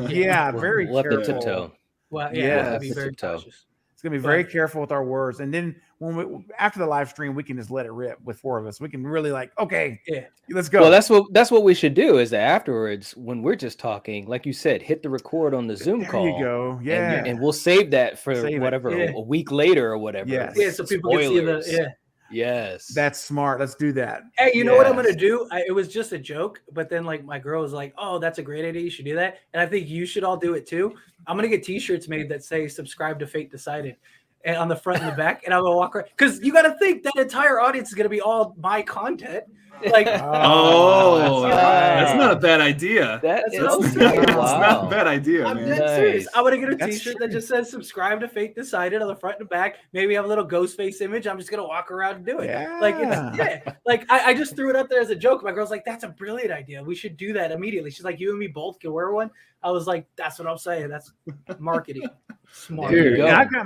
Yeah, very We'll have to careful. tiptoe. Well, Yeah, yeah, we'll have be to very tiptoe. cautious. It's going to be very careful with our words, and then when we after the live stream, we can just let it rip with four of us. We can really like, okay, Yeah. let's go. Well, that's what we should do. Is that afterwards, when we're just talking, like you said, hit the record on the Zoom there call. you go. Yeah, And we'll save that for Save it. whatever Yeah. a week later or whatever. Yes. Yeah, so people can see the Spoilers. yeah. Yes. that's smart. Let's do that. Hey, you know what I'm Yes. gonna do? It was just a joke, but then like my girl was like, "Oh, that's a great idea. You should do that." And I think you should all do it too. I'm gonna get T-shirts made that say "Subscribe to Fate Decided," and on the front and the back, and I'm gonna walk around because you got to think that entire audience is gonna be all my content. Like, Oh, that's that's right. not a bad idea. That That's is what I'm That's saying. not wow. a bad idea, I'm man. dead serious. Nice. I'm gonna get a That's T-shirt true. that just says "Subscribe to Fate Decided" on the front and back. Maybe have a little ghost face image. I'm just gonna walk around and do it. Like, like I just threw it up there as a joke. My girl's like, "That's a brilliant idea. We should do that immediately." She's like, "You and me both can wear one." I was like, "That's what I'm saying. That's marketing, smart." There you Dude, go. and I got There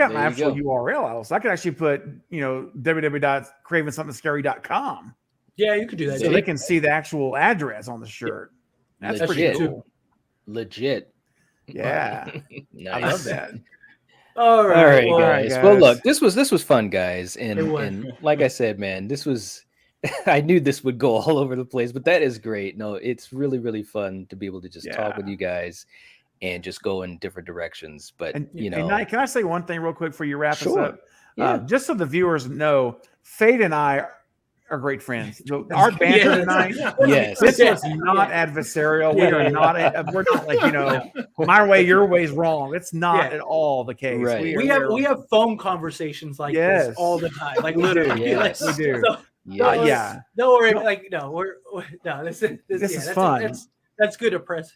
my you actual go. URL out, so I could actually put www.cravensomething.scary.com Yeah, you could do that. so Jake. they can see the actual address on the shirt. That's pretty Legit. cool. Legit. Yeah, Nice. I love that. All right, All right, well, right, guys. Well, guys. look, this was fun, guys, and It was. and like I said, man, this was. I knew this would go all over the place, but that is great. No, it's really fun to be able to just talk with Yeah. you guys and just go in different directions. But And you and know, Knight, can I say one thing real quick before you wrap Sure. us up? Yeah. Just so the viewers know, Fate and I are great friends. So our banter Yes. tonight. yes, This was not adversarial. We are not. We're not like my way, your way is wrong. It's not Yeah. at all the case. Right. we have phone conversations like Yes. this all the time. Like We do, literally, yes. like, We do. So, yes. Yeah. no worry. No. Like no, we're no. This is This is fun. That's good to press.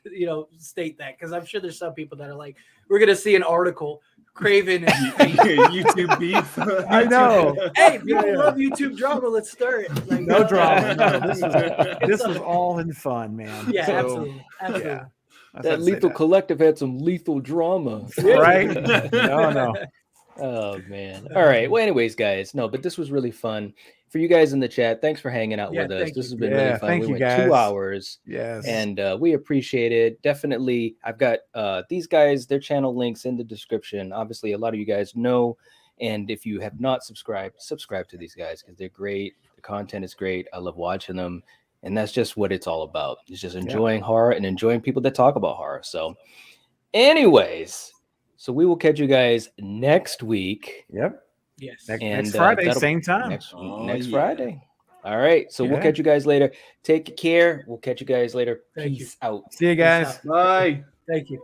State that because I'm sure there's some people that are like, we're gonna see an article, Craven. And YouTube beef. I know. hey, people Yeah. love YouTube drama. Let's stir it. Like, No drama. No, this It's was all in fun, man. Yeah, So, absolutely. Yeah. That Lethal Collective had some lethal drama. Right? No. Oh man. All right. Well, anyways, guys, no, but this was really fun. For you guys in the chat, thanks for hanging out Yeah, with us. thank This you. has been Yeah, really fun. thank We you, went guys. 2 hours. Yes. And we appreciate it. Definitely, I've got these guys, their channel links in the description. Obviously, a lot of you guys know. And if you have not subscribed, subscribe to these guys because they're great. The content is great. I love watching them. And that's just what it's all about. It's just enjoying horror and enjoying people that talk about horror. So, anyways, so we will catch you guys next week. Yep. Yes. Next And, Friday, that'll- same time. Next Oh, next yeah. Friday. All right. So we'll Yeah. catch you guys later. Take care. We'll catch you guys later. Thank you. Peace out. See you guys. Peace out. Bye. Thank you.